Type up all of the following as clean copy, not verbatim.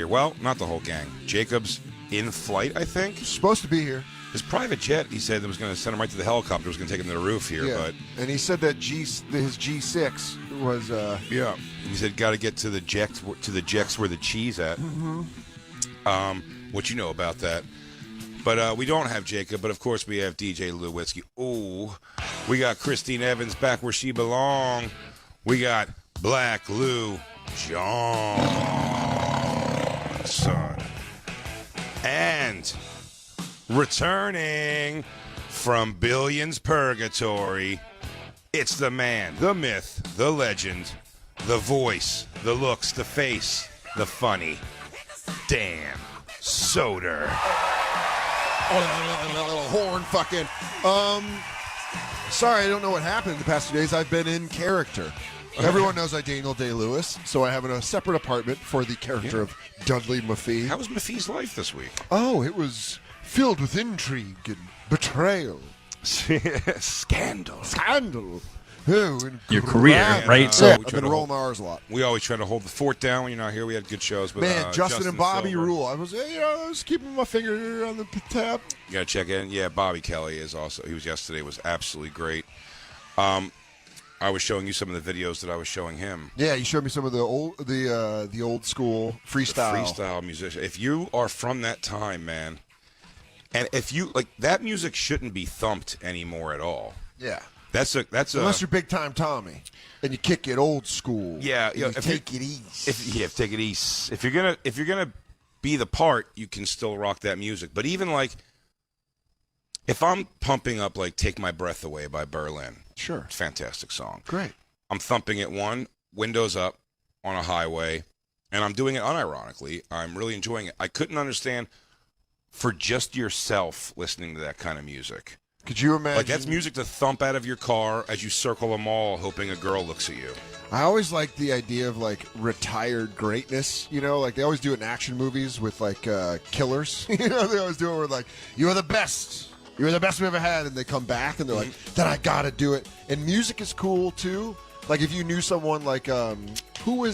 here. Well, not the whole gang. Jacob's in flight, I think. Supposed to be here. His private jet, he said, that was going to send him right to the helicopter. Was going to take him to the roof here, Yeah. but And he said that his G6 was. yeah, he said got to get to the jecks where the cheese at. What you know about that? But we don't have Jacob. But of course we have DJ Lewinsky. Ooh, we got Christine Evans back where she belong. We got Black Lou Johnson. And returning from Billions Purgatory, it's the man, the myth, the legend, the voice, the looks, the face, the funny, Dan Soder. Horn fucking. Sorry, I don't know what happened the past 2 days. I've been in character. Everyone knows I Daniel Day-Lewis, so I have a separate apartment for the character of Dudley Maffei. How was Maffei's life this week? Oh, it was filled with intrigue and betrayal. Scandal. Oh, and Your career, grab. right? So Yeah, we I've try been to rolling my R's a lot. We always try to hold the fort down when you're not here. We had good shows. But, Man, Justin and Bobby Silver. rule. I was keeping my finger on the tap. You gotta check in. Yeah, Bobby Kelly is also. He was yesterday. Was absolutely great. I was showing you some of the videos that I was showing him. Yeah, you showed me some of the old school freestyle. Freestyle musician. If you are from that time, man, and if you like that music shouldn't be thumped anymore at all. Yeah. That's Unless you're big time Tommy and you kick it old school. Yeah, and you know, you if take it easy. take it easy. If you're gonna be the part, you can still rock that music. But even like if I'm pumping up like "Take My Breath Away" by Berlin, Sure. it's a fantastic song. Great. I'm thumping it windows up on a highway, and I'm doing it unironically. I'm really enjoying it. I couldn't understand for just yourself listening to that kind of music. Could you imagine? Like that's music to thump out of your car as you circle a mall, hoping a girl looks at you. I always like the idea of like retired greatness. You know, like they always do it in action movies with like killers. You know, they always do it where like you are the best. You're the best we ever had, and they come back and they're like, "Then I gotta do it." And music is cool too. Like if you knew someone like who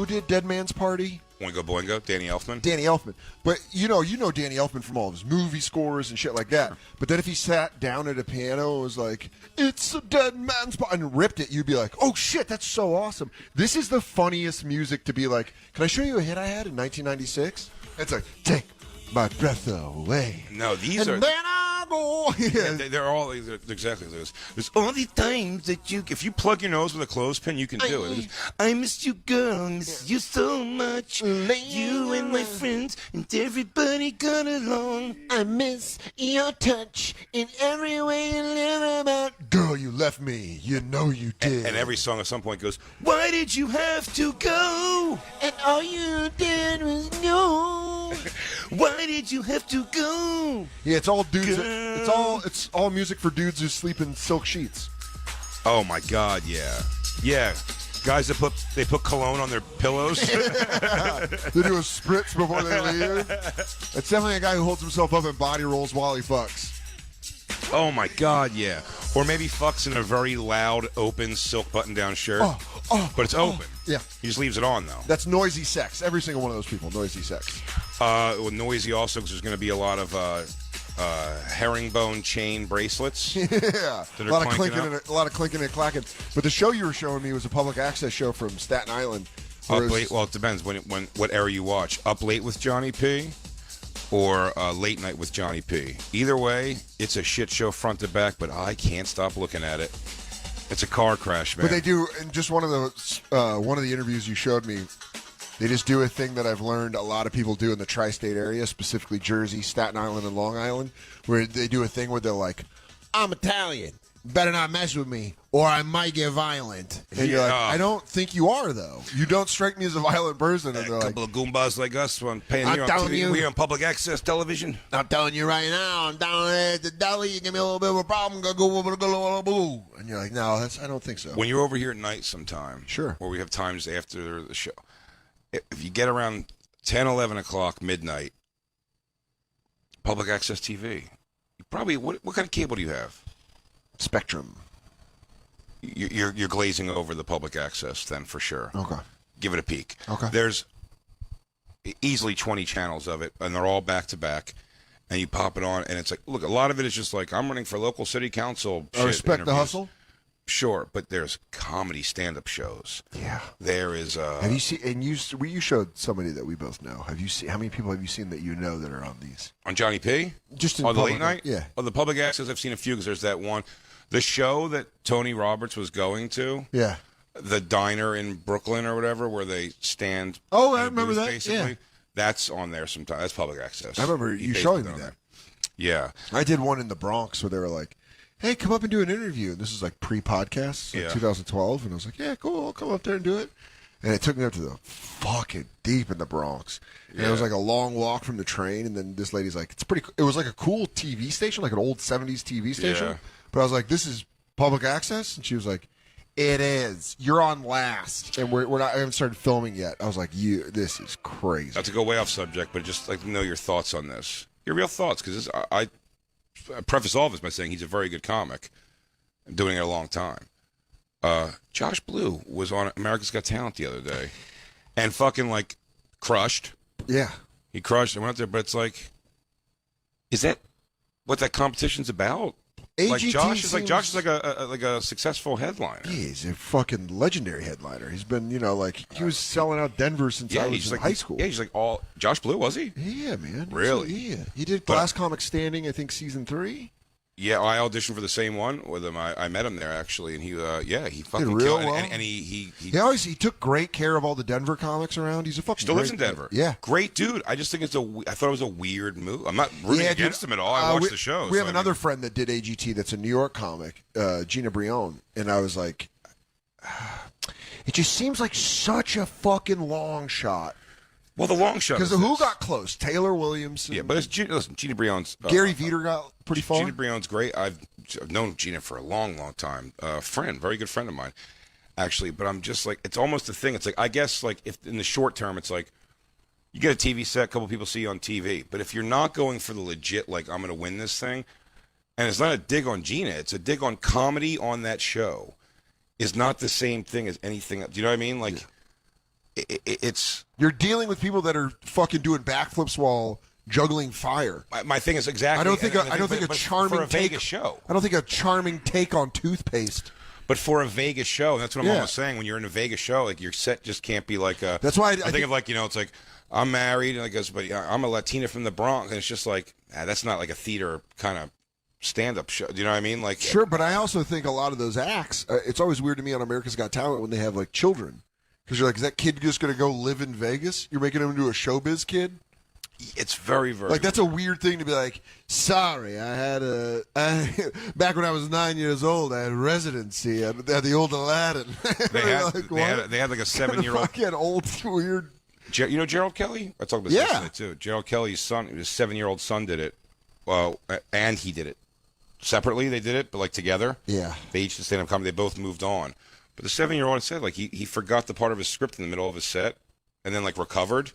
did Dead Man's Party? Boingo Boingo, Danny Elfman. Danny Elfman. But you know Danny Elfman from all of his movie scores and shit like that. But then if he sat down at a piano and was like, "It's a dead man's body," and ripped it, you'd be like, "Oh shit, that's so awesome." This is the funniest music to be like, "Can I show you a hit I had in 1996?" It's like, "Take my breath away." No, these and are. then I go. Yeah, they're all exactly those. There's all the times that if you plug your nose with a clothespin, you can do it. Goes, I miss you, girl, miss you so much. You and my friends and everybody got along. I miss your touch in every way you live about. Girl, you left me. You know you did. And every song at some point goes, why did you have to go? And all you did was go. Why did you have to go? Yeah, it's all dudes. Girl. It's all music for dudes who sleep in silk sheets. Oh my God, yeah, yeah. Guys that put cologne on their pillows. They do a spritz before they leave. It's definitely a guy who holds himself up in body rolls while he fucks. Oh my God, yeah. Or maybe fucks in a very loud, open silk button-down shirt. But it's open. Yeah. He just leaves it on though. That's noisy sex. Every single one of those people, noisy sex. Well, noisy also because there's going to be a lot of herringbone chain bracelets. Yeah, that a are lot of clinking and clacking. But the show you were showing me was a public access show from Staten Island. Up late. Well, it depends when what era you watch. Up Late with Johnny P. Or Late Night with Johnny P. Either way, it's a shit show front to back, but I can't stop looking at it. It's a car crash, man. But they do, in just one of the interviews you showed me, they just do a thing that I've learned a lot of people do in the tri-state area, specifically Jersey, Staten Island, and Long Island, where they do a thing where they're like, "I'm Italian, better not mess with me, or I might get violent." And you're like, "I don't think you are, though. You don't strike me as a violent person." And a couple of goombas like us paying here on TV. We're on public access television. I'm telling you right now, I'm down there at the deli. You give me a little bit of a problem, go. And you're like, "No, I don't think so." When you're over here at night sometime, sure, or we have times after the show, if you get around 10, 11 o'clock, midnight, public access TV, you probably what kind of cable do you have? Spectrum. You're glazing over the public access then for sure. Okay. Give it a peek. Okay. There's easily 20 channels of it, and they're all back to back. And you pop it on, and it's like, look, a lot of it is just like, I'm running for local city council. I respect the hustle. Sure, but there's comedy stand-up shows. Yeah, there is. Have you seen? And you showed somebody that we both know. Have you seen? How many people have you seen that you know that are on these? On Johnny P? Just in on the late night? Yeah. On the public access, I've seen a few because there's that one, the show that Tony Roberts was going to. Yeah. The diner in Brooklyn or whatever, where they stand. Oh, I remember that. Basically, yeah. That's on there sometimes. That's public access. I remember you showing me that. Yeah. I did one in the Bronx where they were like, hey, come up and do an interview. And this is like pre-podcast, like 2012. And I was like, yeah, cool, I'll come up there and do it. And it took me up to the fucking deep in the Bronx. And it was like a long walk from the train. And then this lady's like, it was like a cool TV station, like an old 70s TV station. Yeah. But I was like, this is public access? And she was like, it is. You're on last. And we're not, I haven't started filming yet. I was like, this is crazy. Not to go way off subject, but just like to know your thoughts on this. Your real thoughts, because I preface all of this by saying he's a very good comic. I'm doing it a long time. Josh Blue was on America's Got Talent the other day and fucking like crushed. Yeah. He crushed and went out there, but it's like, is that what that competition's about? Like Josh is like a successful headliner. Yeah, he's a fucking legendary headliner. He's been, he was selling out Denver since I was in high school. Yeah, he's like all Josh Blue, was he? Yeah, man. Really? Yeah. He did Glass Comic Standing, I think, season 3. Yeah, I auditioned for the same one with him. I met him there actually, and he fucking did real killed well. And he he took great care of all the Denver comics around. He's a fucking still lives in Denver. Yeah, great dude. I just think I thought it was a weird move. I'm not rooting against him at all. I watched the show. We have another friend that did AGT that's a New York comic, Gina Brion, and I was like, it just seems like such a fucking long shot. Well, the long shot. Because who got close? Taylor Williamson. Yeah, but Gina Brion's... Gary Veter got pretty far. Gina Brion's great. I've known Gina for a long, long time. Very good friend of mine, actually. But I'm just like, it's almost a thing. It's like, I guess, like, if in the short term, it's like, you get a TV set, a couple people see you on TV. But if you're not going for the legit, like, I'm going to win this thing, and it's not a dig on Gina, it's a dig on comedy on that show, is not the same thing as anything. Do you know what I mean? Like... Yeah. It's you're dealing with people that are fucking doing backflips while juggling fire. My thing is exactly. I don't think a charming for a Vegas show. I don't think a charming take on toothpaste. But for a Vegas show, that's what I'm almost saying. When you're in a Vegas show, like your set just can't be like a. That's why I think of like it's like I'm married and I goes, but I'm a Latina from the Bronx, and it's just like that's not like a theater kind of stand-up show. Do you know what I mean? Like sure, but I also think a lot of those acts. It's always weird to me on America's Got Talent when they have like children. Because you're like, is that kid just going to go live in Vegas? You're making him into a showbiz kid? It's very, very like that's a weird thing to be like. Sorry, back when I was 9 years old, I had residency at the old Aladdin. They had like a 7-year-old. Fucking old weird. You know Gerald Kelly? I talked about this yesterday too. Gerald Kelly's son, his 7-year-old son, did it. And he did it separately. They did it, but like together. Yeah. They each did stand-up comedy. They both moved on. But the 7-year-old said, like, he forgot the part of his script in the middle of his set and then, like, recovered.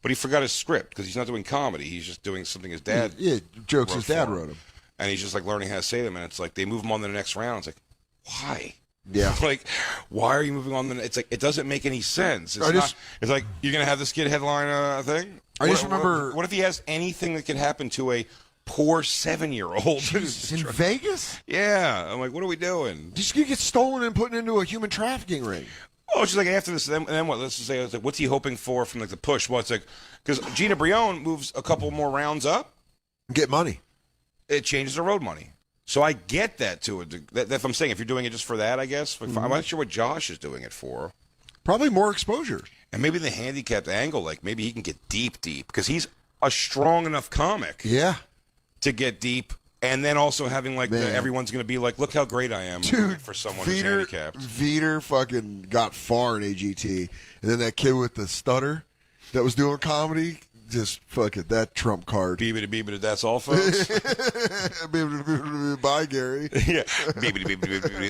But he forgot his script because he's not doing comedy. He's just doing something his dad jokes his dad wrote him. And he's just, like, learning how to say them. And it's like they move him on to the next round. It's like, why? Yeah. Like, why are you moving on? It's like, it doesn't make any sense. It's like, you're going to have this kid headline a thing? I just remember. What if he has anything that could happen to a poor 7-year-old in Vegas? Yeah, I'm like, what are we doing? Just gonna get stolen and put into a human trafficking ring. Oh, she's like, after this, then what? Let's just say, I was like, what's he hoping for from like the push? Well, it's like, because Gina Brion moves a couple more rounds up, get money. It changes the road money. So I get that to it. If I'm saying if you're doing it just for that, I guess. I'm not sure what Josh is doing it for. Probably more exposure. And maybe the handicapped angle, like maybe he can get deep because he's a strong enough comic. Yeah. To get deep, and then also having like everyone's going to be like, look how great I am. Dude, for someone who's handicapped. Veter fucking got far in AGT, and then that kid with the stutter that was doing comedy, just fucking that trump card. Beebity, that's all, folks. Bye, Gary. Yeah.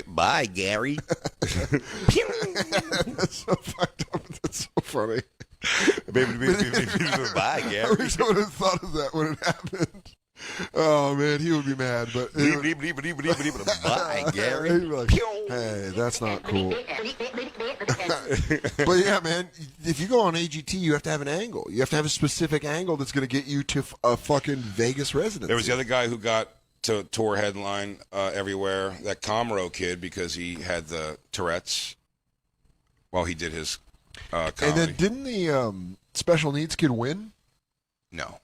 Bye, Gary. That's so fucked up. That's so funny. Bye, Gary. I wish I would have thought of that when it happened. Oh man, he would be mad, but Bye, Gary. he'd be like, hey, that's not cool. But yeah, man, if you go on AGT, you have to have an angle. You have to have a specific angle that's going to get you to a fucking Vegas residency. There was the other guy who got to tour headline everywhere, that Comro kid, because he had the Tourette's while he did his comedy. And then didn't the special needs kid win? No.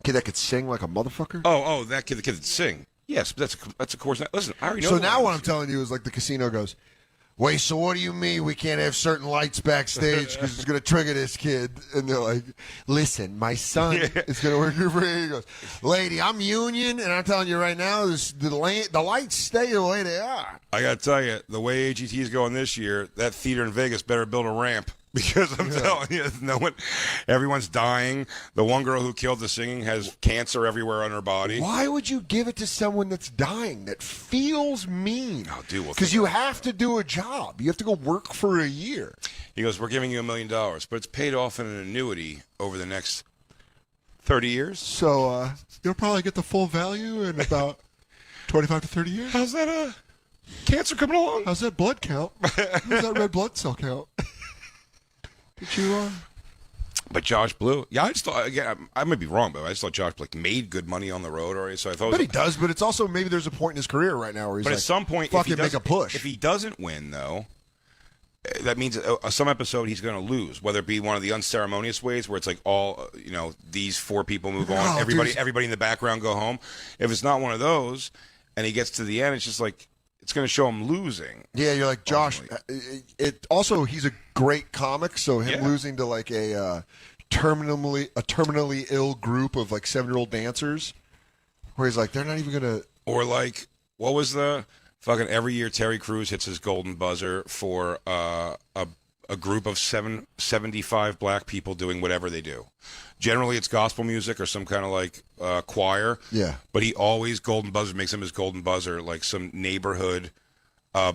Kid that could sing like a motherfucker? Oh, that kid, the kid that sing. Yes, but that's of course not. Listen, I already know. So now what I'm telling you is like the casino goes, wait, so what do you mean we can't have certain lights backstage because it's going to trigger this kid? And they're like, listen, my son is going to work here for you. He goes, lady, I'm union, and I'm telling you right now, the lights stay the way they are. I got to tell you, the way AGT is going this year, that theater in Vegas better build a ramp. Because I'm telling you, everyone's dying. The one girl who killed the singing has cancer everywhere on her body. Why would you give it to someone that's dying? That feels mean. Oh, dude, because you have to do a job. You have to go work for a year. He goes, we're giving you $1 million, but it's paid off in an annuity over the next 30 years. So you'll probably get the full value in about 25 to 30 years. How's that cancer coming along? How's that blood count? How's that red blood cell count? Did you But Josh Blue, yeah, I just thought, again, I might be wrong, but I just thought Josh made good money on the road already. So I thought, but he does. But it's also maybe there's a point in his career right now where he's but like, at some point, fucking make a push. If he doesn't win, though, that means some episode he's going to lose, whether it be one of the unceremonious ways where it's like all, these 4 people move on, everybody in the background go home. If it's not one of those, and he gets to the end, it's just like, it's going to show him losing. Yeah, you're like, Josh. It also, he's a great comic, so him losing to like a terminally ill group of like 7-year-old dancers, where he's like, they're not even gonna. Or like, what was the fucking every year Terry Crews hits his golden buzzer for a group of 75 black people doing whatever they do. Generally, it's gospel music or some kind of like choir. Yeah. But he always golden buzzer makes him his golden buzzer, like some neighborhood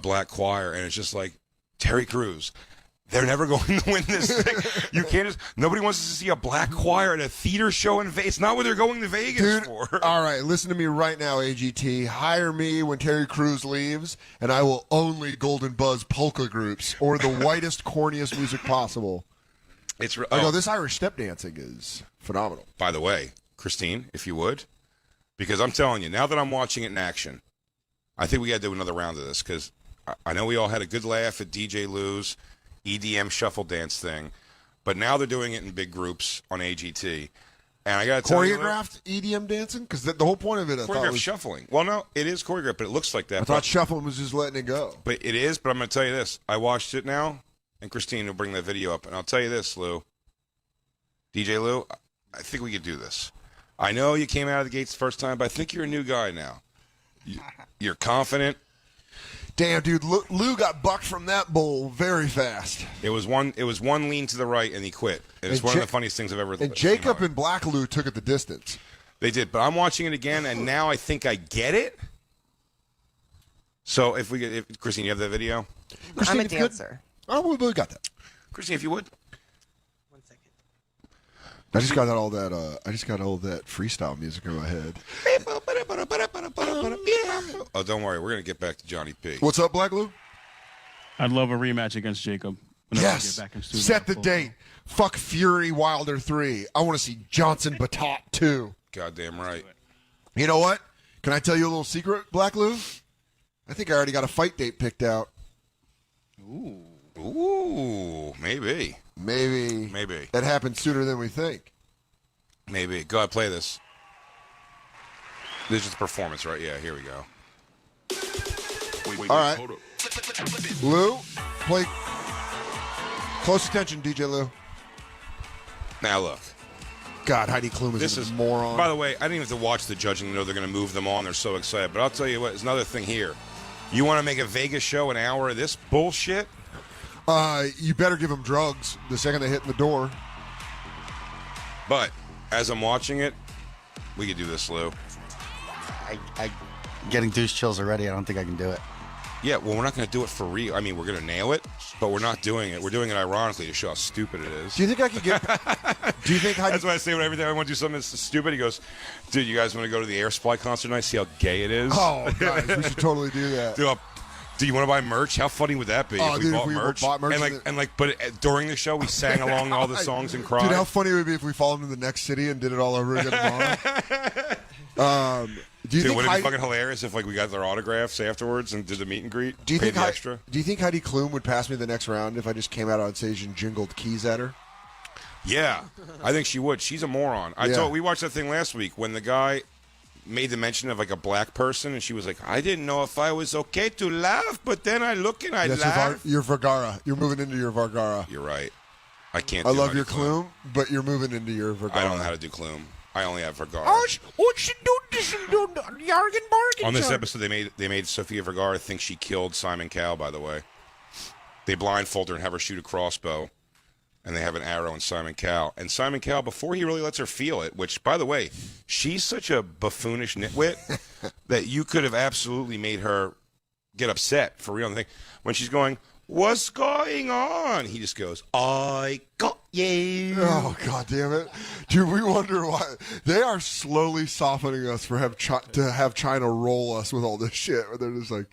black choir, and it's just like Terry Crews. They're never going to win this thing. You can't just. Nobody wants to see a black choir at a theater show in Vegas. It's not what they're going to Vegas for. All right, listen to me right now, AGT. Hire me when Terry Crews leaves, and I will only golden buzz polka groups or the whitest, corniest music possible. I know this Irish step dancing is phenomenal. By the way, Christine, if you would, because I'm telling you, now that I'm watching it in action, I think we got to do another round of this because I know we all had a good laugh at DJ Lou's EDM shuffle dance thing, but now they're doing it in big groups on AGT. And I got to tell you, choreographed EDM dancing, because the whole point of it, I thought, was shuffling. Well, no, it is choreographed, but it looks like that. I thought shuffling was just letting it go. But it is. But I'm going to tell you this: I watched it now, and Christine will bring that video up, and I'll tell you this, Lou, DJ Lou, I think we could do this. I know you came out of the gates the first time, but I think you're a new guy now. You're confident. Damn, dude, Lou got bucked from that bowl very fast. It was one lean to the right, and he quit. And it's one of the funniest things I've ever. And Jacob and Black Lou took it the distance. They did, but I'm watching it again, and now I think I get it. So if Christine, you have that video? Christine, I'm a dancer. Oh, we got that. Christine, if you would. 1 second. I just got all that freestyle music in my head. Oh, don't worry. We're going to get back to Johnny P. What's up, Black Lou? I'd love a rematch against Jacob. Yes. Back in studio. Set the date. Fuck Fury Wilder 3. I want to see Johnson Batat 2. Goddamn right. You know what? Can I tell you a little secret, Black Lou? I think I already got a fight date picked out. Ooh, maybe. Maybe. That happened sooner than we think. Maybe. Go ahead, play this. This is the performance, right? Yeah, here we go. All right. Lou, play close attention, DJ Lou. Now look. God, Heidi Klum is a moron. By the way, I didn't even have to watch the judging to know they're going to move them on. They're so excited. But I'll tell you what, there's another thing here. You want to make a Vegas show an hour of this bullshit? You better give them drugs the second they hit in the door. But as I'm watching it, we could do this, Lou. I getting douche chills already. I don't think I can do it. Yeah, well, we're not going to do it for real. I mean, we're going to nail it, but we're not doing it. We're doing it ironically to show how stupid it is. Do you think I could get? Do you think? That's why I say every time I want to do something that's stupid, he goes, "Dude, you guys want to go to the Air Supply concert tonight? See how gay it is." Oh, guys, we should totally do that. Do you want to buy merch? How funny would that be if we bought merch? But during the show we sang along all the songs and cried. Dude, how funny it would be if we followed him to the next city and did it all over again tomorrow. Do you think would it be fucking hilarious if we got their autographs afterwards and did the meet and greet? Do you think extra? Do you think Heidi Klum would pass me the next round if I just came out on stage and jingled keys at her? Yeah, I think she would. She's a moron. We watched that thing last week when the guy made the mention of a black person, and she was like, "I didn't know if I was okay to laugh, but then I look and I laugh." You're Vergara. You're moving into your Vergara. You're right. I can't. I love your Klum, but you're moving into your Vergara. I don't know how to do Klum. I only have Vergara. On this episode, they made Sofia Vergara think she killed Simon Cowell. By the way, they blindfold her and have her shoot a crossbow, and they have an arrow in Simon Cowell. And Simon Cowell, before he really lets her feel it, which, by the way, she's such a buffoonish nitwit that you could have absolutely made her get upset for real. When she's going, "What's going on?" he just goes, "I got you." Oh, God damn it. Dude, we wonder why. They are slowly softening us for to have China roll us with all this shit. Where they're just like,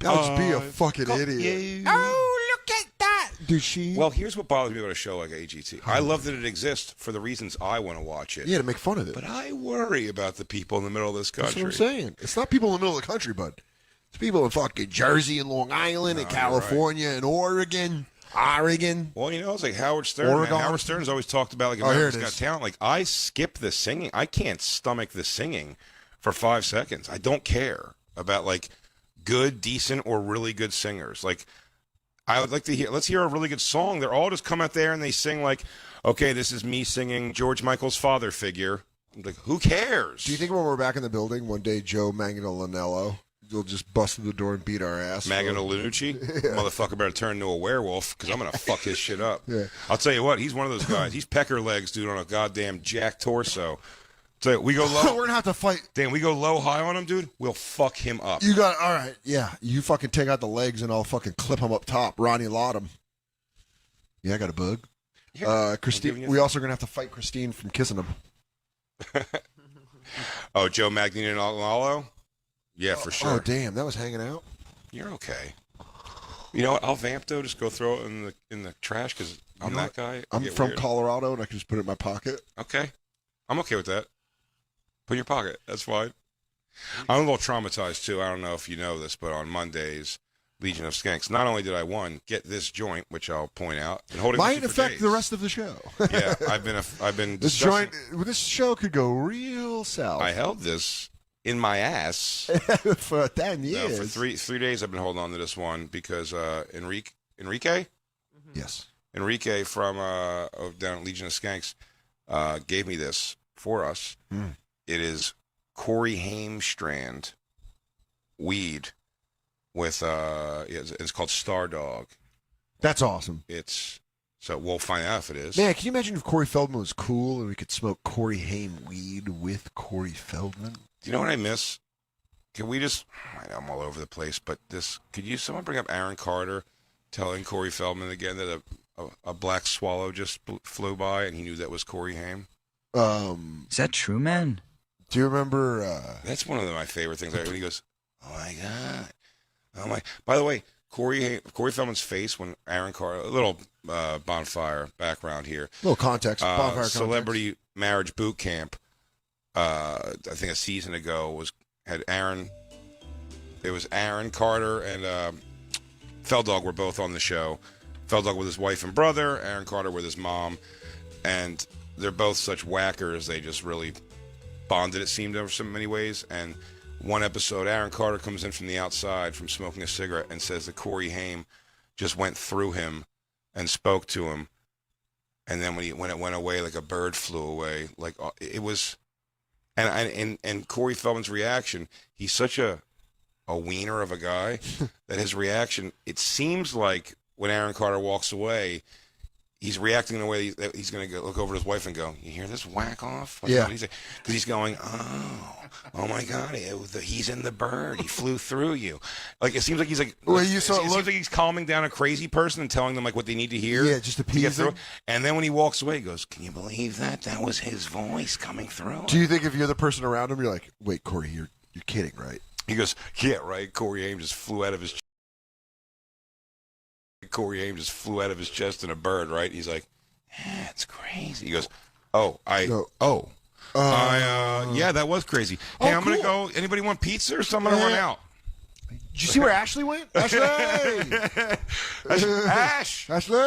"Just be a fucking idiot." You. Oh, look at that. Dude, she... Well, here's what bothers me about a show like AGT. I love that it exists for the reasons I want to watch it. Yeah, to make fun of it. But I worry about the people in the middle of this country. That's what I'm saying. It's not people in the middle of the country, bud. It's people in fucking Jersey and Long Island and California and Oregon. Well, it's like Howard Stern. Man. Howard Stern's always talked about America's Got Talent. I skip the singing. I can't stomach the singing for 5 seconds. I don't care about good, decent, or really good singers. I would like to hear. Let's hear a really good song. They're all just come out there and they sing okay, this is me singing George Michael's father figure. Who cares? Do you think when we're back in the building one day, Joe Manganiello will just bust through the door and beat our ass? Maganalucci? Motherfucker better turn into a werewolf because I'm going to fuck his shit up. Yeah. I'll tell you what, he's one of those guys. He's pecker legs, dude, on a goddamn jack torso. So we go low. We're going to have to fight. Damn, we go low high on him, dude. We'll fuck him up. You got, all right, yeah. You fucking take out the legs and I'll fucking clip him up top. Ronnie Lottom. Yeah, I got a bug. Christine, we also going to have to fight Christine from kissing him. Oh, Joe Manganiello? Yeah, for sure. Oh, damn, that was hanging out. You're okay. You know what? I'll vamp though. Just go throw it in the trash because I'm that guy. I'm from Colorado and I can just put it in my pocket. Okay, I'm okay with that. Put in your pocket. That's fine. I'm a little traumatized too. I don't know if you know this, but on Mondays, Legion of Skanks. Not only did I get this joint, which I'll point out, and hold it might for affect days. the rest of the show. Yeah, I've been. This joint, this show could go real south. I held this in my ass for 10 years. No, for three days I've been holding on to this one because Enrique? Mm-hmm. Yes. Enrique from down at Legion of Skanks gave me this for us. Mm. It is Corey Haim strand weed with it's called Star Dog. That's awesome. So we'll find out if it is. Man, can you imagine if Corey Feldman was cool and we could smoke Corey Haim weed with Corey Feldman? Do you know what I miss? Can we just? I know I'm all over the place, but someone bring up Aaron Carter telling Corey Feldman again that a black swallow just flew by and he knew that was Corey Haim? Is that true, man? Do you remember? That's one of my favorite things. When he goes, "Oh my god!" Oh my. By the way, Corey Feldman's face when Aaron Carter, a little Bonfire background here, A little context. Bonfire Celebrity Marriage Boot Camp. I think a season ago had Aaron. It was Aaron Carter and Feldog were both on the show. Feldog with his wife and brother, Aaron Carter with his mom, and they're both such whackers. They just really bonded, it seemed, over so many ways. And one episode, Aaron Carter comes in from the outside from smoking a cigarette and says that Corey Haim just went through him and spoke to him. And then when it went away, like a bird flew away. Like it was, and Corey Feldman's reaction, he's such a wiener of a guy that his reaction, it seems like when Aaron Carter walks away, he's reacting in a way that he's going to look over at his wife and go, "You hear this whack off?" Yeah. Because he's going, oh my God, he's in the bird. He flew through you. Like it seems like he's like. Well, it seems like he's calming down a crazy person and telling them like what they need to hear. Yeah, just to appease them. And then when he walks away, he goes, "Can you believe that? That was his voice coming through." Do you think if you're the person around him, you're like, wait, Corey, you're kidding, right? He goes, "Yeah, right." Corey Haim just flew out of his. Corey Haim just flew out of his chest in a bird, right? He's like, "That's crazy." He goes, yeah, that was crazy. Hey, I'm going to go. Anybody want pizza or something? I'm going to run out. Did you see where Ashley went? Ashley! Ash! Ashley!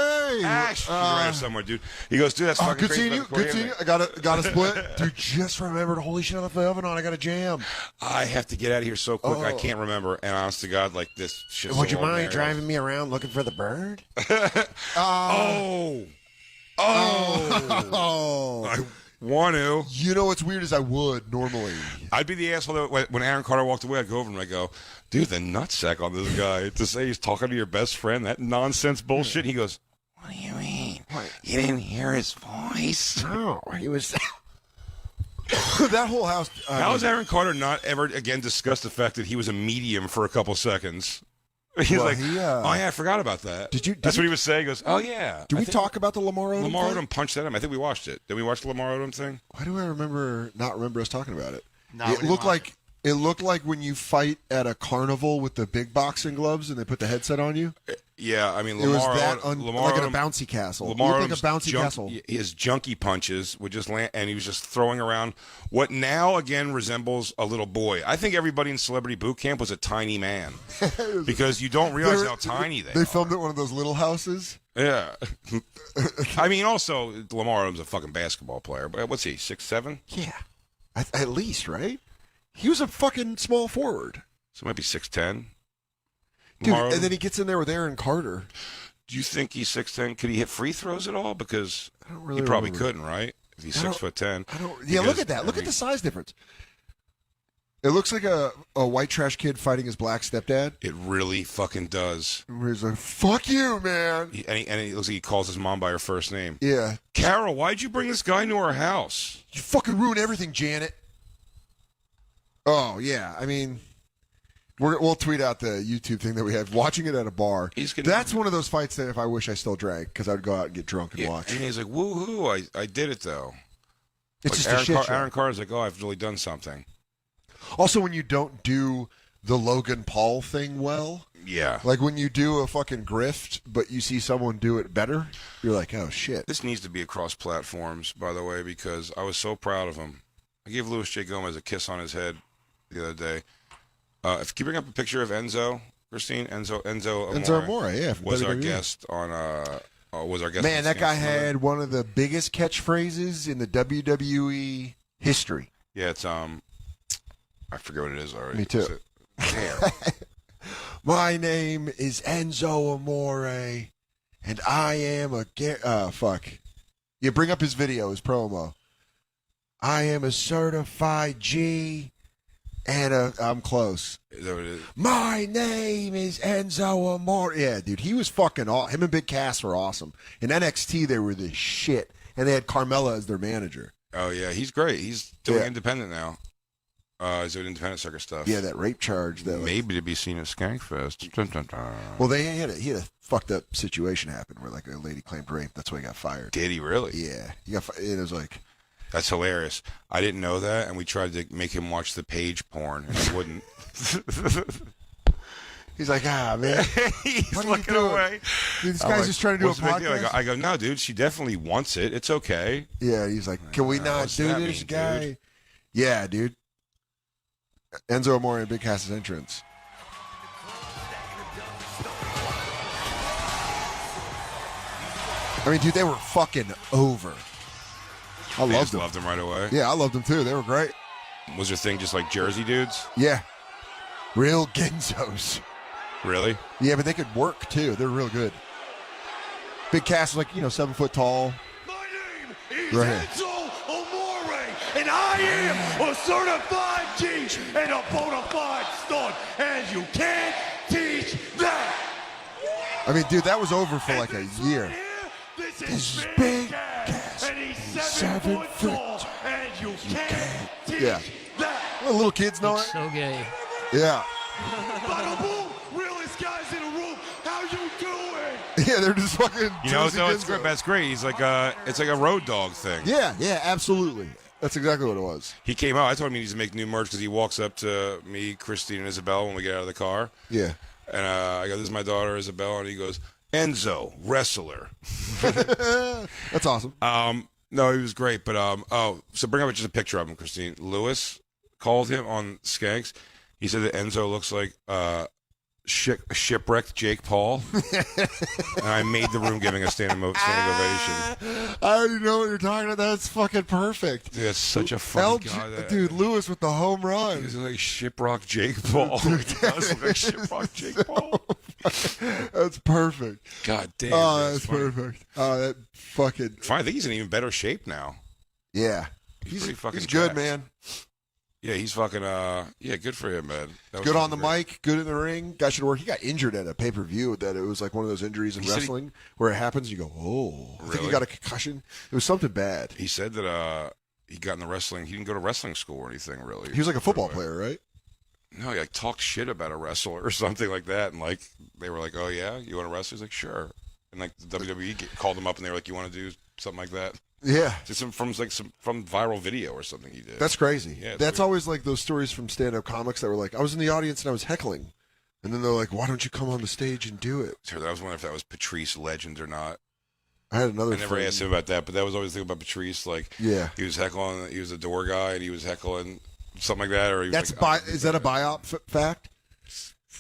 Ash! He's around here somewhere, dude. He goes, "Dude, that's fucking good crazy." seeing you. Good seeing you. I got a split. Dude, just remembered. Holy shit, I left the oven on. I got a jam. I have to get out of here so quick. I can't remember. And honest to God, like this shit's Would you so mind ordinary. driving me around looking for the bird? Oh! I want to. You know what's weird is I would normally. I'd be the asshole that when Aaron Carter walked away, I'd go over and I'd go, "Dude, the nutsack on this guy to say he's talking to your best friend, that nonsense bullshit." He goes, "What do you mean? You didn't hear his voice?" No, he was. That whole house. How has Aaron Carter not ever again discussed the fact that he was a medium for a couple seconds? He's like, "Oh yeah, I forgot about that." That's what he was saying. He goes, "Oh yeah." Did we talk about the Lamar Odom? Lamar thing? Odom punched at him. I think we watched it. Did we watch the Lamar Odom thing? Why do I not remember us talking about it? No, it looked like when you fight at a carnival with the big boxing gloves and they put the headset on you. Yeah, I mean, It was Lamar, that Lamar like in a Odom- bouncy castle. Lamar It looked like a Odom's bouncy castle. His junkie punches would just land, and he was just throwing around what now again resembles a little boy. I think everybody in Celebrity Boot Camp was a tiny man because you don't realize how tiny they They are. filmed at one of those little houses. Yeah, I mean, also Lamar Odom's a fucking basketball player, but what's he, 6'7"? Yeah, at least, right? He was a fucking small forward. So it might be 6'10". Dude, Lamar Odom? and then he gets in there with Aaron Carter. Do you think he's 6'10"? Could he hit free throws at all? Because I don't really he probably remember. couldn't, right? If he's 6'10". Yeah, look at that. Look at the size difference. It looks like a white trash kid fighting his black stepdad. It really fucking does. Where he's like, "Fuck you, man." And he looks like he calls his mom by her first name. Yeah. Carol, why'd you bring this guy into our house? You fucking ruin everything, Janet. Oh, yeah. I mean, we'll tweet out the YouTube thing that we had. Watching it at a bar. That's one of those fights that if I wish I still drank, because I'd go out and get drunk and watch. And he's like, "Woohoo, I did it, though." It's like just a shit show. Aaron Carter's like, "Oh, I've really done something." Also, when you don't do the Logan Paul thing well. Yeah. Like when you do a fucking grift, but you see someone do it better, you're like, "Oh, shit." This needs to be across platforms, by the way, because I was so proud of him. I gave Louis J. Gomez a kiss on his head the other day. If you bring up a picture of Enzo, Christine, Enzo Amore, yeah, was our WWE. guest on. Was our guest. Man, on that guy Stand had one of the biggest catchphrases in the WWE history. Yeah, it's I forget what it is already. Me too. Is it- Damn. My name is Enzo Amore, and I am a fuck. You bring up his video, his promo. I am a certified G, and I'm close. Is that what it is? My name is Enzo Amore. Yeah, dude, he was fucking awesome. Him and Big Cass were awesome. In NXT, they were the shit, and they had Carmella as their manager. Oh yeah, he's great. He's doing independent now. He's doing independent circuit stuff. Yeah, that rape charge. That maybe to be seen at Skankfest. Dun, dun, dun. Well, he had a fucked up situation happen where like a lady claimed rape. That's why he got fired. Did he really? Yeah, he got. It was like. That's hilarious. I didn't know that, and we tried to make him watch the page porn, and he wouldn't. He's like, man. He's what are looking you doing? away. Dude, this guy's just trying to do a "What's the big deal?" podcast. I go, no, dude, she definitely wants it. It's okay. Yeah, he's like, can we not what's do that this, mean, guy? dude? Yeah, dude. Enzo Amore and Big Cass's entrance. I mean, dude, they were fucking over. I They loved just them. loved him right away. Yeah, I loved them too. They were great. Was your thing just like Jersey dudes? Yeah. Real Genzos. Really? Yeah, but they could work too. They're real good. Big Cass is like, 7 foot tall. My name is Right here. Enzo Amore, and I am a certified G and a bona fide stud, and you can't teach that. I mean, dude, that was over for like a This year. right here, this This is Big Big Cass. Cass, and he's 7 7 foot tall, and you can't teach Yeah. that. Well, little kids know it. So gay. Yeah. Bada boom, realest guys in the room. How you doing? Yeah, they're just fucking. You know, Jersey so kids it's great. though. That's great. He's like it's like a road dog thing. Yeah, absolutely. That's exactly what it was. He came out. I told him he needs to make new merch because he walks up to me, Christine, and Isabel when we get out of the car. Yeah. And I go, "This is my daughter, Isabel," and he goes, "Enzo, wrestler." That's awesome. No, he was great. But so bring up just a picture of him, Christine. Lewis called him on Skanks. He said that Enzo looks like shipwrecked Jake Paul. And I made the room giving a standing ovation. I already know what you're talking about. That's fucking perfect. Dude, that's such a funny guy. Dude, Lewis with the home run. He's like Shiprock Jake Paul. He does look like Shiprock Jake Paul. That's perfect. God damn. Oh, that's funny. perfect. Oh, that fucking. Fine, I think he's in even better shape now. Yeah. He's pretty fucking He's good, jacked. man. Yeah, he's fucking, good for him, man. That was Good on the great. mic, good in the ring. Guy should work. He got injured at a pay-per-view that it was like one of those injuries in He said wrestling where it happens and you go, oh. I think he Really? got a concussion. It was something bad. He said that he got in the wrestling. He didn't go to wrestling school or anything, really. He was like a football player, right? No, he like talked shit about a wrestler or something like that, and like they were like, "Oh yeah, you want to wrestle?" He's like, "Sure." And like the WWE called him up, and they were like, "You want to do something like that?" Yeah. Just from viral video or something he did. That's crazy. Yeah, it's That's weird. always like those stories from stand-up comics that were like, I was in the audience and I was heckling. And then they're like, why don't you come on the stage and do it? Sure, I was wondering if that was Patrice Legend or not. I had another I never friend. asked him about that, but that was always the thing about Patrice. Like, Yeah. he was heckling. He was a door guy, and he was heckling something like that. Or he was That's like, is that a biop fact?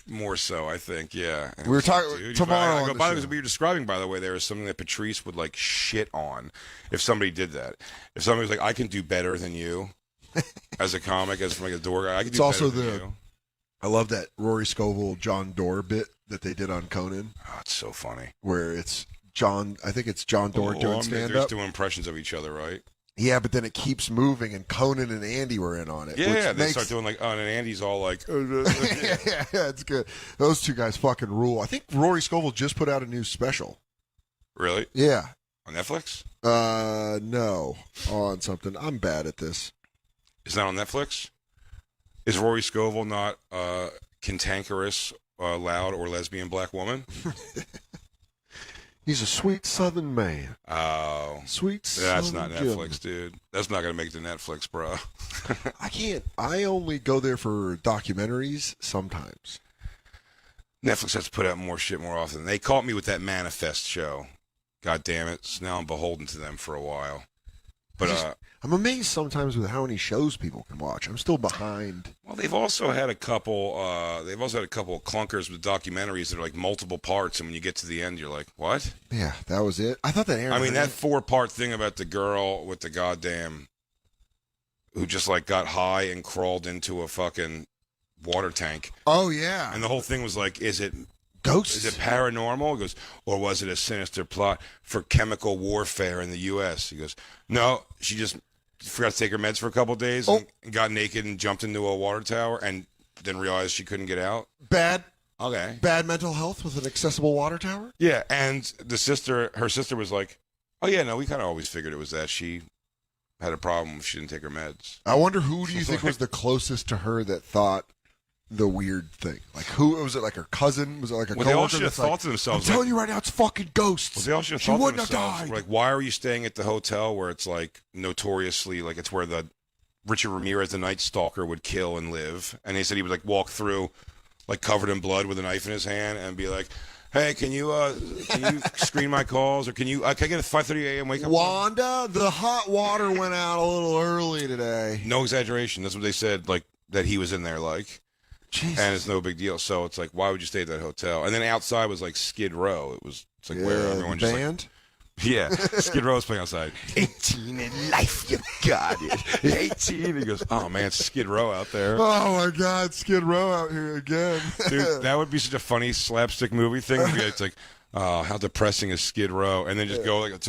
more so, I think. Yeah. And We were it's like, talking dude, tomorrow I on go, the by the way, show. what you're describing, by the way, there is something that Patrice would like shit on if somebody did that. If somebody was like, "I can do better than you," as a comic, as like a door guy, I can It's do also better than the- you. I love that Rory Scovel, John Doerr bit that they did on Conan, Oh, it's so funny. where it's John, I think it's John Doerr doing They're stand-up. doing impressions of each other, right? Yeah, but then it keeps moving, and Conan and Andy were in on it. Yeah, which they makes, start doing like, oh, and Andy's all like, yeah, it's good. Those two guys fucking rule. I think Rory Scovel just put out a new special. really? Yeah. On Netflix? No, on something. I'm bad at this. Is that on Netflix? Is Rory Scovel not cantankerous, loud, or lesbian black woman? He's a sweet Southern man. Oh. Sweet. That's Southern not gentleman. Netflix, dude. That's not going to make it to Netflix, bro. I can't. I only go there for documentaries sometimes. Netflix has to put out more shit more often. They caught me with that Manifest show. God damn it. So now I'm beholden to them for a while. But, I'm amazed sometimes with how many shows people can watch. I'm still behind. well, they've also had a couple of clunkers with documentaries that are like multiple parts, and when you get to the end, you're like, what? Yeah, that was it. I thought that Aaron. I mean, that Hernandez- 4-part thing about the girl with the goddamn, who just like got high and crawled into a fucking water tank. Oh yeah, And the whole thing was like, is it ghosts. Is it paranormal? He goes, or was it a sinister plot for chemical warfare in the U.S.? He goes, no, she just forgot to take her meds for a couple of days and got naked and jumped into a water tower and then realized she couldn't get out. bad Okay. mental health with an accessible water tower? Yeah, and her sister was like, oh, yeah, no, we kind of always figured it was that she had a problem if she didn't take her meds. I wonder who do you think was the closest to her that thought the weird thing? Like, who was it? Like her cousin? Was it like a Well, they all coworker should have that's like, thought to themselves, I'm telling like- you right now, it's fucking ghosts. Well, they all should have she thought to wouldn't have themselves, died. like, why are you staying at the hotel where it's like notoriously, like it's where the Richard Ramirez, the Night Stalker, would kill and live? And they said he would like walk through, like covered in blood with a knife in his hand, and be like, "Hey, can you screen my calls, or can I get a 5:30 a.m. wake up?" Wanda, the hot water went out a little early today. No exaggeration. That's what they said. Like that he was in there, like. Jesus. And it's no big deal. So it's like, why would you stay at that hotel? And then outside was like Skid Row. It's like where everyone just like, band. yeah, Skid Row was playing outside. 18 in life, you got it. 18. He goes, oh man, it's Skid Row out there. Oh my God, Skid Row out here again. Dude, that would be such a funny slapstick movie thing. It's like, how depressing is Skid Row, and then just go like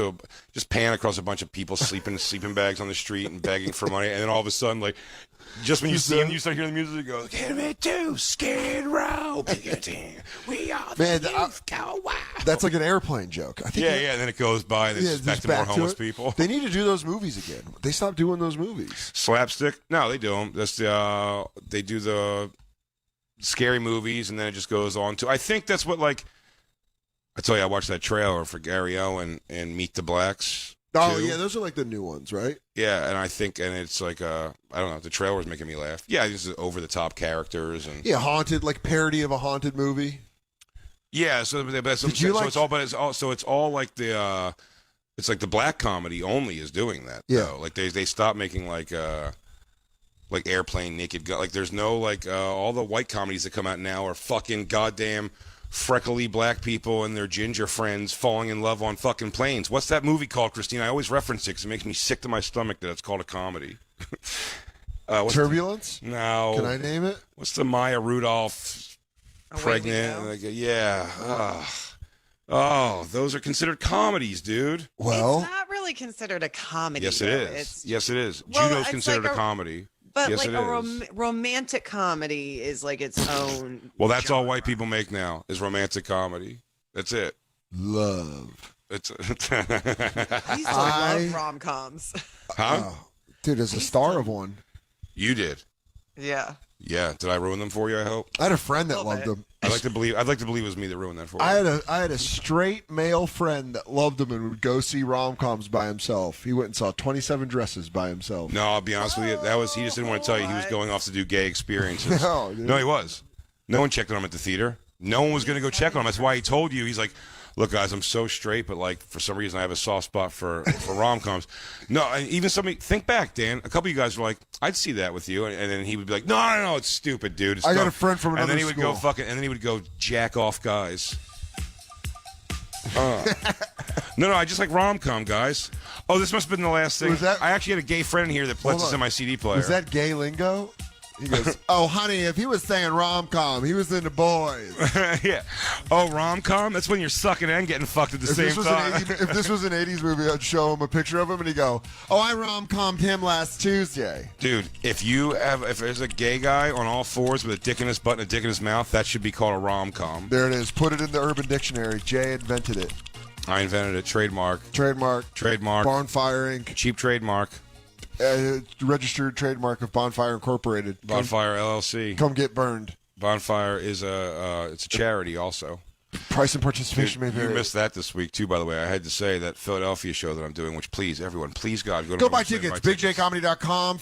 just pan across a bunch of people sleeping in sleeping bags on the street and begging for money, and then all of a sudden, like, just when you see him, you start hearing the music, it goes, "Get me to Skid Row, we are the youth, go wild." That's like an airplane joke. I think Yeah, and then it goes by, and it's back to more homeless people. They need to do those movies again. They stopped doing those movies. Slapstick? No, they do them. That's they do the scary movies, and then it just goes on to. I think that's what, like, I tell you, I watched that trailer for Gary Owen and Meet the Blacks. Oh, too. yeah, those are like the new ones, right? Yeah, and I think, and it's like, I don't know, the trailer was making me laugh. Yeah, just over the top characters and yeah, haunted, like parody of a haunted movie. Yeah, so it's all like the it's like the black comedy only is doing that. Yeah, though. Like they stop making like Airplane, Naked Gun. Like there's no like all the white comedies that come out now are fucking goddamn freckly black people and their ginger friends falling in love on fucking planes. What's that movie called, Christine? I always reference it because it makes me sick to my stomach that it's called a comedy. Turbulence? No. Can I name it? What's the Maya Rudolph pregnant? Like, yeah. Oh, those are considered comedies, dude. Well, it's not really considered a comedy. Yes, it is. Yes, it is. Well, Judo's it's considered like a comedy. But yes, like a romantic comedy is like its own. Well, that's genre. all white people make now is romantic comedy. That's it. love. It's. I used to love rom-coms. Huh? Oh, dude, there's a star of one. You did. Yeah. Yeah. Did I ruin them for you? I hope. I had a friend that Little loved bit. them. I'd like to believe it was me that ruined that for you. I had a straight male friend that loved them and would go see rom-coms by himself. He went and saw 27 Dresses by himself. No, I'll be honest with you. He just didn't want to tell you he was going off to do gay experiences. No, dude. No, he was. No one checked on him at the theater. No one was going to go check on him. That's why he told you. He's like, look, guys, I'm so straight, but like for some reason I have a soft spot for rom-coms. No, and even somebody, think back, Dan. A couple of you guys were like, I'd see that with you, and then he would be like, no, it's stupid, dude. It's I got dumb." a friend from another and then he would school. go fucking, and then he would go jack off guys. No, I just like rom-com, guys. Oh, this must have been the last thing. Was that- I actually had a gay friend here that Hold puts this on. in my CD player. Was that gay lingo? He goes, oh, honey, if he was saying rom-com, he was into boys. Yeah. Oh, rom-com? That's when you're sucking and getting fucked at the If same this, was time. if this was an 80s movie, I'd show him a picture of him, and he'd go, oh, I rom-commed him last Tuesday. Dude, if there's a gay guy on all fours with a dick in his butt and a dick in his mouth, that should be called a rom-com. There it is. Put it in the Urban Dictionary. Jay invented it. I invented it. Trademark. Trademark. Bonfire Inc. Cheap trademark. Registered trademark of Bonfire Incorporated. Bonfire LLC. Come get burned. Bonfire is it's a charity also. Price and participation may You vary. missed that this week too, by the way. I had to say that Philadelphia show that I'm doing, which please, everyone, please God, Go buy tickets. BigJComedy.com.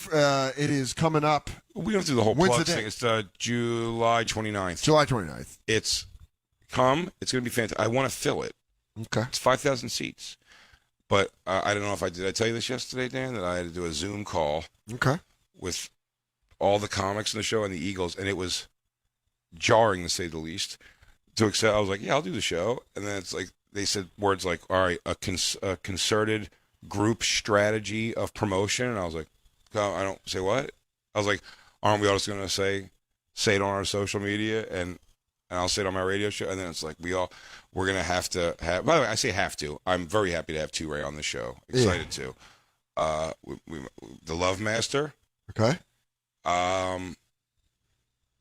It is coming up We don't do the whole When's plug the thing. date? It's July 29th. July 29th. It's going to be fantastic. I want to fill it. Okay. It's 5,000 seats. But I don't know if did I tell you this yesterday, Dan, that I had to do a Zoom call Okay. with all the comics in the show and the Eagles, and it was jarring to say the least. To accept, I was like, yeah, I'll do the show. And then it's like, they said words like, all right, a concerted group strategy of promotion. And I was like, oh, I don't say what? I was like, aren't we all just going to say it on our social media and I'll say it on my radio show? And then it's like, we're going to have, by the way, I say have to. I'm very happy to have Two-Ray on the show. Excited to. The Love Master. Okay.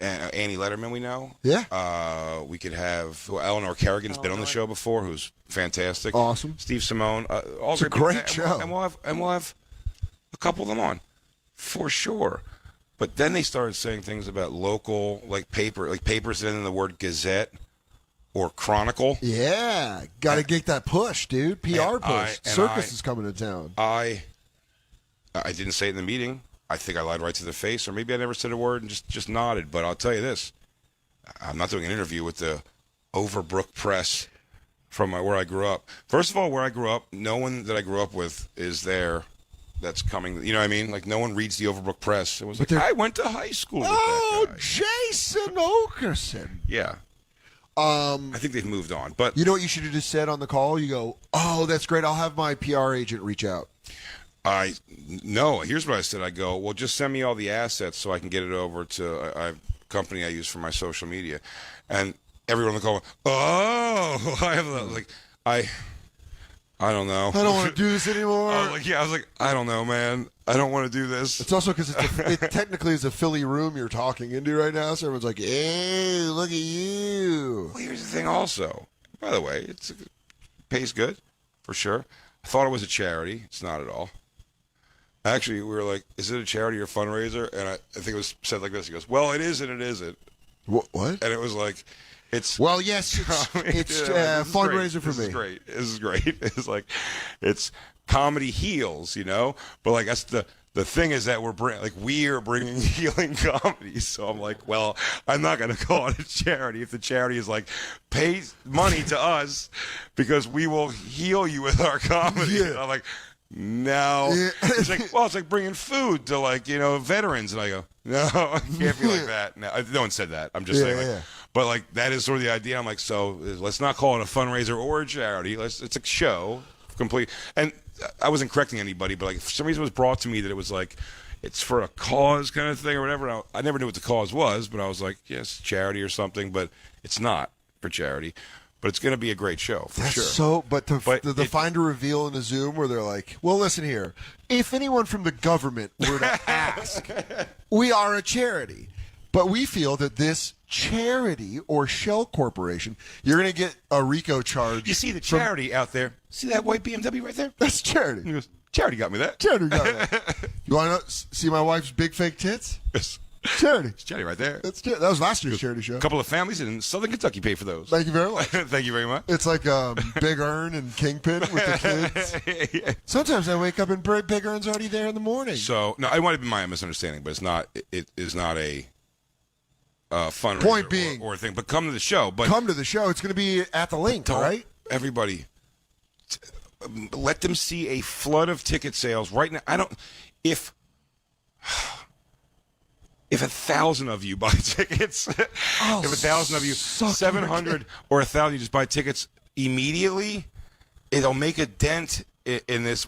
And Annie Letterman, we know. Yeah. We could have Eleanor Kerrigan's been on the show before, who's fantastic. Awesome. Steve Simone. All It's a great show. And we'll have a couple of them on, for sure. But then they started saying things about local, like papers in the word Gazette or Chronicle. Yeah. Got to get that push, dude. PR push. Circus is coming to town. I didn't say it in the meeting. I think I lied right to the face, or maybe I never said a word and just nodded. But I'll tell you this: I'm not doing an interview with the Overbrook Press from where I grew up. First of all, where I grew up, no one that I grew up with is there. That's coming. You know what I mean? Like no one reads the Overbrook Press. It was like I went to high school with that guy. Jason Oakerson. Yeah. I think they've moved on. But You know what you should have just said on the call? You go, oh, that's great. I'll have my PR agent reach out. No, here's what I said. I go, well, just send me all the assets so I can get it over to a company I use for my social media. And everyone in the call, oh, I have like I don't know. I don't want to do this anymore. I was like, I don't know, man. I don't want to do this. It's also because it technically is a Philly room you're talking into right now, so everyone's like, hey, look at you. Well, here's the thing also. By the way, it pays good, for sure. I thought it was a charity. It's not at all. Actually, we were like, is it a charity or fundraiser? And I think it was said like this. He goes, well, it is and it isn't. What? And it was like, it's... Well, yes, it's fundraiser for me. This is great. It's like, it's comedy heals, you know? But like, that's the thing is that we are bringing healing comedy. So I'm like, well, I'm not going to call it a charity if the charity is like, pay money to us because we will heal you with our comedy. Yeah. And I'm like, no. Yeah. It's like, well, it's like bringing food to like, you know, veterans. And I go, no, it can't be like that. No one said that. I'm just saying. Like, but like, that is sort of the idea. I'm like, so let's not call it a fundraiser or a charity. It's a show complete. And I wasn't correcting anybody, but like for some reason it was brought to me that it was like it's for a cause kind of thing or whatever. I never knew what the cause was, but I was like, yes, charity or something, but it's not for charity. But it's going to be a great show for sure. But the find a reveal in a Zoom where they're like, well, listen here. If anyone from the government were to ask, we are a charity. But we feel that this charity or shell corporation, you're going to get a RICO charge. You see the charity out there. See that white BMW right there? That's charity. He goes, charity got me that. Charity got that. You want to see my wife's big fake tits? Yes. Charity. It's charity right there. That was last year's charity show. A couple of families in Southern Kentucky pay for those. Thank you very much. Thank you very much. It's like Big Earn and Kingpin with the kids. Yeah. Sometimes I wake up and Big Earn's already there in the morning. So, no, it might have been my misunderstanding, but it's not. It is not a fundraiser Point being, or a thing. But come to the show. But come to the show. It's going to be at the link, all right? Everybody, let them see a flood of ticket sales right now. If 1,000 of you buy tickets, if 1,000 of you, 700 or 1,000 you just buy tickets immediately, it'll make a dent in this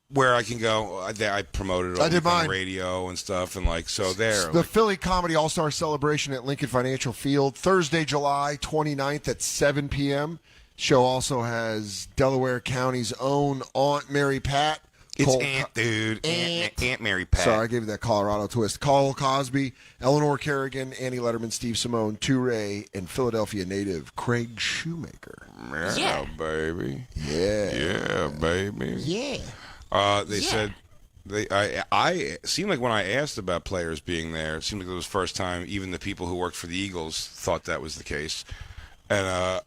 where I can go. I promoted it on radio and stuff, and like so there. The Philly Comedy All-Star Celebration at Lincoln Financial Field, Thursday, July 29th at 7 p.m. Show also has Delaware County's own Aunt Mary Pat. It's Aunt Mary Pat. Sorry, I gave you that Colorado twist. Cole Cosby, Eleanor Kerrigan, Annie Letterman, Steve Simone, Touré, and Philadelphia native Craig Shoemaker. Yeah, baby. Yeah, baby. Yeah. They said I seemed like when I asked about players being there, it seemed like it was the first time even the people who worked for the Eagles thought that was the case, and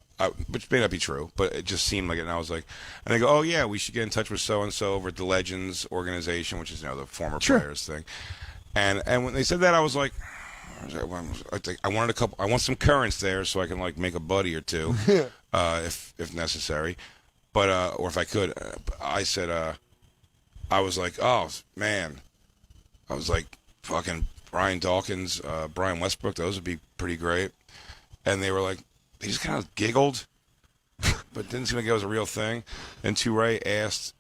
which may not be true, but it just seemed like it. And I was like, and they go, oh yeah, we should get in touch with so and so over at the Legends organization, which is the former players thing. And when they said that, I was like, I want some currents there so I can like make a buddy or two, if necessary, but or if I could. I said, I was like, oh man, I was like, fucking Brian Dawkins, Brian Westbrook, those would be pretty great. And they were like, they just kind of giggled, but didn't seem like it was a real thing. And Touré asked,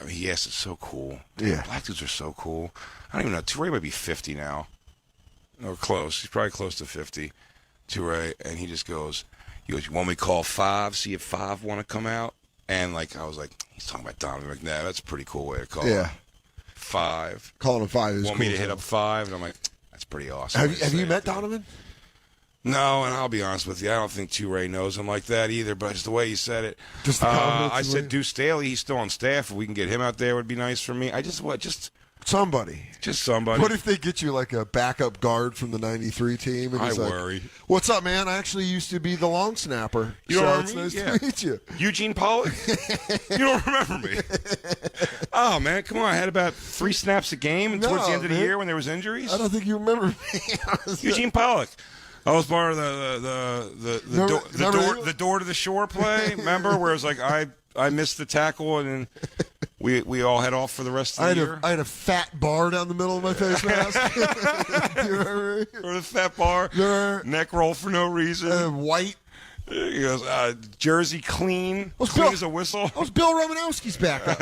he asked, it's so cool. Damn, black dudes are so cool. I don't even know. Touré might be 50 now. Or close. He's probably close to 50, Touré. And he goes, you want me to call 5, see if 5 want to come out? And like, I was like, he's talking about Donovan McNabb. That's a pretty cool way to call him. 5. Calling him 5 is Want cool. me to hit up 5? And I'm like, that's pretty awesome. Have you met Donovan? No, and I'll be honest with you, I don't think Touré knows him like that either, but just the way he said it. Just the confidence. I said Deuce Staley, he's still on staff. If we can get him out there, it would be nice for me. Somebody. Just somebody. What if they get you like a backup guard from the 93 team? And I he's like, worry. What's up, man? I actually used to be the long snapper. You know so what I it's mean? nice to meet you. Eugene Pollock? You don't remember me. Oh, man, come on. I had about 3 snaps a game towards the end of the year when there was injuries. I don't think you remember me. Eugene Pollock. I was part of the door to the shore play. Remember, where it was like I missed the tackle and then we all head off for the rest of the year. I had a fat bar down the middle of my face mask. Do you remember? Or the fat bar, neck roll for no reason. White. He goes, jersey clean, as a whistle. I was Bill Romanowski's backup.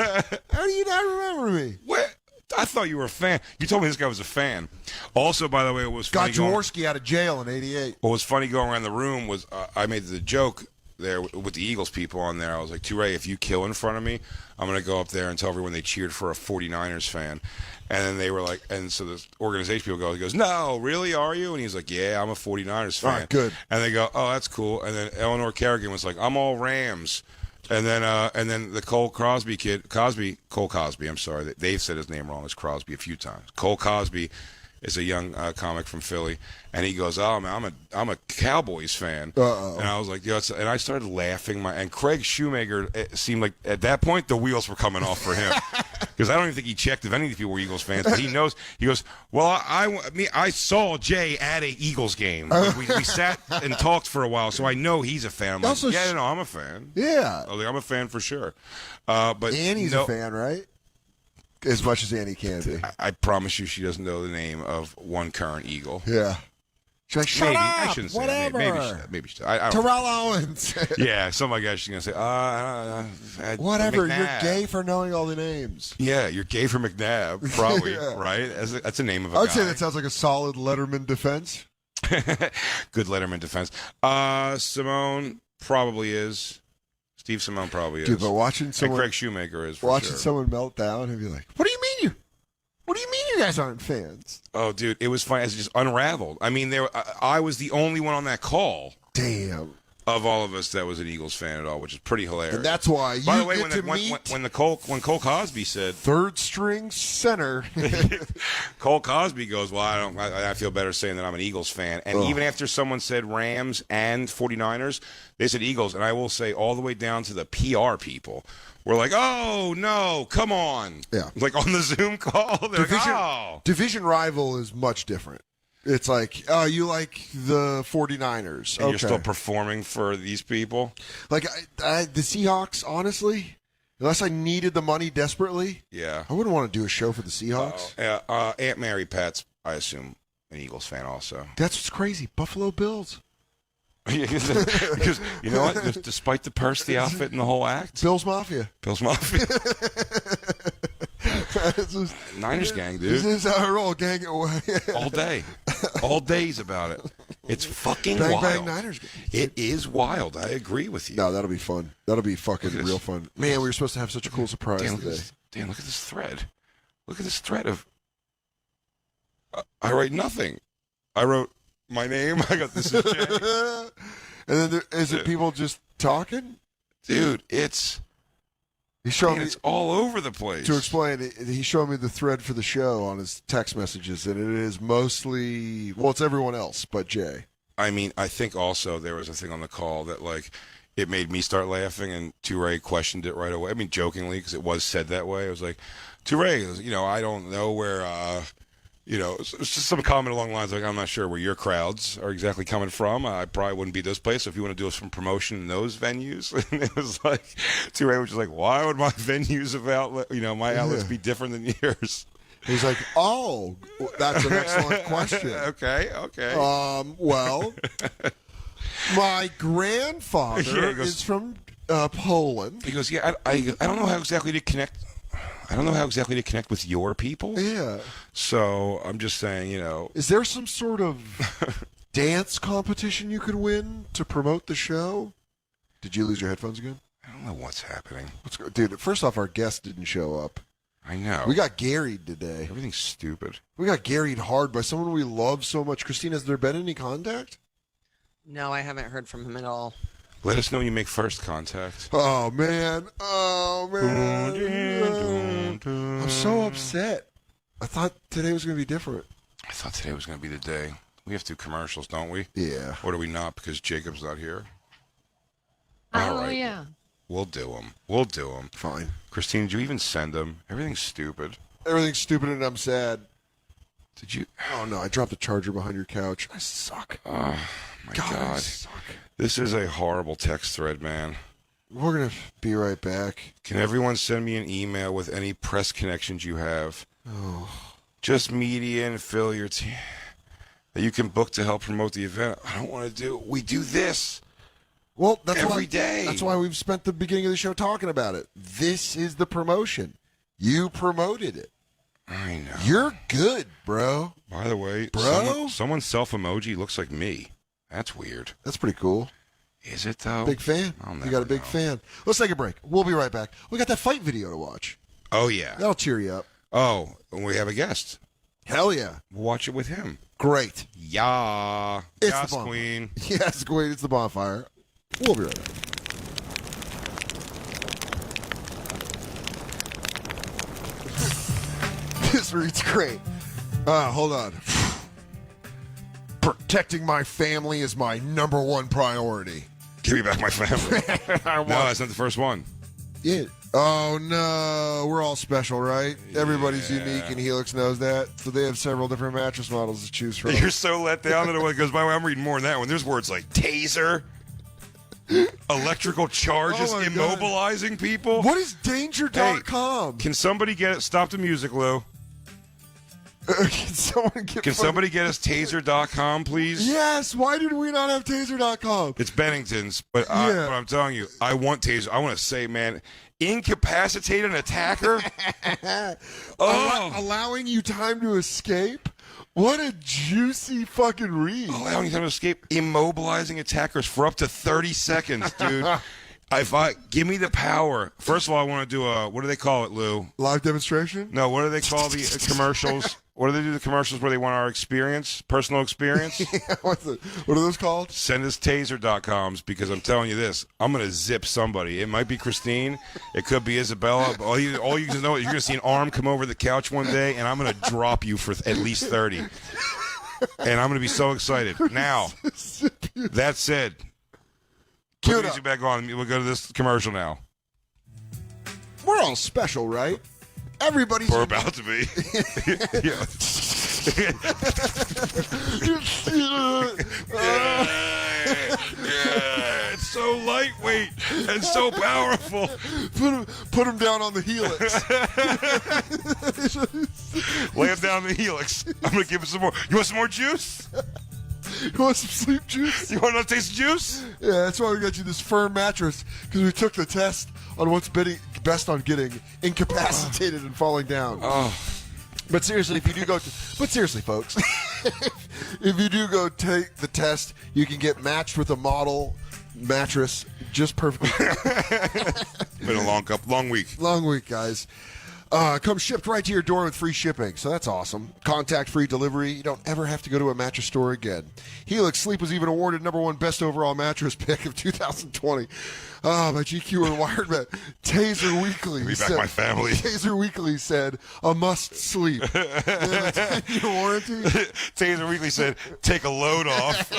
How do you not remember me? What? I thought you were a fan. You told me this guy was a fan. Also, by the way, it was funny. Got Jaworski out of jail in '88. What was funny going around the room was I made the joke there with the Eagles people on there. I was like, Toure, if you kill in front of me, I'm going to go up there and tell everyone they cheered for a 49ers fan. And then they were like, and so the organization people he goes, no, really, are you? And he's like, yeah, I'm a 49ers fan. All right, good. And they go, oh, that's cool. And then Eleanor Kerrigan was like, I'm all Rams. And then the Cole Cosby, I'm sorry. They've said his name wrong. It's Crosby a few times. Cole Cosby is a young comic from Philly, and he goes, "Oh man, I'm a Cowboys fan." Uh-oh. And I was like, "Yeah," and I started laughing. And Craig Shoemaker, it seemed like at that point the wheels were coming off for him because I don't even think he checked if any of these people were Eagles fans, but he knows. He goes, "Well, I saw Jay at a Eagles game. We sat and talked for a while, so I know he's a fan." I'm like, Also, yeah, no, I'm a fan. Yeah. I'm a fan for sure. But Annie's no, a fan, right? As much as Annie can be. I promise you, she doesn't know the name of one current Eagle. Yeah. She's like, shut maybe. up, I shouldn't say that. whatever. Maybe she. I don't. Terrell Owens. Yeah, something like that. She's gonna say, Whatever. McNabb. You're gay for knowing all the names. Yeah, you're gay for McNabb, probably, Yeah. right? That's a name of a I would guy. say that sounds like a solid Letterman defense. Good Letterman defense. Simone probably is. Steve Simone probably is. Dude, but watching and someone Craig Shoemaker is for watching sure. someone melt down and be like, What do you mean you guys aren't fans? Oh, dude, it was funny. It just unraveled. I mean, I was the only one on that call Damn. of all of us that was an Eagles fan at all, which is pretty hilarious. And that's why By you the way, get to when meet Cole Cosby said, third string center. Cole Cosby goes, well, I feel better saying that I'm an Eagles fan. And even after someone said Rams and 49ers, they said Eagles. And I will say all the way down to the PR people were like, oh, no, come on. Yeah. Like on the Zoom call, they're like, oh. Division rival is much different. It's like, oh, you like the 49ers. And you're still performing for these people? Like, the Seahawks, honestly, unless I needed the money desperately, Yeah. I wouldn't want to do a show for the Seahawks. Aunt Mary Pat's, I assume, an Eagles fan also. That's what's crazy. Buffalo Bills. Because you know what? Despite the purse, the outfit, and the whole act, Bills Mafia. Bills Mafia, Just, Niners gang, this dude, is how I roll, gang. all days about it. It's fucking Bang, wild. bang, Niners gang. It is wild. I agree with you. No, that'll be fun. That'll be fucking Look at real this. fun. Man, we were supposed to have such a cool surprise Dan, today. look at this thread. Look at this thread of. I write nothing. I wrote my name. I got this. Is Jay. And then is it people just talking? Dude, it's. He's showing Man, me it's all over the place. to explain. He showed me the thread for the show on his text messages, and it is mostly it's everyone else but Jay. I mean, I think also there was a thing on the call that, like, it made me start laughing, and Toure questioned it right away. I mean, jokingly, because it was said that way. I was like, Toure, I don't know where, it's just some comment along the lines like, I'm not sure where your crowds are exactly coming from. I probably wouldn't be this place. So if you want to do some promotion in those venues, and it was like, Toure was just like, why would my venues of outlet, my outlets be different than yours? He's like, oh, that's an excellent question. Okay. Well, my grandfather is from Poland. He goes, yeah, I don't know how exactly to connect. I don't know how exactly to connect with your people. Yeah. So I'm just saying, Is there some sort of dance competition you could win to promote the show? Did you lose your headphones again? I don't know what's happening. Let's go. Dude, first off, our guest didn't show up. I know. We got garried today. Everything's stupid. We got garried hard by someone we love so much. Christine, has there been any contact? No, I haven't heard from him at all. Let us know when you make first contact. Oh, man. I'm so upset. I thought today was going to be different. I thought today was going to be the day. We have to do commercials, don't we? Yeah. Or do we not because Jacob's not here? Oh, All right. yeah. We'll do them. Fine. Christine, did you even send them? Everything's stupid. Everything's stupid and I'm sad. Did you? Oh, no. I dropped the charger behind your couch. I suck. Oh, my God, I God. suck. This is a horrible text thread, man. We're going to be right back. Can everyone send me an email with any press connections you have? Oh. Just media and fill your team that you can book to help promote the event. I don't want to do. We do this. Well, that's Every day. That's why we've spent the beginning of the show talking about it. This is the promotion. You promoted it. I know. You're good, bro. By the way, Bro? someone's self-emoji looks like me. That's weird. That's pretty cool. Is it, though? Big fan. I'll You never got a big know. fan. Let's take a break. We'll be right back. We got that fight video to watch. Oh, yeah. That'll cheer you up. Oh, and we have a guest. Hell yeah. We'll watch it with him. Great. Yeah. It's yes, the Bonfire. queen. Yes, Queen. It's the Bonfire. We'll be right back. This reads great. Hold on. Protecting my family is my number one priority. Give me back my family. No, that's not the first one. Yeah. Oh no, we're all special, right? Everybody's unique, and Helix knows that. So they have several different mattress models to choose from. You're so let down that it goes by the way. I'm reading more than that one. There's words like taser, electrical charges, Oh my God. immobilizing people. What is danger.com? Can somebody get it? Stop the music, Lou. Can someone get Can somebody get us taser.com, please? Yes, why did we not have taser.com? It's Bennington's, but, Yeah. but I'm telling you, I want taser. I want to say, man, incapacitate an attacker. Allowing you time to escape? What a juicy fucking read. Allowing them to escape, immobilizing attackers for up to 30 seconds, dude. Give me the power. First of all, I want to do what do they call it, Lou? Live demonstration? No, what do they call the commercials? What do they do the commercials where they want our experience, personal experience? What are those called? Send us taser.coms because I'm telling you this, I'm going to zip somebody. It might be Christine. It could be Isabella. But all you can know is you're going to see an arm come over the couch one day, and I'm going to drop you for at least 30. And I'm going to be so excited. Now, that said, put Cue the it music up. back on. We'll go to this commercial now. We're all special, right? Everybody's We're about to be. Yeah. Yeah, it's so lightweight and so powerful. Put him down on the helix. Lay him down the helix. I'm gonna give him some more. You want some more juice? You want some sleep juice? You want another taste of juice? Yeah, that's why we got you this firm mattress, because we took the test on what's best on getting incapacitated and falling down. Oh, But seriously, if you do but seriously, folks, if you do go take the test, you can get matched with a model mattress just perfectly. been a long week. Long week, guys. Comes shipped right to your door with free shipping, so that's awesome. Contact-free delivery. You don't ever have to go to a mattress store again. Helix Sleep was even awarded #1 best overall mattress pick of 2020 by GQ and Wired. Taser Weekly Give me back said, my family. Taser Weekly said, a must sleep. They have a 10-year warranty. Taser Weekly said, take a load off.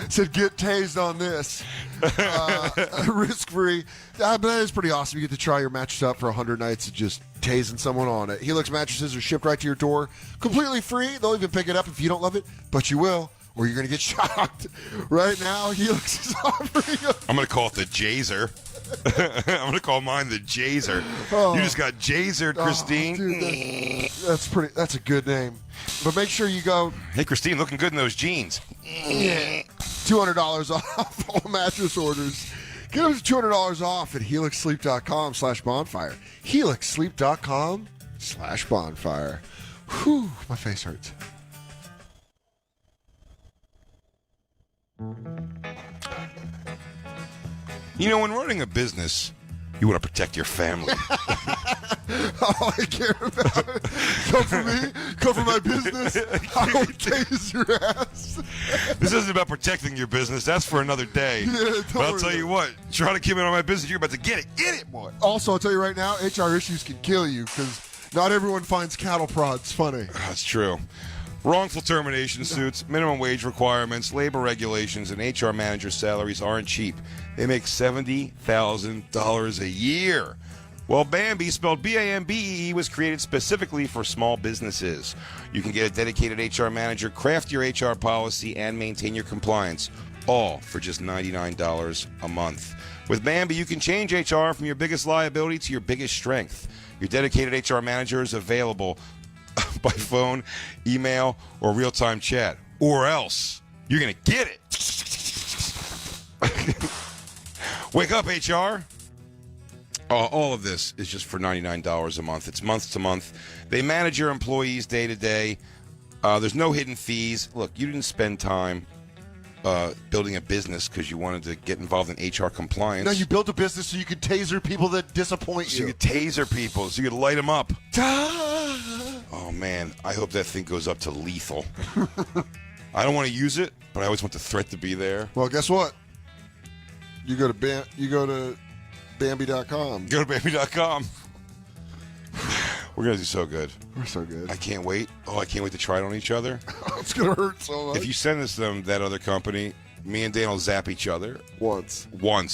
Said get tased on this. Risk-free. But that is pretty awesome. You get to try your mattress out for 100 nights of just tasing someone on it. Helix mattresses are shipped right to your door, completely free. They'll even pick it up if you don't love it, but you will, or you're going to get shocked. Right now, Helix is offering I'm going to call it the Jazer. I'm going to call mine the Jazer. You just got Jazered, Christine. Dude, that's a good name. But make sure you go Hey, Christine, looking good in those jeans. $200 off all mattress orders. Get them $200 off at helixsleep.com/bonfire. helixsleep.com/bonfire. Whew, my face hurts. You know, when running a business, you want to protect your family. All I care about, come for me, come for my business, I will tase your ass. This isn't about protecting your business. That's for another day. Yeah, don't But I'll worry tell you what, trying to keep it on my business, you're about to get it. Get it, boy. Also, I'll tell you right now, HR issues can kill you because not everyone finds cattle prods funny. That's true. Wrongful termination suits, minimum wage requirements, labor regulations, and HR manager salaries aren't cheap. They make $70,000 a year. Well, Bambi, spelled B-A-M-B-E-E, was created specifically for small businesses. You can get a dedicated HR manager, craft your HR policy, and maintain your compliance, all for just $99 a month. With Bambi, you can change HR from your biggest liability to your biggest strength. Your dedicated HR manager is available by phone, email, or real-time chat. Or else, you're going to get it. Wake up, HR. All of this is just for $99 a month. It's month to month. They manage your employees day to day. There's no hidden fees. Look, you didn't spend time building a business because you wanted to get involved in HR compliance. No, you built a business so you could taser people that disappoint So you. you could taser people, so you could light them up. Oh, man. I hope that thing goes up to lethal. I don't want to use it, but I always want the threat to be there. Well, guess what? You go to Bambi.com. Go to baby.com. We're going to do so good. We're so good. I can't wait. Oh, I can't wait to try it on each other. It's going to hurt so much. If you send this to them, that other company, me and Dan will zap each other Once,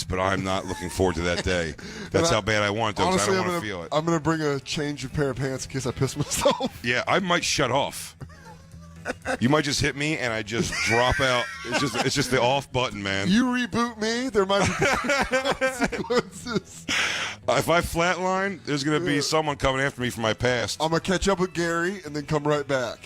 but I'm not looking forward to that day. That's how bad I want it, though, 'cause I don't want to feel it. I'm going to bring a change of pair of pants in case I piss myself. Yeah, I might shut off. You might just hit me and I just drop out. It's just the off button, man. You reboot me, there might be consequences. If I flatline, there's going to be someone coming after me for my past. I'm going to catch up with Gary and then come right back.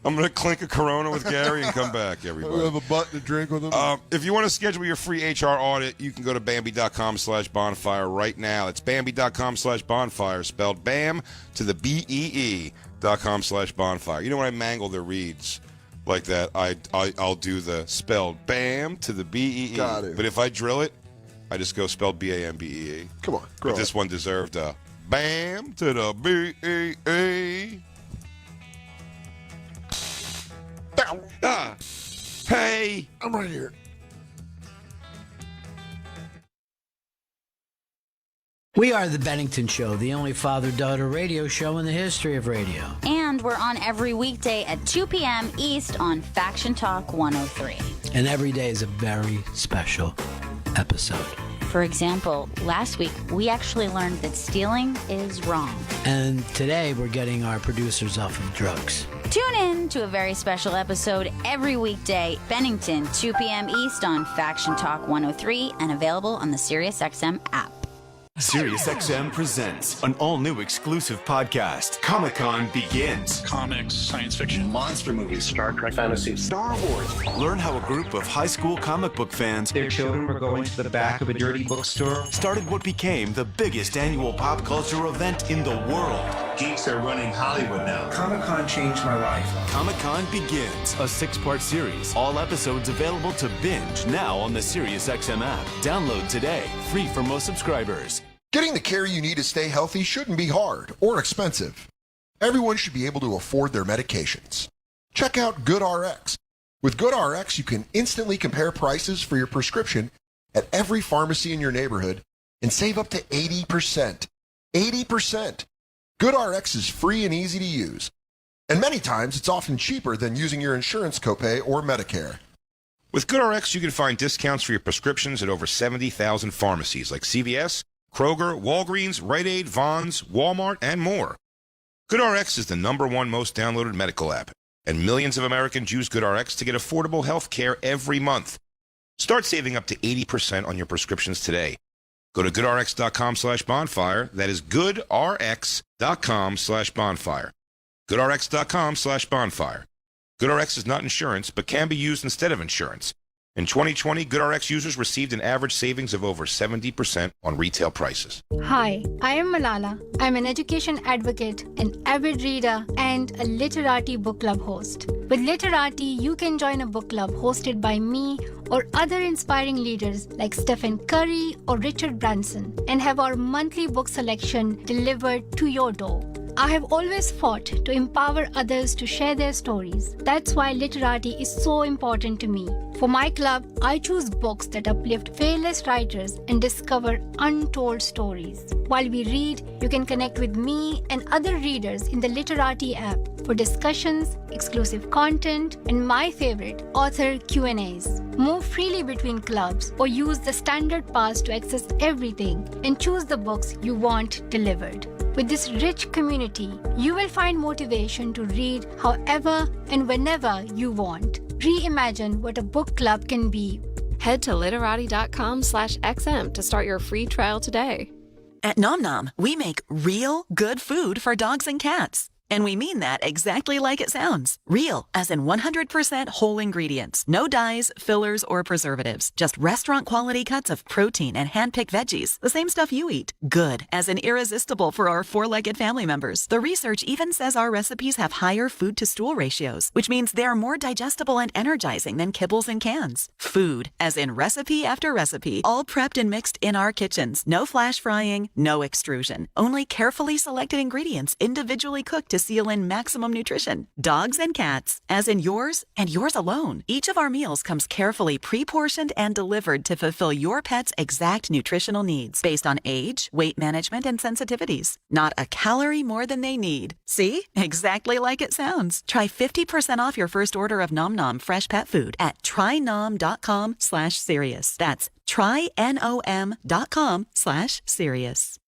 I'm going to clink a Corona with Gary and come back, We everybody. have a button to drink with him. If you want to schedule your free HR audit, you can go to Bambi.com/bonfire right now. It's Bambi.com/bonfire, spelled BAM to the BEE.com/bonfire. You know when I mangle their reads like that, I'll do the spelled BAM to the BEE. Got it. But if I drill it, I just go spelled BAMBEE. Come on, grow But this up. one deserved a BAM to the BEE. Ah. Hey. I'm right here. We are the Bennington Show, the only father-daughter radio show in the history of radio. And we're on every weekday at 2 p.m. East on Faction Talk 103. And every day is a very special episode. For example, last week we actually learned that stealing is wrong. And today we're getting our producers off of drugs. Tune in to a very special episode every weekday, Bennington, 2 p.m. East on Faction Talk 103 and available on the SiriusXM app. SiriusXM presents an all-new exclusive podcast. Comic-Con begins. Comics, science fiction. Monster movies, Star Trek, fantasy, Star Wars. Learn how a group of high school comic book fans, Their children were going to the back of a dirty bookstore. started what became the biggest annual pop culture event in the world. Geeks are running Hollywood now. Comic-Con changed my life. Comic-Con begins, a 6-part series. All episodes available to binge now on the SiriusXM app. Download today, free for most subscribers. Getting the care you need to stay healthy shouldn't be hard or expensive. Everyone should be able to afford their medications. Check out GoodRx. With GoodRx, you can instantly compare prices for your prescription at every pharmacy in your neighborhood and save up to 80%. 80%! GoodRx is free and easy to use. And many times, it's often cheaper than using your insurance copay or Medicare. With GoodRx, you can find discounts for your prescriptions at over 70,000 pharmacies like CVS, Kroger, Walgreens, Rite Aid, Vons, Walmart, and more. GoodRx is the #1 most downloaded medical app, and millions of Americans use GoodRx to get affordable health care every month. Start saving up to 80% on your prescriptions today. Go to goodrx.com/bonfire. That is goodrx.com/bonfire. goodrx.com/bonfire. GoodRx is not insurance, but can be used instead of insurance. In 2020, GoodRx users received an average savings of over 70% on retail prices. Hi, I am Malala. I'm an education advocate, an avid reader, and a Literati book club host. With Literati, you can join a book club hosted by me or other inspiring leaders like Stephen Curry or Richard Branson and have our monthly book selection delivered to your door. I have always fought to empower others to share their stories. That's why Literati is so important to me. For my club, I choose books that uplift fearless writers and discover untold stories. While we read, you can connect with me and other readers in the Literati app for discussions, exclusive content, and my favorite, author Q&As. Move freely between clubs or use the standard pass to access everything and choose the books you want delivered. With this rich community, you will find motivation to read however and whenever you want. Reimagine what a book club can be. Head to literati.com/xm to start your free trial today. At Nom Nom, we make real good food for dogs and cats. And we mean that exactly like it sounds. Real, as in 100% whole ingredients. No dyes, fillers, or preservatives. Just restaurant-quality cuts of protein and hand-picked veggies. The same stuff you eat. Good, as in irresistible for our four-legged family members. The research even says our recipes have higher food-to-stool ratios, which means they are more digestible and energizing than kibbles and cans. Food, as in recipe after recipe, all prepped and mixed in our kitchens. No flash frying, no extrusion. Only carefully selected ingredients individually cooked to seal in maximum nutrition. Dogs and cats, as in yours and yours alone. Each of our meals comes carefully pre-portioned and delivered to fulfill your pet's exact nutritional needs based on age, weight management, and sensitivities. Not a calorie more than they need. See? Exactly like it sounds. Try 50% off your first order of Nom Nom fresh pet food at trynom.com/serious. That's trynom.com/serious.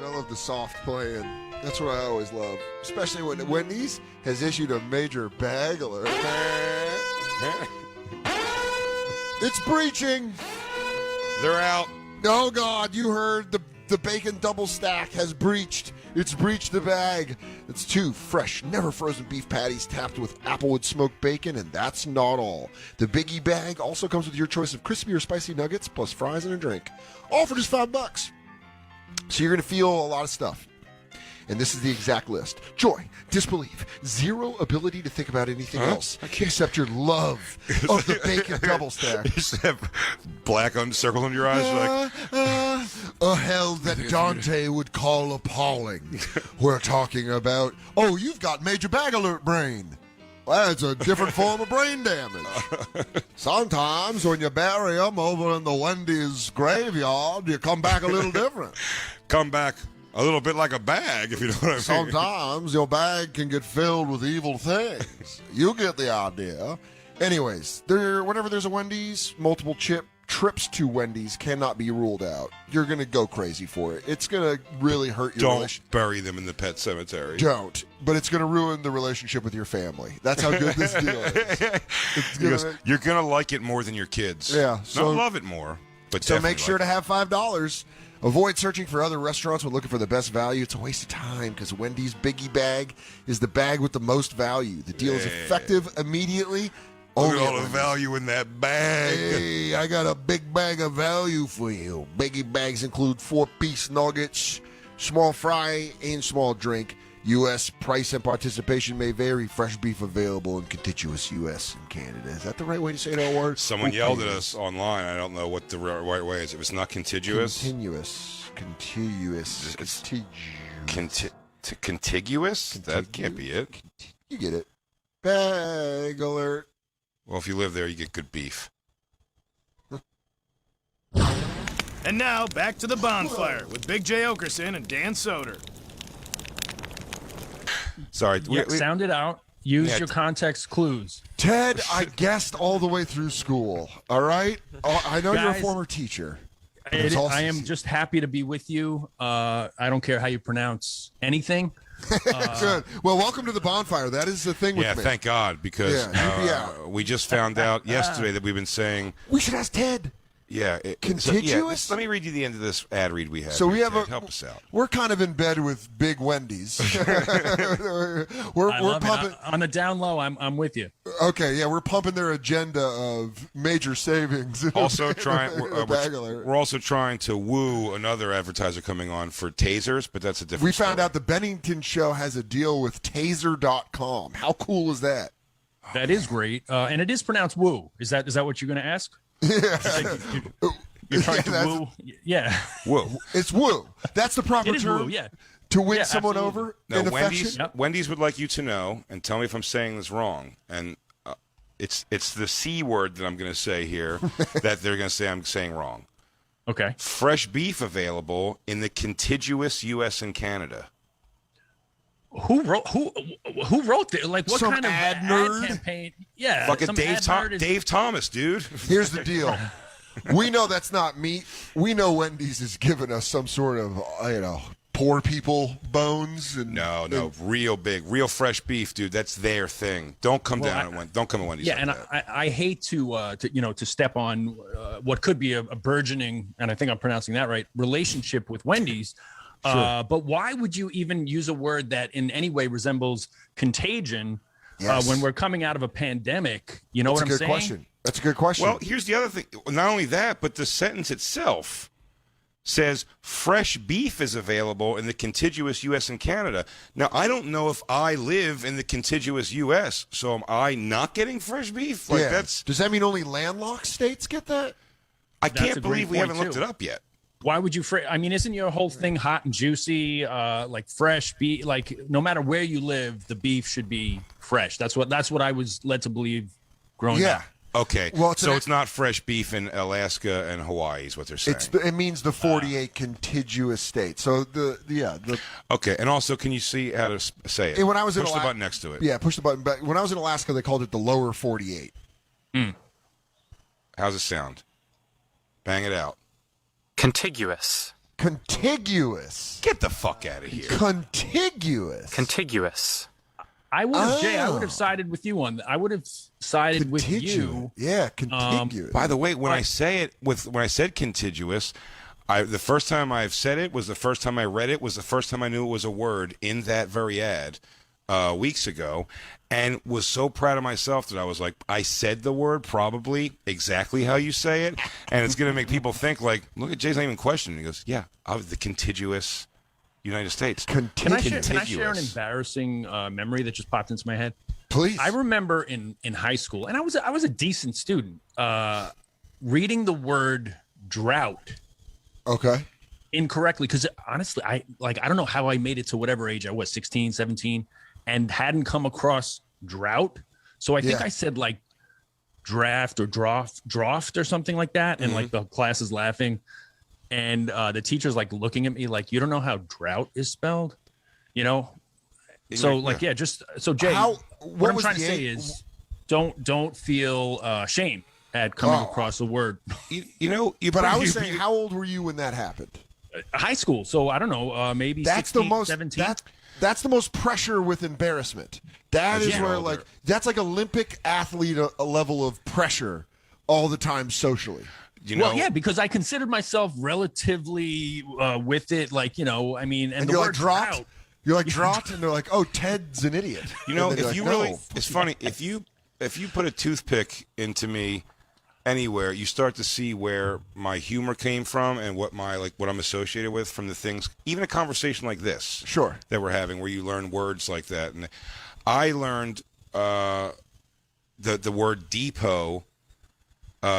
I love the soft playing. That's what I always love. Especially when Wendy's has issued a major bag alert. It's breaching. They're out. Oh, God, you heard the bacon double stack has breached. It's breached the bag. It's 2 fresh, never frozen beef patties topped with applewood smoked bacon, and that's not all. The Biggie bag also comes with your choice of crispy or spicy nuggets, plus fries and a drink. All for just $5. So you're going to feel a lot of stuff. And this is the exact list. Joy, disbelief, zero ability to think about anything else except your love of the bacon double stack. You just have black circle under your eyes. A hell that Dante would call appalling. We're talking about, you've got major bag alert brain. Well, it's a different form of brain damage. Sometimes when you bury them over in the Wendy's graveyard, you come back a little different. Come back a little bit like a bag, if you know what I mean. Sometimes your bag can get filled with evil things. You get the idea. Anyways, whenever there's a Wendy's, multiple trips to Wendy's cannot be ruled out. You're going to go crazy for it. It's going to really hurt your relationship. Don't bury them in the pet cemetery. Don't. But it's going to ruin the relationship with your family. That's how good this deal is. You're going to like it more than your kids. Yeah. So love it more. But so make sure to have $5. Avoid searching for other restaurants when looking for the best value. It's a waste of time because Wendy's Biggie Bag is the bag with the most value. The deal is effective immediately. Look at all the value in that bag. Hey, I got a big bag of value for you. Biggie bags include 4-piece nuggets, small fry, and small drink. U.S. price and participation may vary. Fresh beef available in contiguous U.S. and Canada. Is that the right way to say that word? Someone yelled at us online. I don't know what the right way is. If it's not contiguous. Contiguous. Contiguous? That can't be it. You get it. Bag alert. Well, if you live there, you get good beef. And now, back to the bonfire with Big J. Oakerson and Dan Soder. Sorry. Sound it out. Use your context clues. Ted, I guessed all the way through school. All right? I know you're a former teacher. I am just happy to be with you. I don't care how you pronounce anything. Good. Well, welcome to the bonfire. That is the thing with me. Yeah, thank God, because we just found out yesterday that we've been saying... We should ask Ted. Yeah. Contiguous? Let me read you the end of this ad read we have. So we have help us out. We're kind of in bed with big Wendy's. we're pumping on the down low. I'm with you. Okay, yeah, we're pumping their agenda of major savings. Also we're also trying to woo another advertiser coming on for tasers, but that's a different. We found out the Bennington Show has a deal with Taser.com. How cool is that? That is great, and it is pronounced woo. Is that what you're going to ask? Yeah. You're trying to woo. Yeah. Woo. It's woo. That's the proper term. Woo, yeah. To win someone over in affection. Wendy's would like you to know, and tell me if I'm saying this wrong. And it's the C word that I'm going to say here that they're going to say I'm saying wrong. Okay. Fresh beef available in the contiguous U.S. and Canada. Who wrote that? Like, what some kind of ad nerd campaign? Yeah, fucking Dave Thomas, dude. Here's the deal. We know that's not meat. We know Wendy's is giving us some sort of, poor people bones. And, no, real big, real fresh beef, dude. That's their thing. Don't come don't come to Wendy's. Yeah, like and that. I hate to step on what could be a burgeoning, and I think I'm pronouncing that right, relationship with Wendy's. But why would you even use a word that in any way resembles contagion when we're coming out of a pandemic? You know what I'm saying? Question. That's a good question. Well, here's the other thing. Not only that, but the sentence itself says fresh beef is available in the contiguous U.S. and Canada. Now, I don't know if I live in the contiguous U.S., so am I not getting fresh beef? Like Does that mean only landlocked states get that? I can't believe we haven't looked it up yet. Why would you? I mean, isn't your whole thing hot and juicy, like fresh beef? Like no matter where you live, the beef should be fresh. That's what I was led to believe growing up. Okay. Well, it's not fresh beef in Alaska and Hawaii is what they're saying. It means the 48 contiguous states. So Okay, and also, can you see how to say it? When I was push the button next to it. Yeah, push the button. But when I was in Alaska, they called it the lower 48. How's it sound? Bang it out. Contiguous. Contiguous. Get the fuck out of here. Contiguous. Contiguous. I would have, Jay. I would have sided with you on that. I would have sided with you. Yeah, contiguous. By the way, when I said contiguous, the first time I've said it was the first time I read it was the first time I knew it was a word in that very ad weeks ago, and was so proud of myself that I was like, I said the word probably exactly how you say it, and it's going to make people think like, look at Jay's not even questioning. He goes, yeah, the contiguous United States. Can I share an embarrassing memory that just popped into my head? Please. I remember in high school, and I was a decent student, reading the word drought. Okay. Incorrectly, because honestly, I don't know how I made it to whatever age I was, 16, 17, and hadn't come across drought. So I think I said like draft or draft or something like that, and like the class is laughing. And the teacher's like looking at me like, you don't know how drought is spelled, you know? So like, just so Jay, what I'm trying to say is don't feel shame at coming across a word. But I was saying, how old were you when that happened? High school. So I don't know, maybe that's 16, the most 17. That's the most pressure with embarrassment. That is where like that's like Olympic athlete a level of pressure all the time socially. Because I considered myself relatively with it, like, I mean, and the you're word like drought. drought. You're like drought, and they're like, oh, Ted's an idiot. If you really, it's funny if you put a toothpick into me anywhere, you start to see where my humor came from and what I'm associated with from the things. Even a conversation like this, that we're having, where you learn words like that, and I learned the word depot.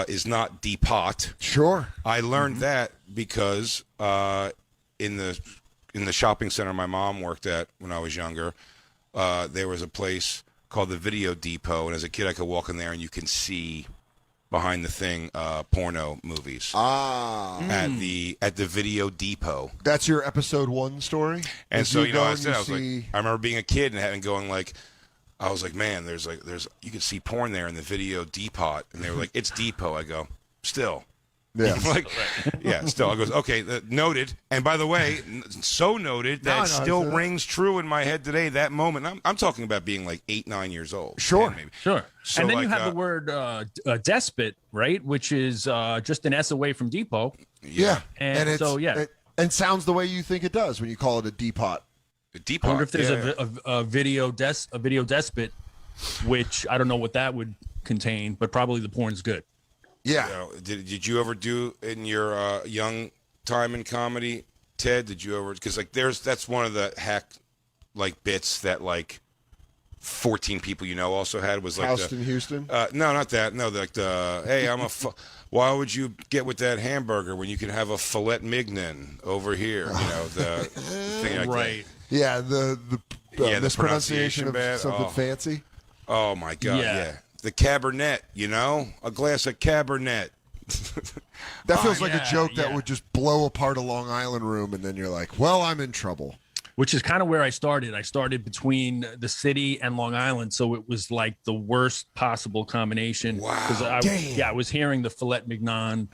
Is not depot. Sure. I learned that because in the shopping center my mom worked at when I was younger, there was a place called the Video Depot, and as a kid I could walk in there and you can see behind the thing porno movies. At the Video Depot. That's your episode 1 story. And so I remember being a kid and going like, I was like, man, there's you can see porn there in the Video Depot, and they were like, it's Depot. I go, still, still. I goes, okay, noted. And by the way, so noted that still rings true in my head today. That moment, I'm talking about being like 8, 9 years old. Sure, maybe. Sure. So and then you have the word despot, right, which is just an S away from depot. Yeah, and so and sounds the way you think it does when you call it a depot. Depot. I wonder if there's a video despot, which I don't know what that would contain, but probably the porn's good. Yeah. Did you ever do in your young time in comedy, Ted? Did you ever? Because like that's one of the hack like bits that like 14 people also had was like Houston. No, not that. No, like the hey, why would you get with that hamburger when you can have a filet mignon over here? The thing like right. That. Yeah, the mispronunciation of something fancy. Oh my God! Yeah. The Cabernet, a glass of Cabernet. That feels like a joke that would just blow apart a Long Island room, and then you're like, well, I'm in trouble. Which is kind of where I started. I started between the city and Long Island, so it was like the worst possible combination. Wow. I was hearing the filet mignon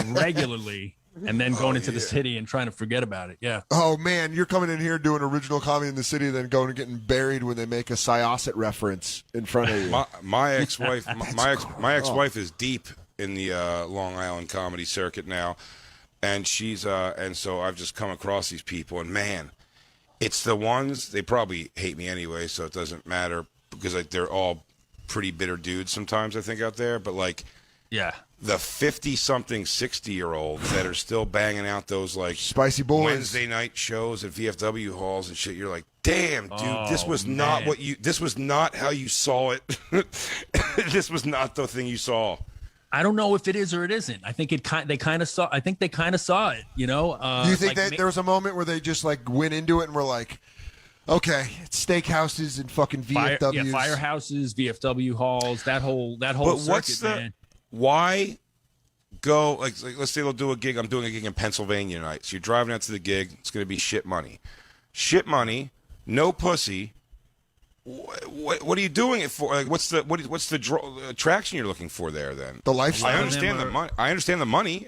regularly. And then going into the city and trying to forget about it. Yeah. Oh man, you're coming in here doing original comedy in the city, then going and getting buried when they make a Syosset reference in front of you. My ex-wife, my ex-wife is deep in the Long Island comedy circuit now, and so I've just come across these people, and man, it's the ones, they probably hate me anyway, so it doesn't matter, because like they're all pretty bitter dudes sometimes, I think, out there, but like, yeah, the 50-something, 60-year-olds that are still banging out those like spicy boys Wednesday night shows at VFW halls and shit. You're like, damn, dude, this was not this was not how you saw it. This was not the thing you saw. I don't know if it is or it isn't. I think they kind of saw it. You know. Do you think that there was a moment where they just like went into it and were like, okay, it's steakhouses and fucking VFWs, firehouses, VFW halls, that whole But circuit, man. Why go like let's say they'll do a gig. I'm doing a gig in Pennsylvania tonight. So you're driving out to the gig. It's going to be shit money, no pussy. What are you doing it for? Like, what's the attraction you're looking for there? Then the lifestyle. I understand the money. I understand the money.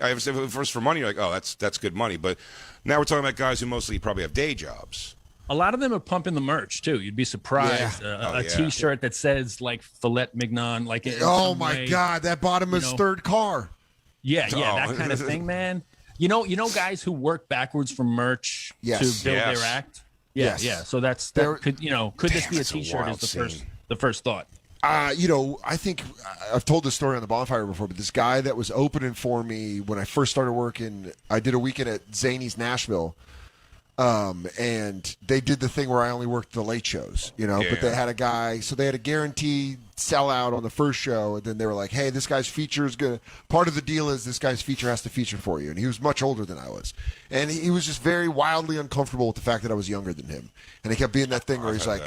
First for money, you're like, oh, that's good money. But now we're talking about guys who mostly probably have day jobs. A lot of them are pumping the merch too. You'd be surprised. A T-shirt that says like filet mignon, like oh my god, that bottomless third car. Yeah, that kind of thing, man. You know, guys who work backwards from merch to build their act. Yeah. So could this be a T-shirt? Is the first thought. I think I've told this story on the Bonfire before, but this guy that was opening for me when I first started working, I did a weekend at Zany's Nashville. And they did the thing where I only worked the late shows, but they had a guy, so they had a guaranteed sellout on the first show, and then they were like, hey, this guy's feature is good. Part of the deal is this guy's feature has to feature for you. And he was much older than I was. And he was just very wildly uncomfortable with the fact that I was younger than him. And he kept being that thing where he's like,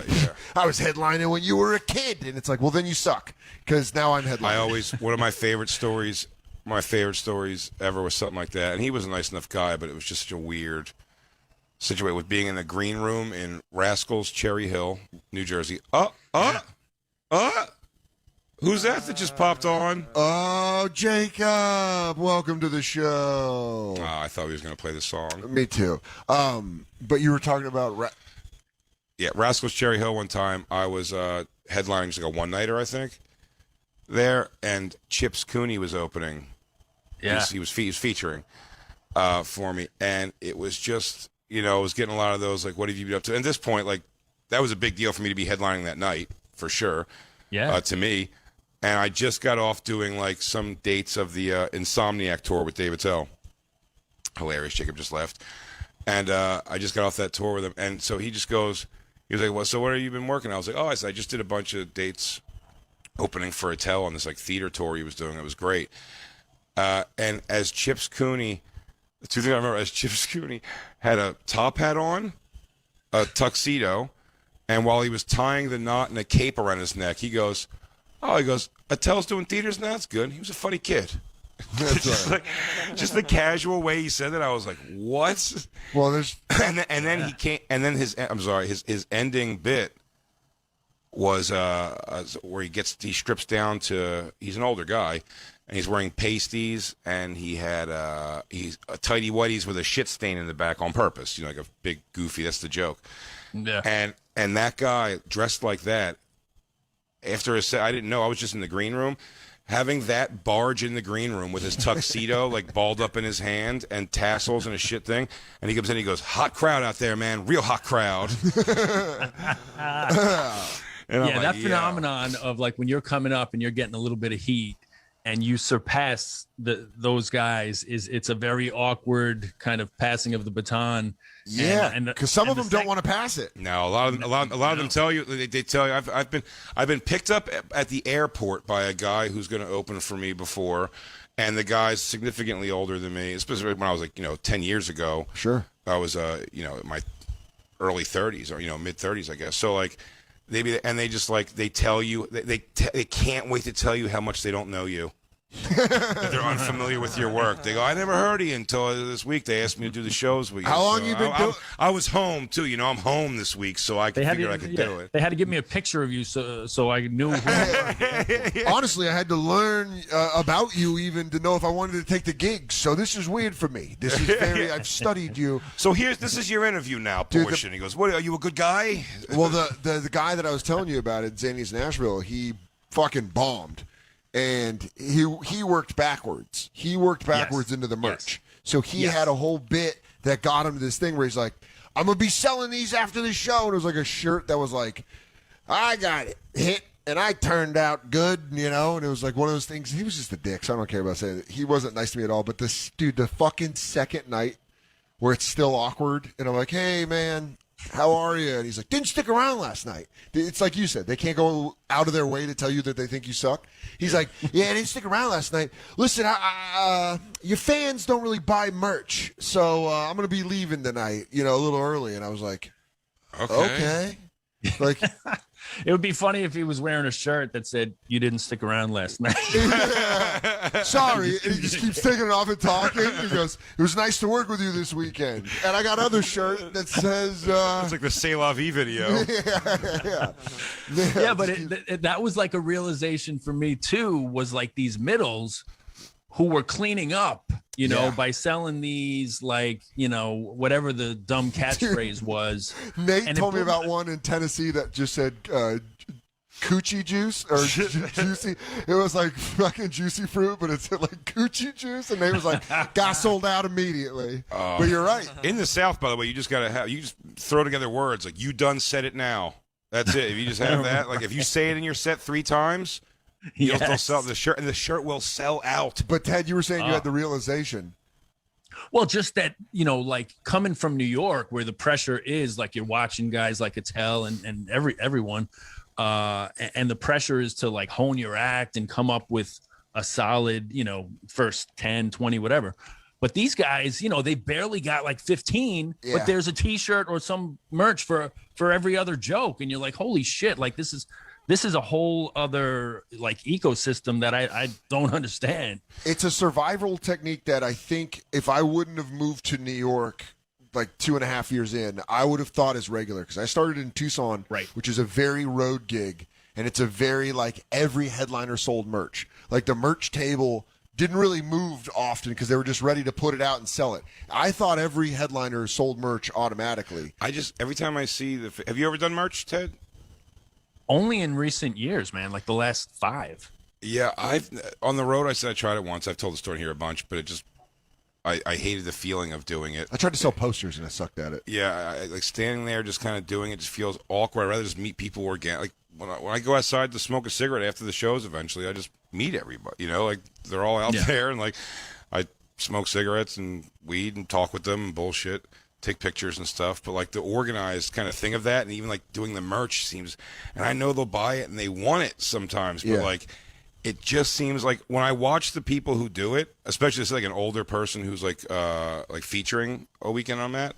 I was headlining when you were a kid. And it's like, well, then you suck, because now I'm headlining. One of my favorite stories ever was something like that. And he was a nice enough guy, but it was just such a weird situation with being in the green room in Rascals Cherry Hill, New Jersey. Who's that just popped on? Oh, Jacob, welcome to the show. Oh, I thought he was going to play the song. Me too. But you were talking about Rascals Cherry Hill. One time I was headlining just like a one-nighter, I think, there, and Chips Cooney was opening. Yeah. He was featuring for me, and it was just, I was getting a lot of those, like, what have you been up to? And at this point, like, that was a big deal for me to be headlining that night, for sure. Yeah. To me. And I just got off doing, like, some dates of the Insomniac tour with David Tell. Hilarious. Jacob just left. And I just got off that tour with him. And so he just goes, he was like, well, so what have you been working? I was like, oh, I said, I just did a bunch of dates opening for Attell on this, like, theater tour he was doing. It was great. And as Chips Cooney, the two things I remember, as Chips Cooney had a top hat on, a tuxedo, and while he was tying the knot and a cape around his neck, he goes, Attell's doing theaters now? That's good. He was a funny kid. Just the casual way he said it, I was like, what? Well, there's... and then he came, and then his ending bit was where he strips down to, he's an older guy, and he's wearing pasties, and he had he's a tighty whities with a shit stain in the back on purpose, like a big goofy. That's the joke. Yeah. And that guy dressed like that. After a set, I didn't know. I was just in the green room. Having that barge in the green room with his tuxedo like balled up in his hand and tassels and a shit thing, and he comes in and he goes, hot crowd out there, man, real hot crowd. That phenomenon of like when you're coming up and you're getting a little bit of heat and you surpass those guys, it's a very awkward kind of passing of the baton. Yeah, because some of them don't want to pass it. No, a lot of them tell you. They tell you. I've been picked up at the airport by a guy who's going to open for me before, and the guy's significantly older than me. Especially when I was like 10 years ago. Sure, I was in my early 30s or mid 30s, I guess. So like they just like they tell you they can't wait to tell you how much they don't know you. That they're unfamiliar with your work. They go, I never heard of you until this week. They asked me to do the shows with you. How long you been doing? I was home too. I'm home this week, so I figured I could do it. They had to give me a picture of you so I knew. Honestly, I had to learn about you even to know if I wanted to take the gigs. So this is weird for me. This is very. I've studied you. So this is your interview now, portion. He goes, "What? Are you a good guy?" Well, the guy that I was telling you about at Zany's Nashville, he fucking bombed. And he worked backwards. He worked backwards into the merch. So he had a whole bit that got him to this thing where he's like, I'm going to be selling these after the show. And it was like a shirt that was like, I got it hit and I turned out good, you know? And it was like one of those things. He was just a dick, so I don't care about saying it. He wasn't nice to me at all. But this dude, the fucking second night where it's still awkward, and I'm like, hey, man, how are you? And he's like, didn't stick around last night. It's like you said. They can't go out of their way to tell you that they think you suck. He's like, yeah, I didn't stick around last night. Listen, your fans don't really buy merch, so I'm going to be leaving tonight, a little early. And I was like, okay. Like, it would be funny if he was wearing a shirt that said, you didn't stick around last night. Sorry. And he just keeps taking it off and talking. He goes, it was nice to work with you this weekend. And I got another shirt that says... it's like the C'est La Vie video. Yeah, but that was like a realization for me, too, was like these middles who were cleaning up, by selling these, like, whatever the dumb catchphrase was. Nate told me about one in Tennessee that just said coochie juice or juicy. It was like fucking juicy fruit, but it said like coochie juice. And Nate was like, got sold out immediately. But you're right. In the South, by the way, you just throw together words like, you done said it now. That's it. If you just have that, like if you say it in your set 3 times, they'll sell the shirt, and the shirt will sell out. But Ted, you were saying you had the realization. Well, just that, like coming from New York, where the pressure is like you're watching guys like it's hell and everyone, and the pressure is to like hone your act and come up with a solid, first 10, 20, whatever. But these guys, they barely got like 15, but there's a T-shirt or some merch for every other joke, and you're like, holy shit! Like this is a whole other like ecosystem that I don't understand. It's a survival technique that I think if I wouldn't have moved to New York like 2.5 years in, I would have thought as regular, because I started in Tucson, which is a very road gig, and it's a very like every headliner sold merch. Like the merch table didn't really move often because they were just ready to put it out and sell it. I thought every headliner sold merch automatically. Every time I see have you ever done merch, Ted? Only in recent years, man, like the last 5. Yeah, on the road, I said I tried it once. I've told the story here a bunch, but it just, I hated the feeling of doing it. I tried to sell posters and I sucked at it. Yeah, I like standing there just kind of doing it just feels awkward. I'd rather just meet people organic. Like when I go outside to smoke a cigarette after the shows eventually, I just meet everybody, like they're all out there, and like I smoke cigarettes and weed and talk with them and bullshit. Take pictures and stuff, but like the organized kind of thing of that, and even like doing the merch seems, and I know they'll buy it and they want it sometimes, but like it just seems like when I watch the people who do it, especially it's like an older person who's like featuring a weekend on that,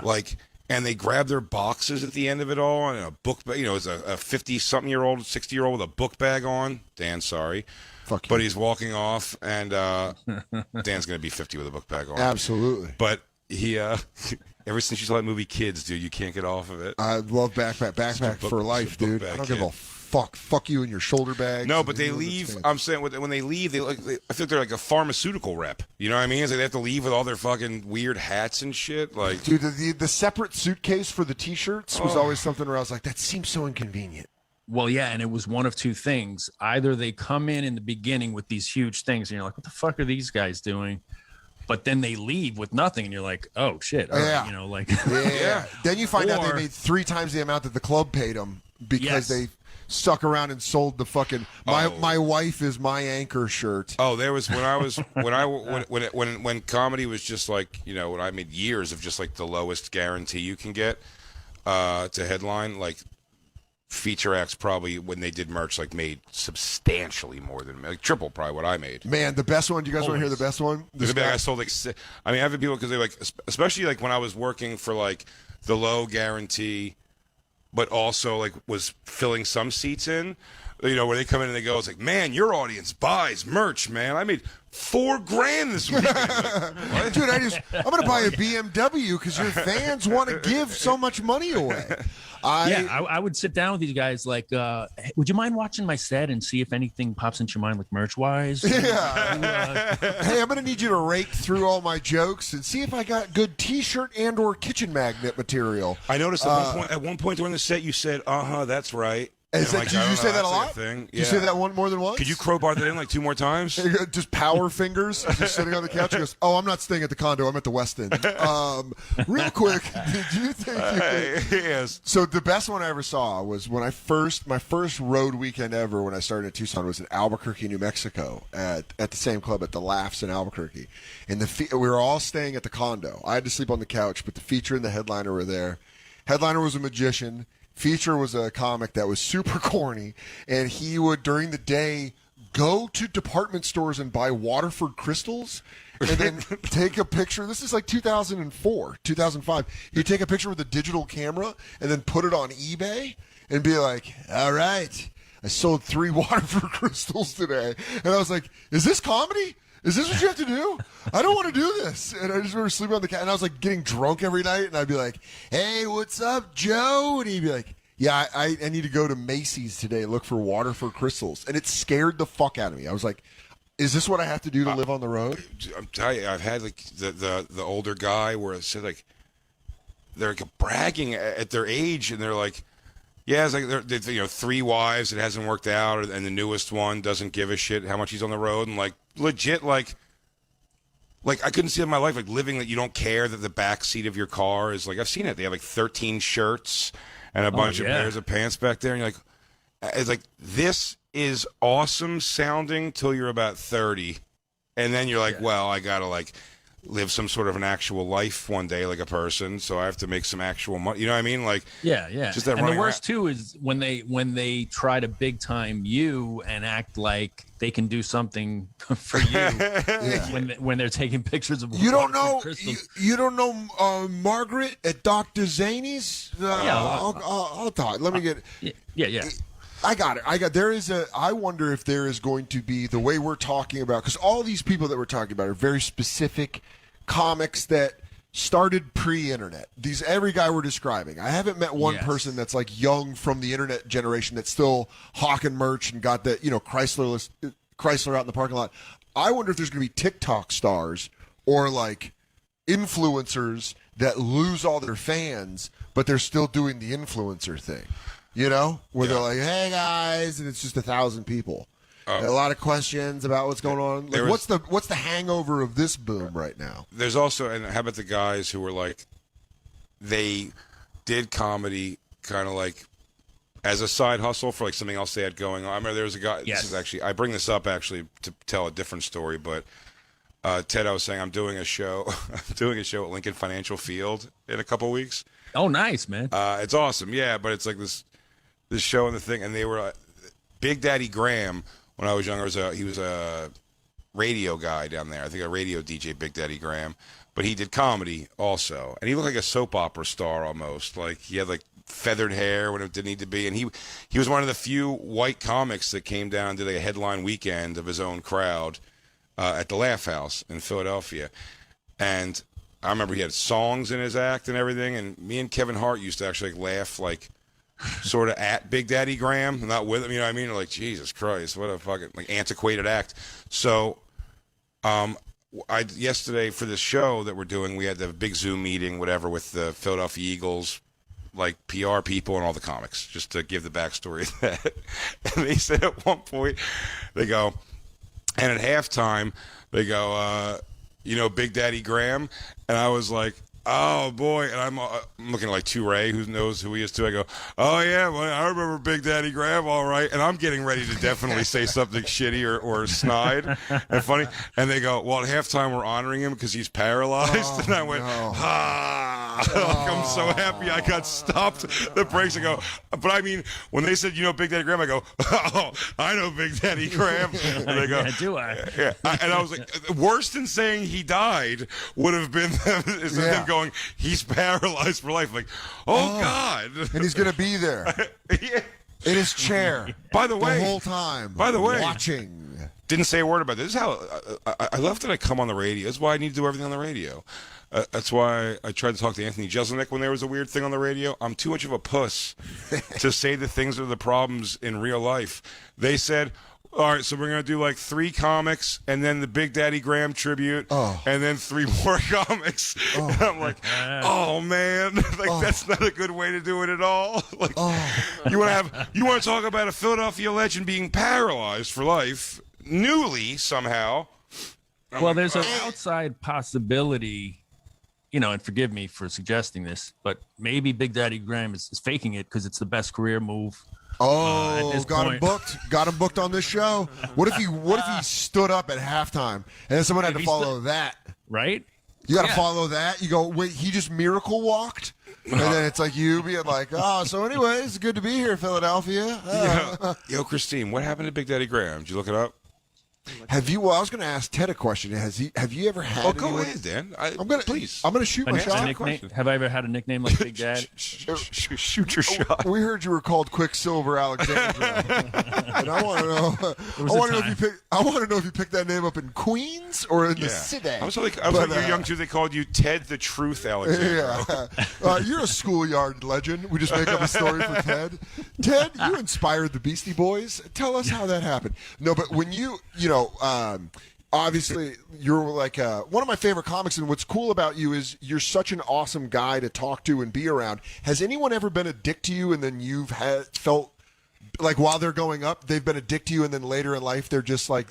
like, and they grab their boxes at the end of it all and a book bag, it's a 50-something-year-old, 60-year-old with a book bag on. Dan, sorry. Fuck but you. He's walking off, and Dan's gonna be 50 with a book bag on. Absolutely. But he ever since you saw that movie Kids, dude, you can't get off of it. I love backpack for life, dude. I don't give a fuck you and your shoulder bags. No, but they leave. I'm saying when they leave, I feel like they're like a pharmaceutical rep. You know what I mean? It's like they have to leave with all their fucking weird hats and shit. Like, dude, the separate suitcase for the T-shirts was always something where I was like, that seems so inconvenient. Well, yeah, and it was one of two things. Either they come in the beginning with these huge things, and you're like, what the fuck are these guys doing? But then they leave with nothing, and you're like, oh, shit. All right, like... Yeah. Then you find out they made 3 times the amount that the club paid them because they stuck around and sold the fucking my wife is my anchor shirt. Oh, there was when comedy was just like, when I made years of just like the lowest guarantee you can get to headline, like feature acts probably when they did merch like made substantially more than like triple probably what I made. Man, the best one. Do you guys want to hear the best one? I sold like, I mean, I've had people because they like, especially like when I was working for like the low guarantee, but also like was filling some seats in, where they come in and they go, it's like, man, your audience buys merch, man. I made $4,000 this week. Like, dude, I'm gonna buy a BMW because your fans want to give so much money away. I would sit down with these guys like, hey, would you mind watching my set and see if anything pops into your mind, like merch-wise? Yeah. Hey, I'm going to need you to rake through all my jokes and see if I got good T-shirt and or kitchen magnet material. I noticed at one point during the set you said, that's right. Is that, Like, do you say that a lot? Thing. Do you say that one more than once? Could you crowbar that in like 2 more times? Just power fingers, just sitting on the couch. He goes, "Oh, I'm not staying at the condo. I'm at the West End." Real quick, do you think? Yes. So the best one I ever saw was when my first road weekend ever when I started in Tucson was in Albuquerque, New Mexico, at the same club at the Laughs in Albuquerque, and we were all staying at the condo. I had to sleep on the couch, but the feature and the headliner were there. Headliner was a magician. Feature was a comic that was super corny, and he would, during the day, go to department stores and buy Waterford crystals and then take a picture. This is like 2004, 2005. He'd take a picture with a digital camera and then put it on eBay and be like, all right, I sold 3 Waterford crystals today. And I was like, is this comedy? Is this what you have to do? I don't want to do this. And I just remember sleeping on the couch. And I was like getting drunk every night. And I'd be like, hey, what's up, Joe? And he'd be like, yeah, I need to go to Macy's today, look for Waterford crystals. And it scared the fuck out of me. I was like, is this what I have to do to live on the road? I'm telling you, I've had like the older guy where it said like they're like bragging at their age, and they're like, yeah, it's like they're 3 wives, it hasn't worked out, and the newest one doesn't give a shit how much he's on the road, and like legit like I couldn't see in my life like living that you don't care that the back seat of your car is like, I've seen it. They have like 13 shirts and a bunch of pairs of pants back there, and you're like, it's like, this is awesome sounding till you're about 30, and then you're like, well, I gotta like live some sort of an actual life one day like a person, so I have to make some actual money. You know what I mean? Like, yeah. Just that. And the worst too is when they try to big time you and act like they can do something for you when they're taking pictures of you don't know you don't know Margaret at Dr. Zany's. I'll talk. Let me get I got it. There is I wonder if there is going to be the way we're talking about, because all these people that we're talking about are very specific comics that started pre-internet. Every guy we're describing. I haven't met one person that's like young from the internet generation that's still hawking merch and got that, Chrysler out in the parking lot. I wonder if there's going to be TikTok stars or like influencers that lose all their fans, but they're still doing the influencer thing. Where they're like, hey guys, and it's just 1,000 people. A lot of questions about what's going on. Like, what's the hangover of this boom right now? There's also, and how about the guys who were like, they did comedy kind of like as a side hustle for like something else they had going on. I remember there was a guy. This is actually, I bring this up actually to tell a different story, but Ted, I was saying I'm doing a show. I'm doing a show at Lincoln Financial Field in a couple weeks. Oh, nice, man. It's awesome. Yeah, but it's like this show and the thing, and they were Big Daddy Graham. When I was younger, he was a radio guy down there. I think a radio DJ, Big Daddy Graham. But he did comedy also, and he looked like a soap opera star almost. Like he had like feathered hair when it didn't need to be, and he was one of the few white comics that came down and did like a headline weekend of his own crowd at the Laugh House in Philadelphia. And I remember he had songs in his act and everything. And me and Kevin Hart used to actually laugh like, sort of at Big Daddy Graham, not with him, you know what I mean? Like, Jesus Christ, what a fucking like antiquated act. So, yesterday for this show that we're doing, we had the big Zoom meeting, whatever, with the Philadelphia Eagles, like PR people and all the comics, just to give the backstory of that. And they said at one point, they go, and at halftime, they go, Big Daddy Graham, and I was like, oh boy, and I'm looking like Touré, who knows who he is too. I go, oh yeah, well, I remember Big Daddy Graham, all right. And I'm getting ready to definitely say something shitty or snide and funny. And they go, well, at halftime we're honoring him because he's paralyzed. And I went, I'm so happy I got stopped the brakes. I go, but I mean, when they said, Big Daddy Graham, I go, oh, I know Big Daddy Graham. And they go, yeah, do I? Yeah. And I was like, worse than saying he died would have been them going, he's paralyzed for life. Like, God. And he's going to be there in his chair. By the way, the whole time. By the way, watching. Didn't say a word about this. This is how I love that I come on the radio. That's why I need to do everything on the radio. That's why I tried to talk to Anthony Jeselnik when there was a weird thing on the radio. I'm too much of a puss to say the things that are the problems in real life. They said, All right, so we're going to do like 3 comics and then the Big Daddy Graham tribute and then 3 more comics. And I'm like, oh, man. Like, that's not a good way to do it at all. Like, you want to talk about a Philadelphia legend being paralyzed for life, newly somehow. Well, there's an outside possibility, and forgive me for suggesting this, but maybe Big Daddy Graham is faking it because it's the best career move. Got him booked on this show. What if he stood up at halftime and then someone had to follow that? Right? You got to follow that. You go, wait, he just miracle walked? And then it's like you being like, so anyways, it's good to be here, Philadelphia. Yo, Christine, what happened to Big Daddy Graham? Did you look it up? Have you? Well, I was going to ask Ted a question. Have you ever had? Oh, go ahead, Dan. Please. I'm going to shoot my shot. Have I ever had a nickname like Big Dad? Shoot your shot. We heard you were called Quicksilver Alexandra, and I want to know. I want to know if you picked that name up in Queens or in the city. I was like you're young too. They called you Ted the Truth Alexandra. Yeah. You're a schoolyard legend. We just make up a story for Ted. Ted, you inspired the Beastie Boys. Tell us how that happened. No, but when you obviously you're like one of my favorite comics, and what's cool about you is you're such an awesome guy to talk to and be around. Has anyone ever been a dick to you, and then you've felt like while they're going up, they've been a dick to you, and then later in life they're just like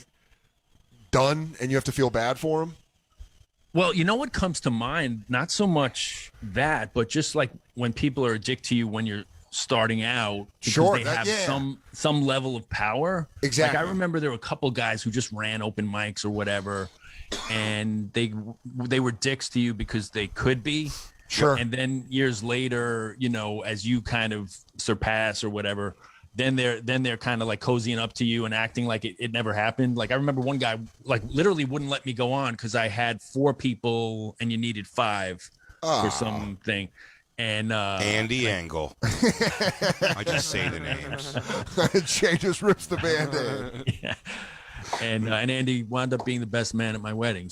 done, and you have to feel bad for them? Well, you know what comes to mind? Not so much that, but just like when people are a dick to you when you're starting out because they have some level of power. Exactly. Like I remember there were a couple guys who just ran open mics or whatever, and they were dicks to you because they could be. Sure. And then years later, as you kind of surpass or whatever, then they're kind of like cozying up to you and acting like it never happened. Like I remember one guy like literally wouldn't let me go on because I had 4 people and you needed 5 for something. And Andy Angle. I just say the names. Jay just rips the Band-Aid. Yeah. And Andy wound up being the best man at my wedding.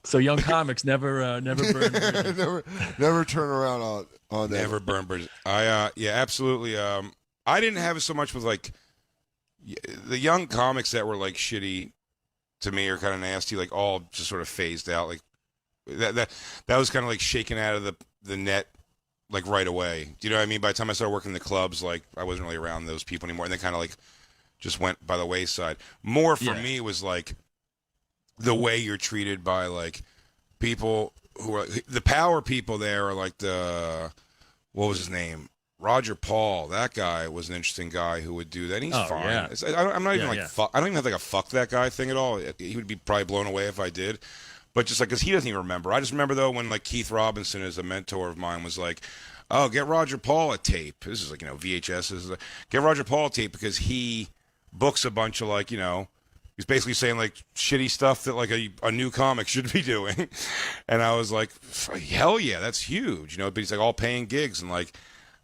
So young comics never burn bridges. never turn around on that. Never burn bridges. Absolutely. I didn't have it so much with like the young comics that were like shitty to me or kind of nasty, like all just sort of phased out. Like that was kind of like shaken out of the net like right away. Do you know what I mean? By the time I started working in the clubs, like I wasn't really around those people anymore, and they kind of like just went by the wayside. More for me was like the way you're treated by like people who are the power people. There are like what was his name? Roger Paul. That guy was an interesting guy who would do that. And he's fine. Yeah. I'm not even fuck. I don't even have like a fuck that guy thing at all. He would be probably blown away if I did. But just like, because he doesn't even remember. I just remember, though, when like Keith Robinson, as a mentor of mine, was like, oh, get Roger Paul a tape. This is like, VHS. Get Roger Paul a tape because he books a bunch of like, he's basically saying like shitty stuff that like a new comic should be doing. And I was like, hell yeah, that's huge. But he's like all paying gigs. And like,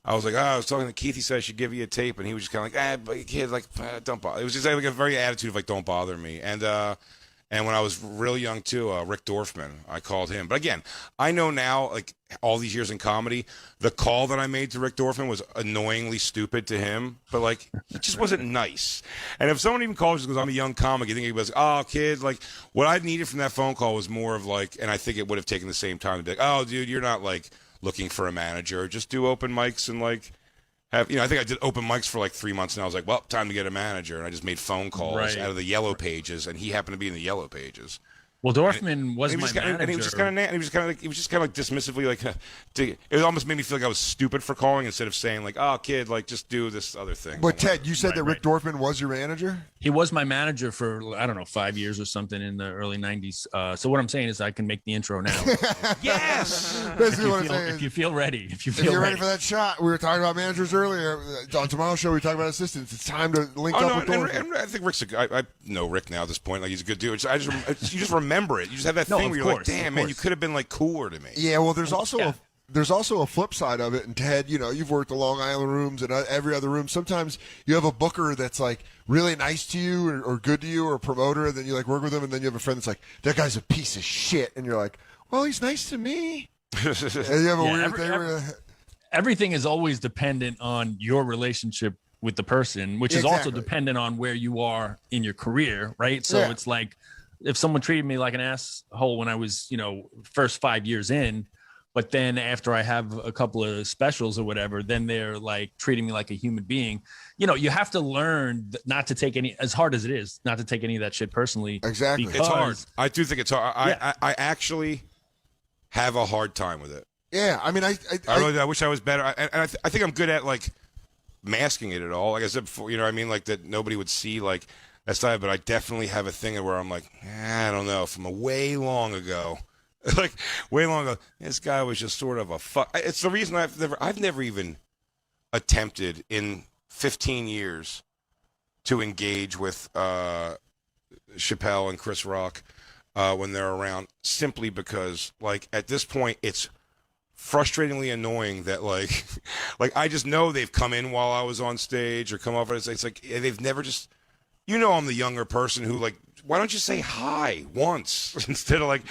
I was like, I was talking to Keith. He said I should give you a tape. And he was just kind of like, but kid, like, don't bother. It was just like a very attitude of like, don't bother me. And when I was really young, too, Rick Dorfman, I called him. But again, I know now, like, all these years in comedy, the call that I made to Rick Dorfman was annoyingly stupid to him. But, like, it just wasn't nice. And if someone even calls because I'm a young comic, you think he was, oh, kid, like, what I needed from that phone call was more of, like, and I think it would have taken the same time to be like, oh, dude, you're not, like, looking for a manager. Just do open mics and, like, I think I did open mics for like 3 months, and I was like, well, time to get a manager. And I just made phone calls out of the yellow pages, and he happened to be in the yellow pages. Well, Dorfman was my manager. And he was just kind of like dismissively like, it almost made me feel like I was stupid for calling instead of saying like, oh, kid, like just do this other thing. But Ted, you said that Rick Dorfman was your manager? He was my manager for, I don't know, 5 years or something in the early 90s. So what I'm saying is I can make the intro now. Yes! Basically what I'm saying if you feel ready. If you're ready for that shot. We were talking about managers earlier. On tomorrow's show, we talked about assistants. It's time to link up with Dorfman. And I think Rick's I know Rick now at this point. Like, he's a good dude. You just remember it. You just have that thing where you're like, damn, man, you could have been like cooler to me. Yeah, well, there's also a flip side of it. And Ted, you've worked the Long Island rooms and every other room. Sometimes you have a booker that's like really nice to you or good to you, or a promoter, and then you like work with them, and then you have a friend that's like, that guy's a piece of shit, and you're like, well, he's nice to me. And you have a weird thing. Everything is always dependent on your relationship with the person, which is also Exactly. dependent on where you are in your career, right? So Yeah. it's like if someone treated me like an asshole when I was, first 5 years in, but then after I have a couple of specials or whatever, then they're like treating me like a human being. You have to learn not to take any, as hard as it is, not to take any of that shit personally. Exactly. It's hard. I do think it's hard. Yeah. I actually have a hard time with it. Yeah, I mean, I wish I was better. I think I'm good at like masking it at all. Like I said before, what I mean, like that nobody would see like that side. But I definitely have a thing where I'm like, I don't know, from a way long ago, like way long ago. This guy was just sort of a fuck. It's the reason I've never even attempted in 15 years to engage with Chappelle and Chris Rock when they're around, simply because like at this point it's frustratingly annoying that like I just know they've come in while I was on stage or come off. It's like they've never just, I'm the younger person who like, why don't you say hi once instead of like,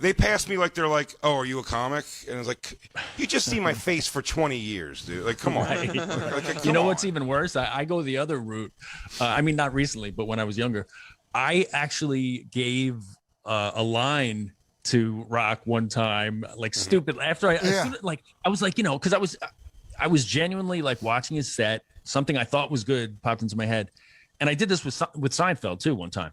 they pass me like they're like, oh, are you a comic? And it's like, you just see my face for 20 years, dude. Like, come on. Right. Like, You know what's even worse? I go the other route. I mean, not recently, but when I was younger, I actually gave a line to Rock one time, like stupid. After I was like, because I was genuinely like watching his set. Something I thought was good popped into my head, and I did this with Seinfeld too one time.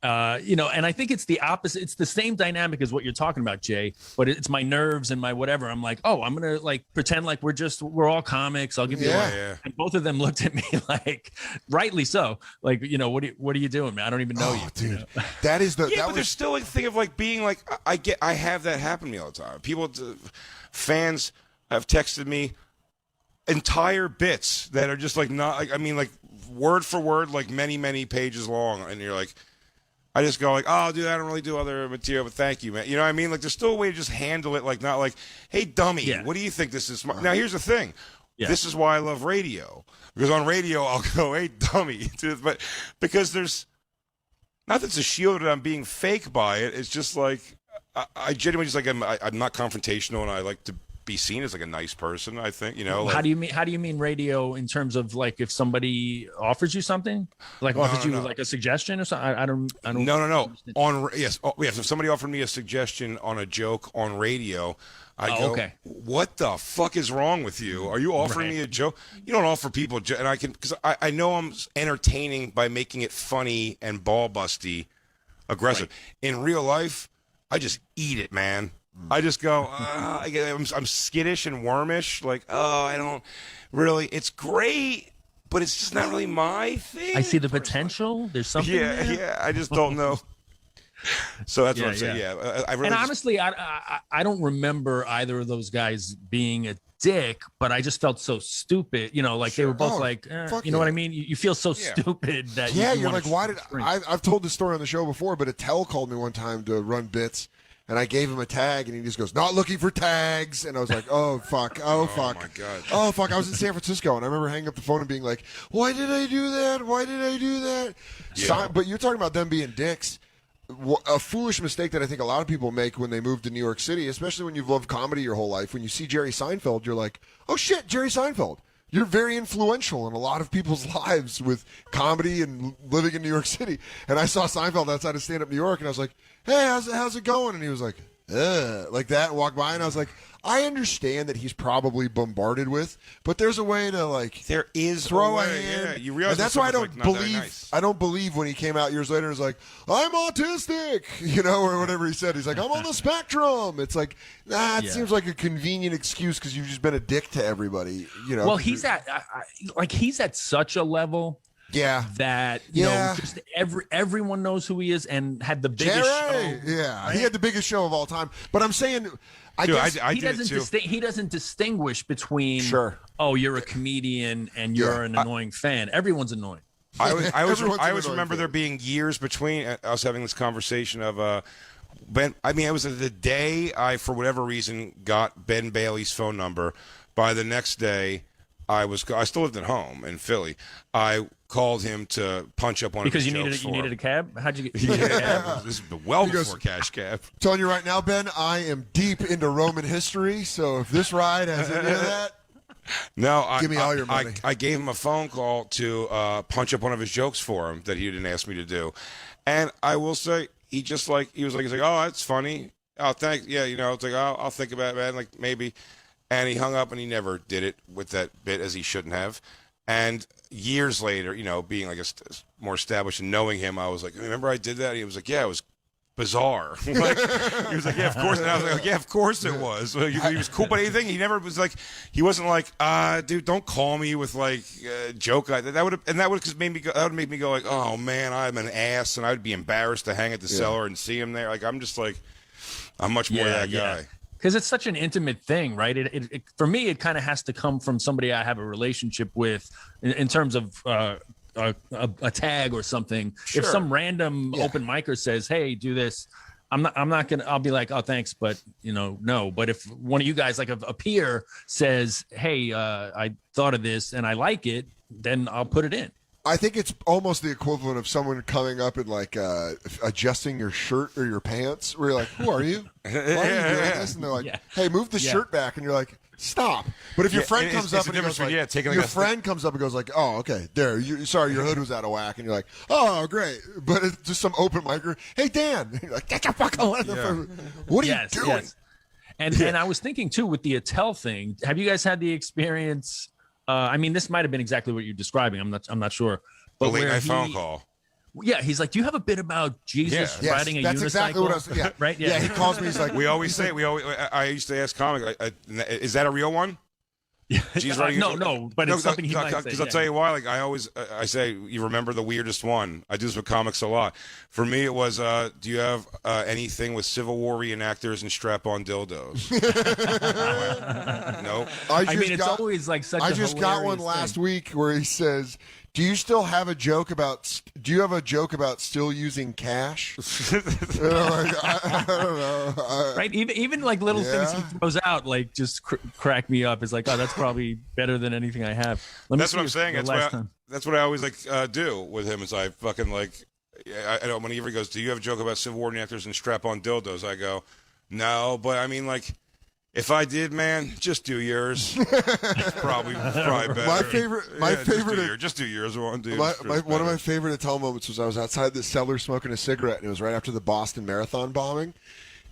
And I think it's the opposite. It's the same dynamic as what you're talking about, Jay, but it's my nerves and my whatever. I'm like, oh, I'm going to like pretend like we're all comics. I'll give you a line. Yeah. And both of them looked at me like, rightly so. Like, what are you doing, man? I don't even know you. Dude, that is the, yeah, but there's still a thing of like being like, I have that happen to me all the time. Fans have texted me entire bits that are just like not, like, I mean, like word for word, like many, many pages long. And you're like, I just go like, oh, dude, I don't really do other material, but thank you, man. You know what I mean? Like, there's still a way to just handle it, like, not like, hey, dummy, what do you think this is smart? Now, here's the thing. Yeah. This is why I love radio. Because on radio, I'll go, hey, dummy. But because there's, not that it's a shield that I'm being fake by it. It's just like, I genuinely just like, I'm not confrontational, and I like to be seen as like a nice person, I think, like, how do you mean radio in terms of like if somebody offers you something, like offers you like a suggestion or something? I don't no if somebody offered me a suggestion on a joke on radio, I go, okay, what the fuck is wrong with you? Are you offering me a joke? You don't offer people and I can, because I know I'm entertaining by making it funny and ball busty aggressive. In real life, I just eat it, man. I just go, I'm skittish and wormish. Like, I don't really, it's great, but it's just not really my thing. I see the potential. There's something there. Yeah, I just don't know. So that's what I'm saying. Yeah, I really and honestly, I don't remember either of those guys being a dick, but I just felt so stupid. Like they were both like, you know what I mean? You feel so stupid that you're like, why did I've told this story on the show before, but Attell called me one time to run bits. And I gave him a tag, and he just goes, not looking for tags. And I was like, oh, fuck. Oh, fuck. Oh, my God. Oh, fuck. I was in San Francisco, and I remember hanging up the phone and being like, why did I do that? Why did I do that? Yeah. But you're talking about them being dicks. A foolish mistake that I think a lot of people make when they move to New York City, especially when you've loved comedy your whole life. When you see Jerry Seinfeld, you're like, oh, shit, Jerry Seinfeld. You're very influential in a lot of people's lives with comedy and living in New York City. And I saw Seinfeld outside of Stand Up New York, and I was like, hey, how's it going? And he was like that, and walked by, and I was like, I understand that he's probably bombarded with, but there's a way to like there is throw a a way, hand. yeah. You realize and that's why I don't like not very believe nice. I don't believe when he came out years later and was like, I'm autistic, or whatever he said. He's like, I'm on the spectrum. It's like, it seems like a convenient excuse because you've just been a dick to everybody. Well, he's at he's at such a level. Yeah, that just everyone knows who he is and had the biggest show. Yeah, right? He had the biggest show of all time. But I'm saying, I guess he doesn't distinguish between. Oh, you're a comedian and you're an annoying fan. Everyone's annoying. I always remember there being years between us having this conversation of Ben. I mean, it was the day I, for whatever reason, got Ben Bailey's phone number. By the next day, I still lived at home in Philly. I called him to punch up one because of his you jokes needed a cab. How'd you get? This is well before Cash Cab. Telling you right now, Ben, I am deep into Roman history. So if this ride has any of that, No, Give me all your money. I gave him a phone call to punch up one of his jokes for him that he didn't ask me to do, and I will say he was like, oh, that's funny. Oh, thanks. Yeah, it's like, oh, I'll think about it, man. Like maybe, and he hung up and he never did it with that bit as he shouldn't have. And years later, being like more established and knowing him, I was like, remember I did that? He was like, yeah, it was bizarre. Like, he was like, yeah, of course. And I was like, yeah, of course it was. He was cool, but anything, he never was like, he wasn't like, dude, don't call me with like a joke. That would make me go like, oh man, I'm an ass, and I'd be embarrassed to hang at the cellar and see him there. Like, I'm just like, I'm much more that guy. Because it's such an intimate thing, right? It for me, it kind of has to come from somebody I have a relationship with in terms of a tag or something. Sure. If some random open micer says, "Hey, do this," I'm not gonna. I'll be like, "Oh, thanks," but no. But if one of you guys, like a peer, says, "Hey, I thought of this and I like it," then I'll put it in. I think it's almost the equivalent of someone coming up and like adjusting your shirt or your pants. Where you're like, "Who are you? Why are you doing this?" And they're like, "Hey, move the shirt back," and you're like, "Stop!" But if your friend comes up and goes like, your friend comes up and goes like, "Oh, okay, there. Sorry, your hood was out of whack," and you're like, "Oh, great." But it's just some open micer. "Hey, Dan," and you're like, "Get your fuck on!" What are you doing? Yes. And I was thinking too with the Attell thing. Have you guys had the experience? I mean, this might have been exactly what you're describing. I'm not sure. But the late night phone call. Yeah, he's like, "Do you have a bit about Jesus riding a unicycle?" That's exactly what I was. Yeah, right. Yeah, he calls me. He's like, I used to ask comic, is that a real one? Jesus no, but it's something he might say. Because I'll tell you why. Like I say, you remember the weirdest one. I do this with comics a lot. For me, it was, do you have anything with Civil War reenactors and strap-on dildos? Nope. It's always like such. I just got one last week where he says, "Do you still have a joke about? Do you have a joke about still using cash?" I don't know. Right? Even like little things he throws out, like just crack me up. It's like, oh, that's probably better than anything I have. That's what I'm saying. That's what I always like do with him. Is I fucking like. I don't. Whenever he goes, "Do you have a joke about Civil War reenactors and strap-on dildos?" I go, "No," but I mean like. If I did, man, just do yours. probably better. My favorite. Just do yours. One of my favorite Attell moments was I was outside the cellar smoking a cigarette, and it was right after the Boston Marathon bombing,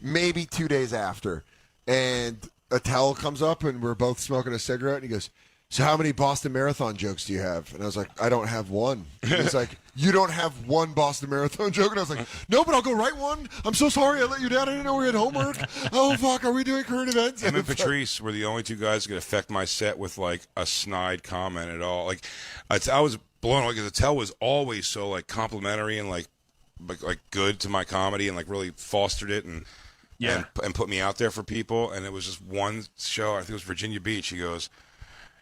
maybe 2 days after. And Attell comes up, and we're both smoking a cigarette, and he goes, "So how many Boston Marathon jokes do you have?" And I was like, "I don't have one." He's like, "You don't have one Boston Marathon joke?" And I was like, "No, but I'll go write one. I'm so sorry I let you down. I didn't know we had homework. Oh, fuck, are we doing current events?" Him and Patrice were the only two guys who could affect my set with, like, a snide comment at all. Like, I was blown away because Attell was always so, like, complimentary and, like good to my comedy and, like, really fostered it and put me out there for people. And it was just one show, I think it was Virginia Beach. He goes,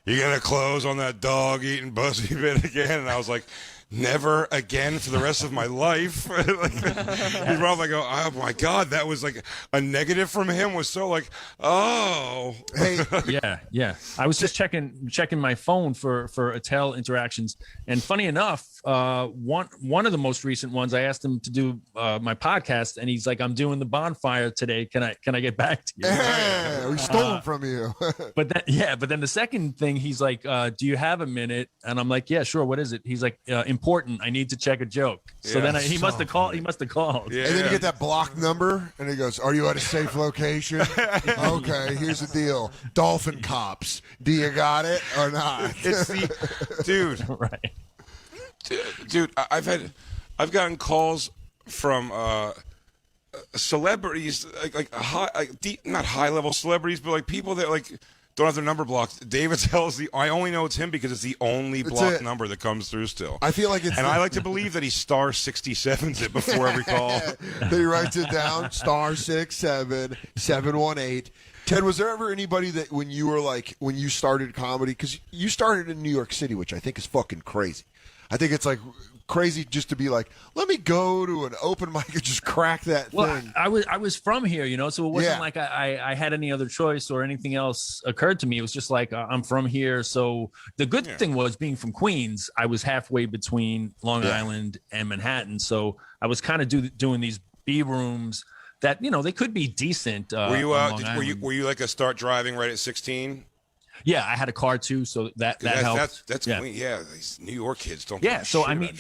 "You gonna close on that dog eating pussy bit again?" And I was like, "Never again for the rest of my life." He's probably go, "Oh my god, that was like a negative from him." Was so like, oh, hey, yeah. I was just checking my phone for Attell interactions, and funny enough, one of the most recent ones, I asked him to do my podcast, and he's like, "I'm doing the Bonfire today. Can I get back to you?" Hey, we stole them from you. But then the second thing, he's like, "Do you have a minute?" And I'm like, "Yeah, sure. What is it?" He's like, "Important. I need to check a joke." So then he must have called. He must have called. Yeah. And then you get that block number, and he goes, "Are you at a safe location?" "Okay, here's the deal. Dolphin cops. Do you got it or not?" It's dude. Right. Dude, I've gotten calls from celebrities, not high level celebrities, but like people that like don't have their number blocked. David tells I only know it's him because it's the only blocked number that comes through still. I feel like it's. And I like to believe that he star 67s it before every call. That he writes it down, *67 718. Ted, was there ever anybody that when you started comedy, because you started in New York City, which I think is fucking crazy. I think it's like crazy just to be like, let me go to an open mic and just crack that thing. I was from here, so it wasn't like I had any other choice or anything else occurred to me. It was just like, I'm from here. So the good thing was, being from Queens, I was halfway between Long Island and Manhattan. So I was kind of doing these B rooms that, they could be decent. Were you like a start driving right at 16? Yeah, I had a car too, so that helped. That's yeah. clean. Yeah, these New York kids don't. Yeah, give a so shit I mean,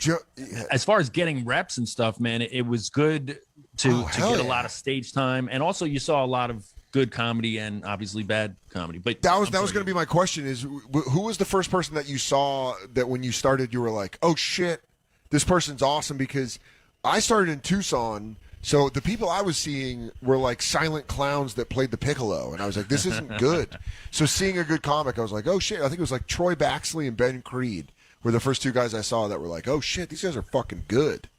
about as far as getting reps and stuff, man, it was good to get a lot of stage time, and also you saw a lot of good comedy and obviously bad comedy. But that was going to be my question: is who was the first person that you saw that when you started you were like, oh shit, this person's awesome? Because I started in Tucson. So the people I was seeing were like silent clowns that played the piccolo, and I was like, this isn't good. So seeing a good comic, I was like, oh shit. I think it was like Troy Baxley and Ben Creed were the first two guys I saw that were like, oh shit, these guys are fucking good.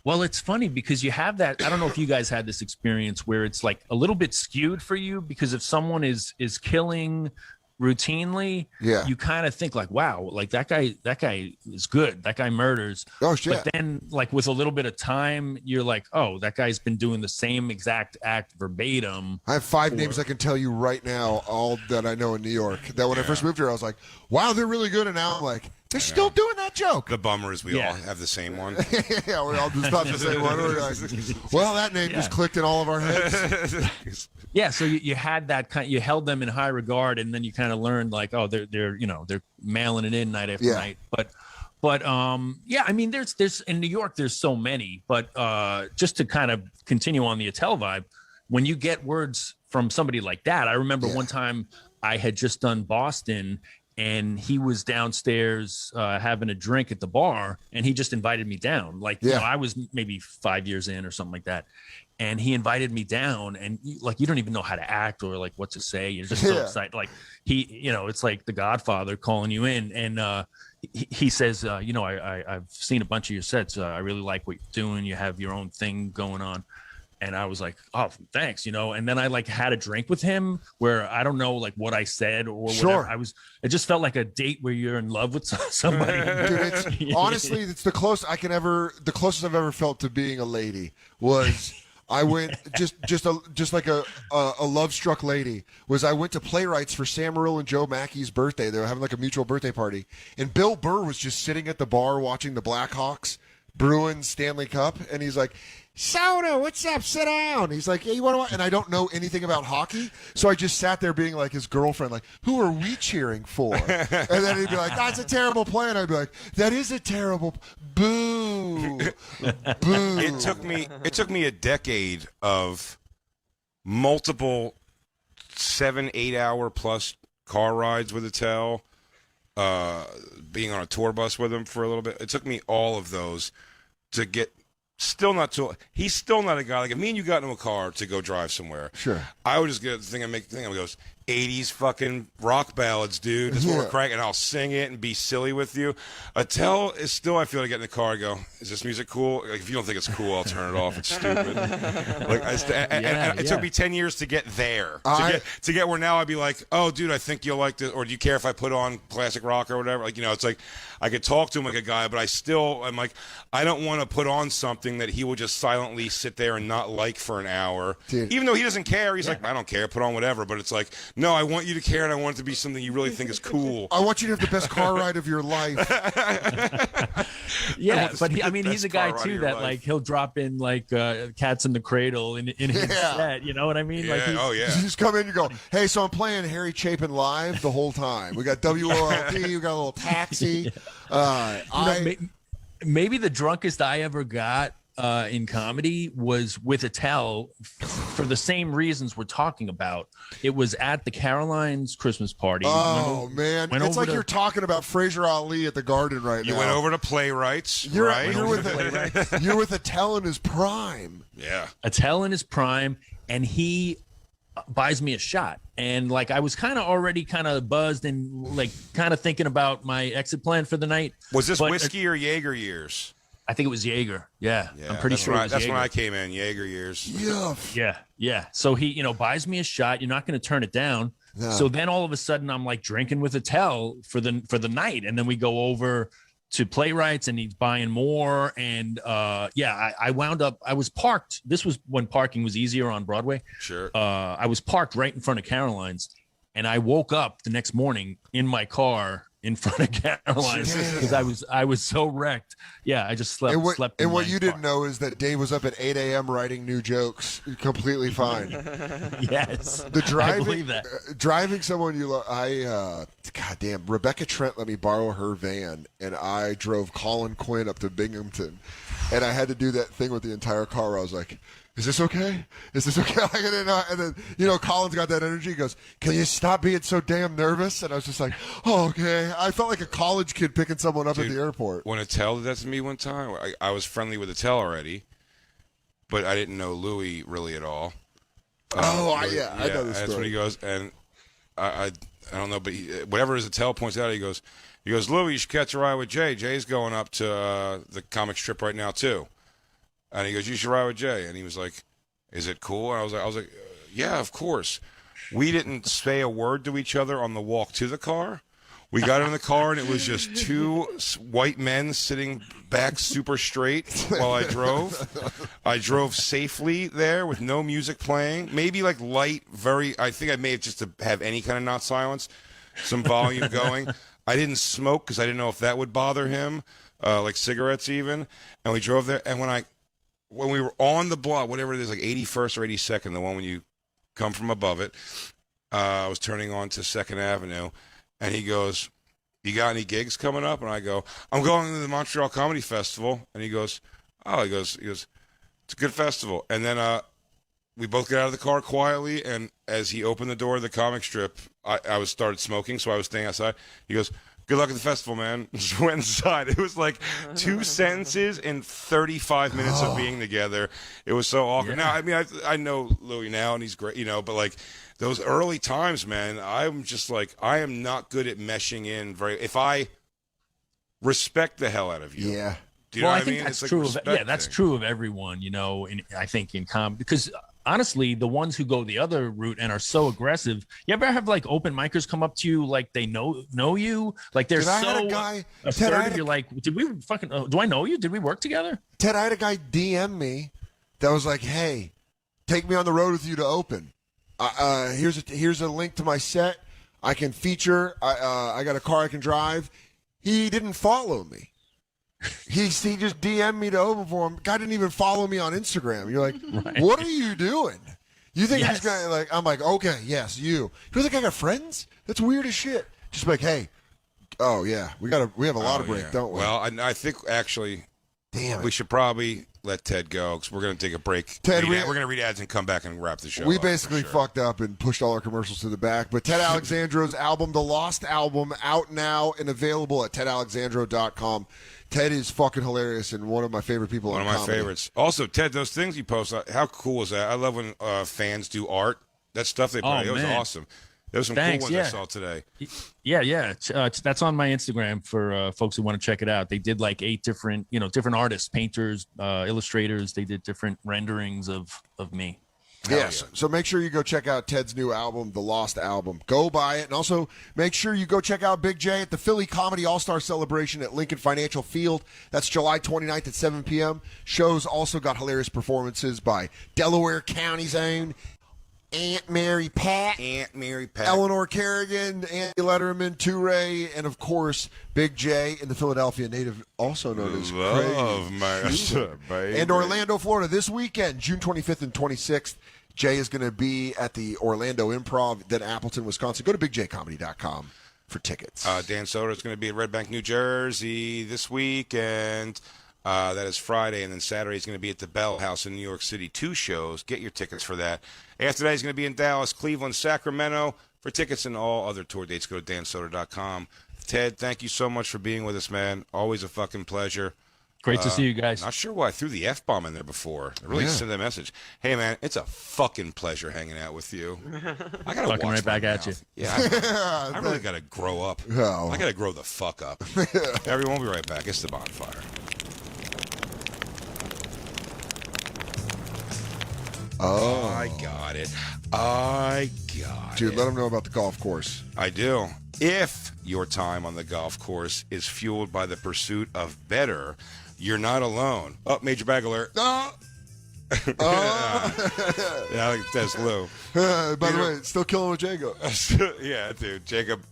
Well, it's funny because you have that. I don't know if you guys had this experience where it's like a little bit skewed for you, because if someone is killing routinely, you kind of think like, wow, like that guy is good, that guy murders. Oh shit. But then like with a little bit of time, you're like, oh, that guy's been doing the same exact act verbatim. I have 5 names I can tell you right now, all that I know in New York, that when I first moved here I was like, wow, they're really good, and now I'm like, they're still doing that joke. The bummer is we all have the same one. Yeah, we all just thought the same one. We're like, well, that name just clicked in all of our heads. Yeah, so you had that kind. You held them in high regard, and then you kind of learned like, oh, they're mailing it in night after night. But yeah, I mean, there's in New York, there's so many. But just to kind of continue on the Attell vibe, when you get words from somebody like that, I remember one time I had just done Boston. And he was downstairs having a drink at the bar, and he just invited me down. Like, you know, I was maybe 5 years in or something like that. And he invited me down, and you don't even know how to act or like what to say. You're just so excited. Like it's like the Godfather calling you in. And he says, I've seen a bunch of your sets. I really like what you're doing. You have your own thing going on. And I was like, oh, thanks, And then I like had a drink with him where I don't know like what I said or whatever. It just felt like a date where you're in love with somebody. Dude, honestly, it's the closest I've ever felt to being a lady was I went just like a love struck lady was I went to Playwrights for Sam Morrill and Joe Mackey's birthday. They were having like a mutual birthday party, and Bill Burr was just sitting at the bar watching the Blackhawks Bruins Stanley Cup, and he's like, Soder, what's up? Sit down. He's like, hey, you want to? And I don't know anything about hockey, so I just sat there being like his girlfriend, like, who are we cheering for? And then he'd be like, that's a terrible play, and I'd be like, that is a terrible. Boo, boo. It took me a decade of multiple 7-8 hour plus car rides with Attell, being on a tour bus with him for a little bit. It took me all of those to get. He's still not a guy. Like, if me and you got into a car to go drive somewhere, I would just get the thing I goes, 80s fucking rock ballads, dude. That's what we're cranking. And I'll sing it and be silly with you. Attell is still, I feel like, get in the car and go, is this music cool? Like, if you don't think it's cool, I'll turn it off. It's stupid. It took me 10 years to get there. To get where now I'd be like, oh, dude, I think you'll like this. Or do you care if I put on classic rock or whatever? Like, it's like, I could talk to him like a guy, but I'm like, I don't want to put on something that he will just silently sit there and not like for an hour. Dude. Even though he doesn't care. He's like, I don't care. Put on whatever. But it's like, no, I want you to care, and I want it to be something you really think is cool. I want you to have the best car ride of your life. Yeah, but he's a guy too that like he'll drop in like Cats in the Cradle in his set. You know what I mean? Yeah. Like You just come in and you go, hey, so I'm playing Harry Chapin live the whole time. We got WOLD, we got a little Taxi. Maybe the drunkest I ever got in comedy was with Attell for the same reasons we're talking about. It was at the Caroline's Christmas party. Oh, man. It's like you're talking about Fraser Ali at the Garden right now. You went over to Playwrights, right? You're with Attell in his prime. Yeah. Attell in his prime, and he buys me a shot. And like I was kind of already kind of buzzed and like kind of thinking about my exit plan for the night. Was this whiskey or Jaeger years? I think it was Jaeger. Yeah, I'm pretty sure. That's when I came in. Jaeger years. Yeah. So he, buys me a shot. You're not going to turn it down. No. So then all of a sudden I'm like drinking with Attell for the night, and then we go over to Playwrights, and he's buying more. And I wound up. I was parked. This was when parking was easier on Broadway. Sure. I was parked right in front of Caroline's, and I woke up the next morning in my car in front of Caroline because I was so wrecked. Yeah, I just slept. And what you didn't know is that Dave was up at 8 a.m. writing new jokes, completely fine. Yes, the driving, I believe that. Driving someone you love. Goddamn, Rebecca Trent let me borrow her van, and I drove Colin Quinn up to Binghamton, and I had to do that thing with the entire car where I was like, is this okay? Is this okay? And then, Colin's got that energy. He goes, can you stop being so damn nervous? And I was just like, oh, okay. I felt like a college kid picking someone up at the airport. When Attell did that to me one time, I was friendly with Attell already, but I didn't know Louis really at all. I know the story. That's when he goes, and I don't know, but whatever his Attell points out, he goes, Louis, you should catch a ride with Jay. Jay's going up to the comic strip right now, too. And he goes, you should ride with Jay. And he was like, is it cool? And I was like, yeah, of course. We didn't say a word to each other on the walk to the car. We got in the car, and it was just two white men sitting back super straight while I drove. I drove safely there with no music playing. Maybe like light, I think I may have just to have any kind of not silence, some volume going. I didn't smoke because I didn't know if that would bother him, like cigarettes even. And we drove there, and when we were on the block, whatever it is, like 81st or 82nd, the one when you come from above it, I was turning on to 2nd Avenue, and he goes, you got any gigs coming up? And I go, I'm going to the Montreal Comedy Festival. And he goes, it's a good festival. And then we both get out of the car quietly, and as he opened the door of the comic strip, I started smoking, so I was staying outside. He goes, good luck at the festival, man. Just went inside. It was like 2 sentences in 35 minutes of being together. It was so awkward. Yeah. Now, I mean, I know Louis now, and he's great, but like those early times, man, I'm just like, I am not good at meshing in if I respect the hell out of you. Yeah. Do you know what I mean? That's It's true. like That's true of everyone, I think in comedy, because honestly, the ones who go the other route and are so aggressive, you ever have like open micers come up to you like they know you, like they're so assertive. You're like, did we fucking? Do I know you? Did we work together? Ted, I had a guy DM me that was like, hey, take me on the road with you to open. Here's a link to my set. I can feature. I got a car I can drive. He didn't follow me. He just DM'd me to open for him. Guy didn't even follow me on Instagram. You're like, right. What are you doing? You think he's gonna like? I'm like, okay, yes, you. You think I got friends? That's weird as shit. Just like, hey, oh yeah, we have a lot of break, don't we? Well, I think actually, damn, we should probably let Ted go because we're going to take a break. Ted, we're going to read ads and come back and wrap the show. We basically fucked up and pushed all our commercials to the back. But Ted Alexandro's album, The Lost Album, out now and available at tedalexandro.com. Ted is fucking hilarious and one of my favorite people. One of my favorites. Also, Ted, those things you post, how cool is that? I love when fans do art. That stuff they put, it was awesome. There was some cool ones I saw today. Yeah. That's on my Instagram for folks who want to check it out. They did like 8 different artists, painters, illustrators. They did different renderings of me. Yes. So make sure you go check out Ted's new album, The Lost Album. Go buy it. And also make sure you go check out Big J at the Philly Comedy All-Star Celebration at Lincoln Financial Field. That's July 29th at 7 p.m. Shows also got hilarious performances by Delaware County's own Aunt Mary Pat, Eleanor Kerrigan, Andy Letterman, Touré, and of course Big J and the Philadelphia native, also known as Craig, and Orlando, Florida. This weekend, June 25th and 26th, Jay is going to be at the Orlando Improv, then Appleton, Wisconsin. Go to bigjcomedy.com for tickets. Dan Soder is going to be at Red Bank, New Jersey this week, and that is Friday, and then Saturday he's going to be at the Bell House in New York City. 2 shows. Get your tickets for that. After that, he's going to be in Dallas, Cleveland, Sacramento. For tickets and all other tour dates, go to dansoder.com. Ted, thank you so much for being with us, man. Always a fucking pleasure. Great to see you guys. Not sure why I threw the F-bomb in there before. I really sent that message. Hey, man, it's a fucking pleasure hanging out with you. I got to fucking right back at you. Yeah, I really got to grow up. Oh. I got to grow the fuck up. Everyone, we'll be right back. It's the Bonfire. Oh, I got it. Dude, let them know about the golf course. I do. If your time on the golf course is fueled by the pursuit of better, you're not alone. Oh, major bag alert. Oh. Yeah, I think that's Lou. By the way, still killing with Jacob. Yeah, dude. Jacob.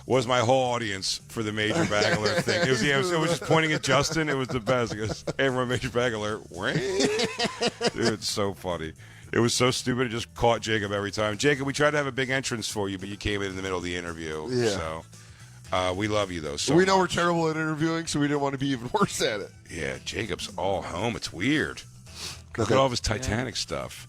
was my whole audience for the Major Bag Alert thing. It was just pointing at Justin. It was the best. It goes, hey, everyone, Major Bag Alert. Dude, it's so funny. It was so stupid. It just caught Jacob every time. Jacob, we tried to have a big entrance for you, but you came in the middle of the interview. Yeah. So we love you, though, so we know much. we're terrible at interviewing, so we didn't want to be even worse at it. Yeah, Jacob's all home. It's weird. Look at all of his Titanic stuff.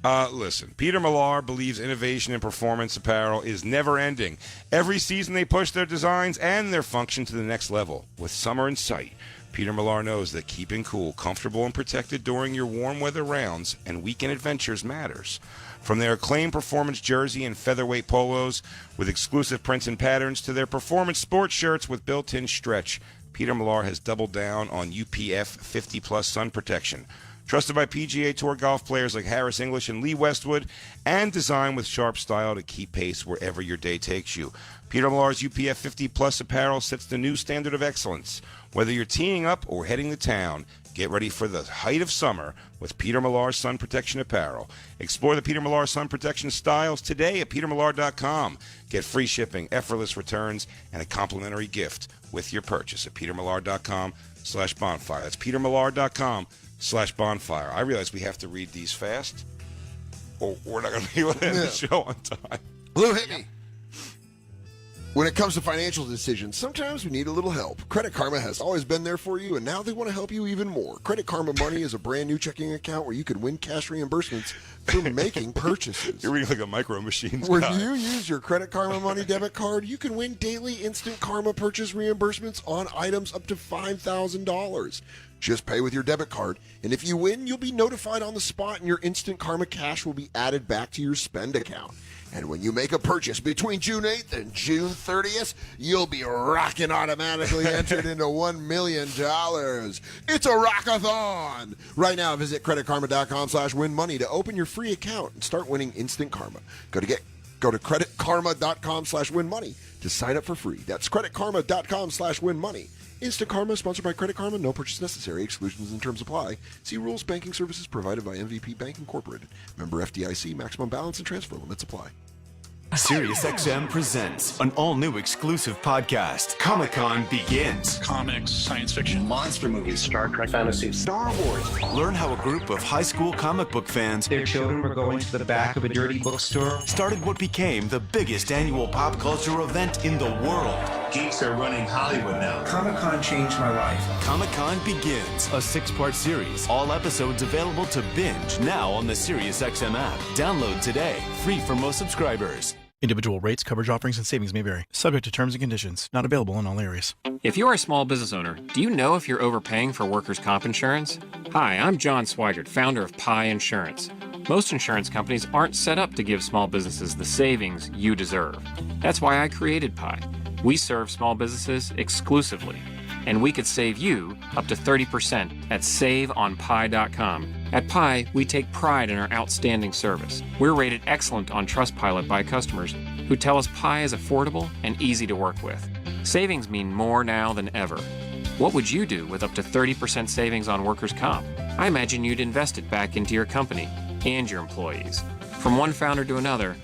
Listen, Peter Millar believes innovation in performance apparel is never ending. Every season they push their designs and their function to the next level. With summer in sight, Peter Millar knows that keeping cool, comfortable, and protected during your warm weather rounds and weekend adventures matters. From their acclaimed performance jersey and featherweight polos with exclusive prints and patterns to their performance sports shirts with built-in stretch, Peter Millar has doubled down on UPF 50-plus sun protection. Trusted by PGA Tour golf players like Harris English and Lee Westwood, and designed with sharp style to keep pace wherever your day takes you. Peter Millar's UPF 50-plus apparel sets the new standard of excellence. Whether you're teeing up or heading to town, get ready for the height of summer with Peter Millar's sun protection apparel. Explore the Peter Millar sun protection styles today at petermillar.com. Get free shipping, effortless returns, and a complimentary gift with your purchase at petermillar.com/bonfire. That's petermillar.com/bonfire. I realize we have to read these fast, or we're not going to be able to end the show on time. Lou, hit me. When it comes to financial decisions, sometimes we need a little help. Credit Karma has always been there for you, and now they want to help you even more. Credit Karma Money is a brand new checking account where you can win cash reimbursements for making purchases. You're reading like a Micro Machines When guy. you use your Credit Karma Money debit card, you can win daily instant Karma purchase reimbursements on items up to $5,000. Just pay with your debit card, and if you win, you'll be notified on the spot, and your instant Karma cash will be added back to your spend account. And when you make a purchase between June 8th and June 30th, you'll be rocking automatically entered into $1 million. It's a rockathon! Right now, visit creditkarma.com/winmoney to open your free account and start winning instant Karma. Go to creditkarma.com/winmoney to sign up for free. That's creditkarma.com/winmoney. Instant Karma, sponsored by Credit Karma. No purchase necessary. Exclusions and terms apply. See rules. Banking services provided by MVP Bank Incorporated. Member FDIC. Maximum balance and transfer limits apply. SiriusXM presents an all-new exclusive podcast. Comic-Con begins. Comics, science fiction, monster movies, Star Trek, fantasy, Star Wars. Learn how a group of high school comic book fans, Their children were going to the back of a dirty bookstore. started what became the biggest annual pop culture event in the world. Geeks are running Hollywood now. Comic-Con changed my life. Comic-Con begins, a 6-part series. All episodes available to binge now on the SiriusXM app. Download today, free for most subscribers. Individual rates, coverage offerings, and savings may vary. Subject to terms and conditions. Not available in all areas. If you're a small business owner, do you know if you're overpaying for workers' comp insurance? Hi, I'm John Swigert, founder of Pi Insurance. Most insurance companies aren't set up to give small businesses the savings you deserve. That's why I created Pi. We serve small businesses exclusively, and we could save you up to 30% at saveonpi.com. At Pi, we take pride in our outstanding service. We're rated excellent on Trustpilot by customers who tell us Pi is affordable and easy to work with. Savings mean more now than ever. What would you do with up to 30% savings on workers' comp? I imagine you'd invest it back into your company and your employees. From one founder to another,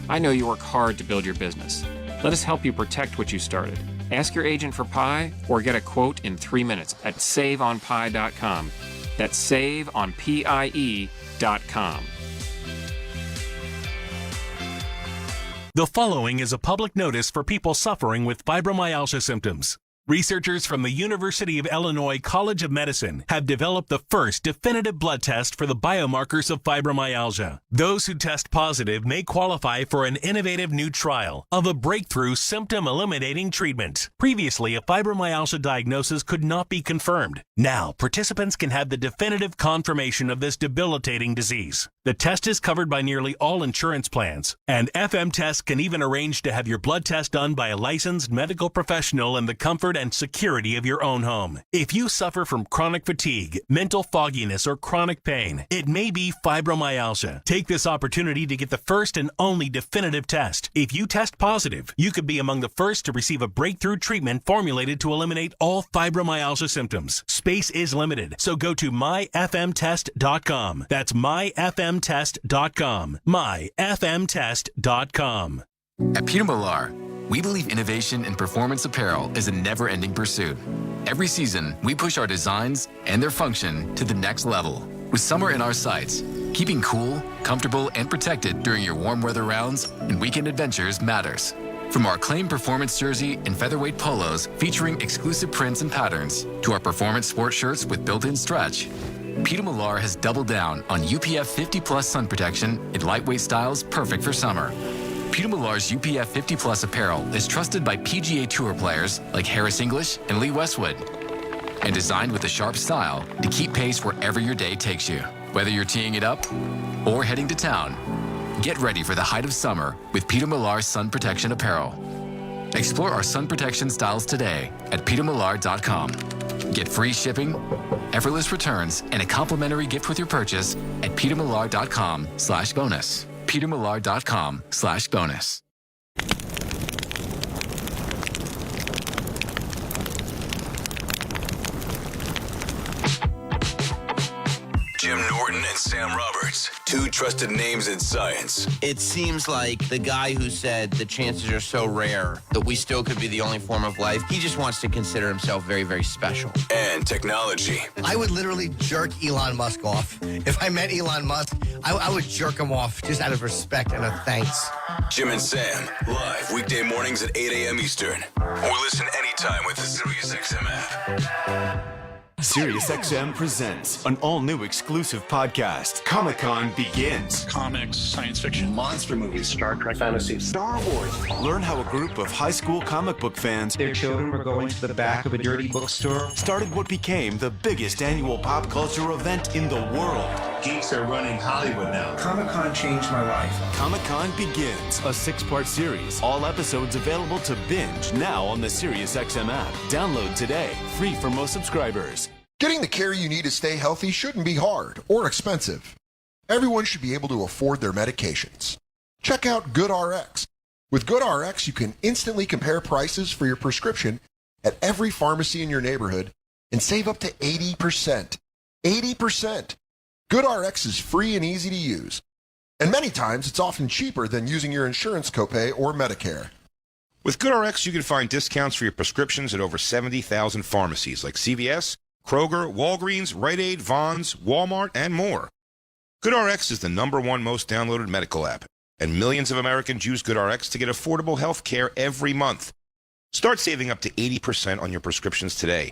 I know you work hard to build your business. Let us help you protect what you started. Ask your agent for Pi or get a quote in 3 minutes at saveonpi.com. That's saveonpie.com. The following is a public notice for people suffering with fibromyalgia symptoms. Researchers from the University of Illinois College of Medicine have developed the first definitive blood test for the biomarkers of fibromyalgia. Those who test positive may qualify for an innovative new trial of a breakthrough symptom-eliminating treatment. Previously, a fibromyalgia diagnosis could not be confirmed. Now, participants can have the definitive confirmation of this debilitating disease. The test is covered by nearly all insurance plans, and FM Test can even arrange to have your blood test done by a licensed medical professional in the comfort and security of your own home. If you suffer from chronic fatigue, mental fogginess, or chronic pain, it may be fibromyalgia. Take this opportunity to get the first and only definitive test. If you test positive, you could be among the first to receive a breakthrough treatment formulated to eliminate all fibromyalgia symptoms. Space is limited, so go to myfmtest.com. That's myfmtest.com. myfmtest.com. At Peter Millar, We believe innovation in performance apparel is a never-ending pursuit. Every season, we push our designs and their function to the next level. With summer in our sights, keeping cool, comfortable, and protected during your warm weather rounds and weekend adventures matters. From our acclaimed performance jersey and featherweight polos featuring exclusive prints and patterns to our performance sports shirts with built-in stretch, Peter Millar has doubled down on UPF 50 Plus sun protection in lightweight styles perfect for summer. Peter Millar's UPF 50 Plus apparel is trusted by PGA Tour players like Harris English and Lee Westwood, and designed with a sharp style to keep pace wherever your day takes you. Whether you're teeing it up or heading to town, get ready for the height of summer with Peter Millar's sun protection apparel. Explore our sun protection styles today at petermillar.com. Get free shipping, effortless returns, and a complimentary gift with your purchase at petermillar.com/bonus. petermillar.com/bonus. Jim Norton and Sam Roberts, two trusted names in science. It seems like the guy who said the chances are so rare that we still could be the only form of life, he just wants to consider himself very, very special. And technology. I would literally jerk Elon Musk off. If I met Elon Musk, I would jerk him off just out of respect and a thanks. Jim and Sam, live weekday mornings at 8 a.m. Eastern. Or listen anytime with the SiriusXM app. SiriusXM presents an all-new exclusive podcast. Comic-Con begins. Comics, science fiction, monster movies, Star Trek, fantasy, Star Wars. Learn how a group of high school comic book fans, Their children were going to the back of a dirty bookstore. started what became the biggest annual pop culture event in the world. Geeks are running Hollywood now. Comic-Con changed my life. Comic-Con begins, a 6-part series. All episodes available to binge now on the SiriusXM app. Download today, free for most subscribers. Getting the care you need to stay healthy shouldn't be hard or expensive. Everyone should be able to afford their medications. Check out GoodRx. With GoodRx, you can instantly compare prices for your prescription at every pharmacy in your neighborhood and save up to 80%. 80%! GoodRx is free and easy to use. And many times, it's often cheaper than using your insurance copay or Medicare. With GoodRx, you can find discounts for your prescriptions at over 70,000 pharmacies like CVS, Kroger, Walgreens, Rite Aid, Vons, Walmart, and more. GoodRx is the #1 most downloaded medical app, and millions of Americans use GoodRx to get affordable health care every month. Start saving up to 80% on your prescriptions today.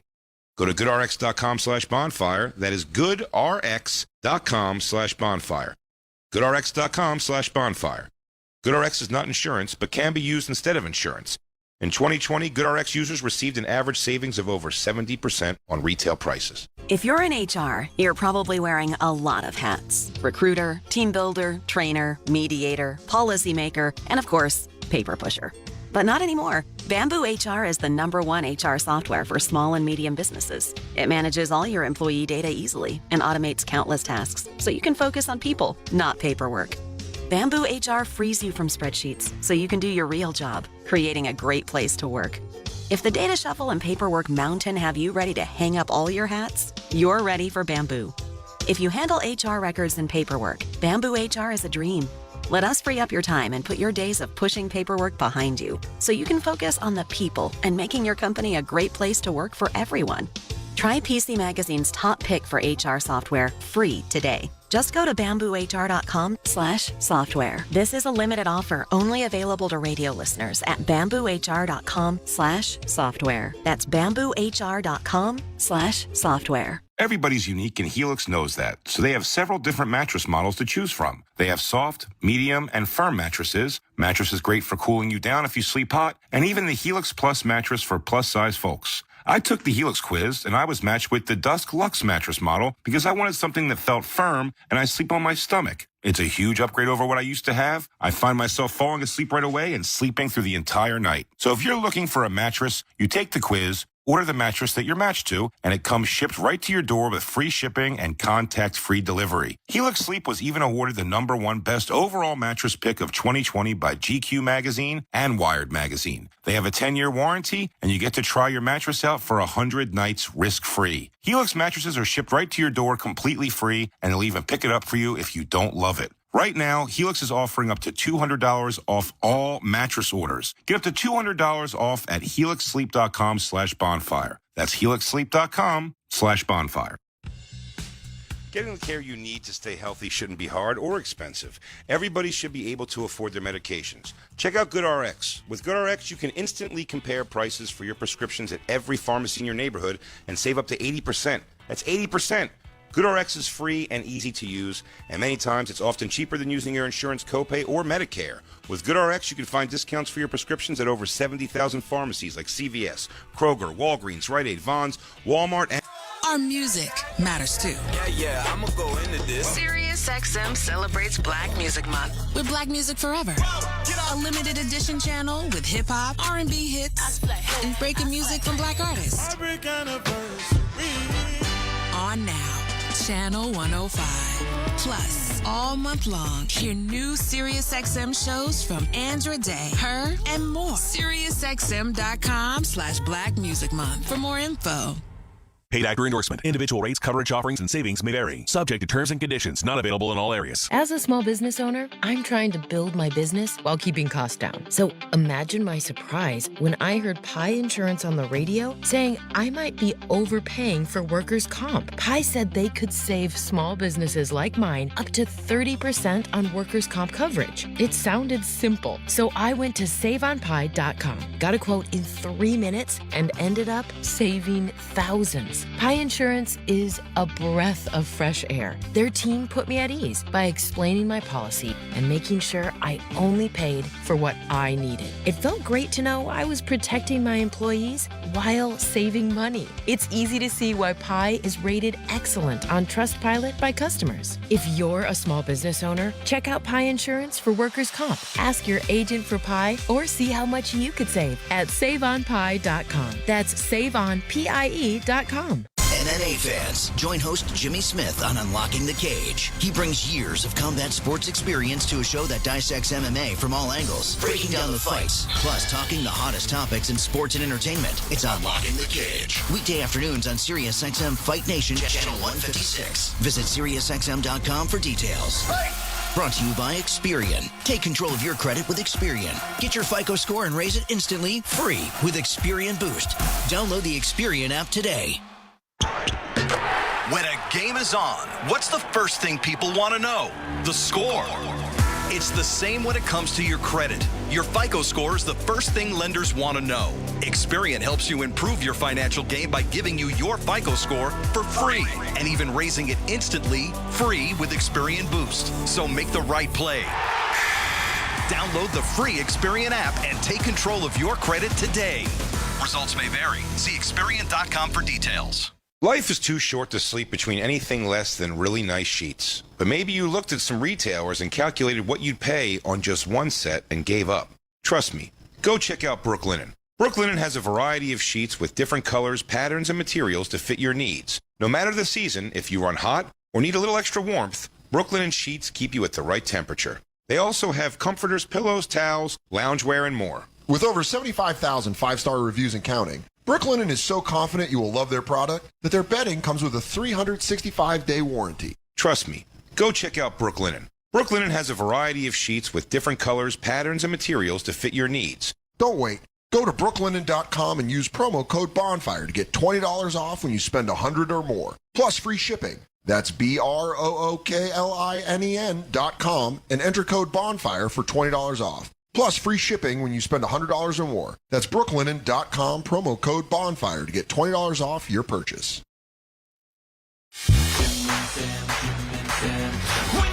Go to goodrx.com/bonfire. That is goodrx.com/bonfire. goodrx.com/bonfire. GoodRx is not insurance, but can be used instead of insurance. In 2020, GoodRx users received an average savings of over 70% on retail prices. If you're in HR, you're probably wearing a lot of hats. Recruiter, team builder, trainer, mediator, policymaker, and of course, paper pusher. But not anymore. Bamboo HR is the #1 HR software for small and medium businesses. It manages all your employee data easily and automates countless tasks, so you can focus on people, not paperwork. Bamboo HR frees you from spreadsheets so you can do your real job, creating a great place to work. If the data shuffle and paperwork mountain have you ready to hang up all your hats, you're ready for Bamboo. If you handle HR records and paperwork, Bamboo HR is a dream. Let us free up your time and put your days of pushing paperwork behind you so you can focus on the people and making your company a great place to work for everyone. Try PC Magazine's top pick for HR software free today. Just go to bamboohr.com/software. This is a limited offer only available to radio listeners at bamboohr.com/software. That's bamboohr.com/software. Everybody's unique, and Helix knows that, so they have several different mattress models to choose from. They have soft, medium, and firm mattresses. Mattresses great for cooling you down if you sleep hot, and even the Helix Plus mattress for plus-size folks. I took the Helix quiz, and I was matched with the Dusk Luxe mattress model because I wanted something that felt firm, and I sleep on my stomach. It's a huge upgrade over what I used to have. I find myself falling asleep right away and sleeping through the entire night. So if you're looking for a mattress, you take the quiz, order the mattress that you're matched to, and it comes shipped right to your door with free shipping and contact-free delivery. Helix Sleep was even awarded the #1 best overall mattress pick of 2020 by GQ Magazine and Wired Magazine. They have a 10-year warranty, and you get to try your mattress out for 100 nights risk-free. Helix mattresses are shipped right to your door completely free, and they'll even pick it up for you if you don't love it. Right now, Helix is offering up to $200 off all mattress orders. Get up to $200 off at helixsleep.com/bonfire. That's helixsleep.com/bonfire. Getting the care you need to stay healthy shouldn't be hard or expensive. Everybody should be able to afford their medications. Check out GoodRx. With GoodRx, you can instantly compare prices for your prescriptions at every pharmacy in your neighborhood and save up to 80%. That's 80%. GoodRx is free and easy to use, and many times it's often cheaper than using your insurance copay or Medicare. With GoodRx, you can find discounts for your prescriptions at over 70,000 pharmacies like CVS, Kroger, Walgreens, Rite Aid, Vons, Walmart, and... Our music matters too. Yeah, I'ma go into this. Sirius XM celebrates Black Music Month with Black Music Forever. A limited edition channel with hip hop, R&B hits, and breaking music from Black artists. On now, Channel 105. Plus, all month long, hear new Sirius XM shows from Andra Day, Her, and more. SiriusXM.com/Black Music Month for more info. Paid actor endorsement. Individual rates, coverage offerings, and savings may vary. Subject to terms and conditions. Not available in all areas. As a small business owner, I'm trying to build my business while keeping costs down. So imagine my surprise when I heard Pi Insurance on the radio saying I might be overpaying for workers' comp. Pi said they could save small businesses like mine up to 30% on workers' comp coverage. It sounded simple. So I went to saveonpi.com, got a quote in 3 minutes, and ended up saving thousands. Pi Insurance is a breath of fresh air. Their team put me at ease by explaining my policy and making sure I only paid for what I needed. It felt great to know I was protecting my employees while saving money. It's easy to see why Pi is rated excellent on Trustpilot by customers. If you're a small business owner, check out Pi Insurance for workers' comp. Ask your agent for Pi or see how much you could save at saveonpi.com. That's saveonpie.com. MMA fans, join host Jimmy Smith on Unlocking the Cage. He brings years of combat sports experience to a show that dissects MMA from all angles, breaking down the fights, plus talking the hottest topics in sports and entertainment. It's Unlocking the Cage. Weekday afternoons on SiriusXM Fight Nation, Channel 156. Visit SiriusXM.com for details. Brought to you by Experian. Take control of your credit with Experian. Get your FICO score and raise it instantly, free, with Experian Boost. Download the Experian app today. When a game is on, what's the first thing people want to know? The score. It's the same when it comes to your credit. Your FICO score is the first thing lenders want to know. Experian helps you improve your financial game by giving you your FICO score for free and even raising it instantly free with Experian Boost. So make the right play. Download the free Experian app and take control of your credit today. Results may vary. See Experian.com for details. Life is too short to sleep between anything less than really nice sheets. But maybe you looked at some retailers and calculated what you'd pay on just one set and gave up. Trust me, go check out Brooklinen. Brooklinen has a variety of sheets with different colors, patterns, and materials to fit your needs. No matter the season, if you run hot or need a little extra warmth, Brooklinen sheets keep you at the right temperature. They also have comforters, pillows, towels, loungewear, and more. With over 75,000 five-star reviews and counting, Brooklinen is so confident you will love their product that their bedding comes with a 365-day warranty. Trust me, go check out Brooklinen. Brooklinen has a variety of sheets with different colors, patterns, and materials to fit your needs. Don't wait. Go to brooklinen.com and use promo code Bonfire to get $20 off when you spend $100 or more, plus free shipping. That's BROOKLINEN.com and enter code Bonfire for $20 off. Plus free shipping when you spend $100 or more. That's brooklinen.com, promo code Bonfire to get $20 off your purchase. When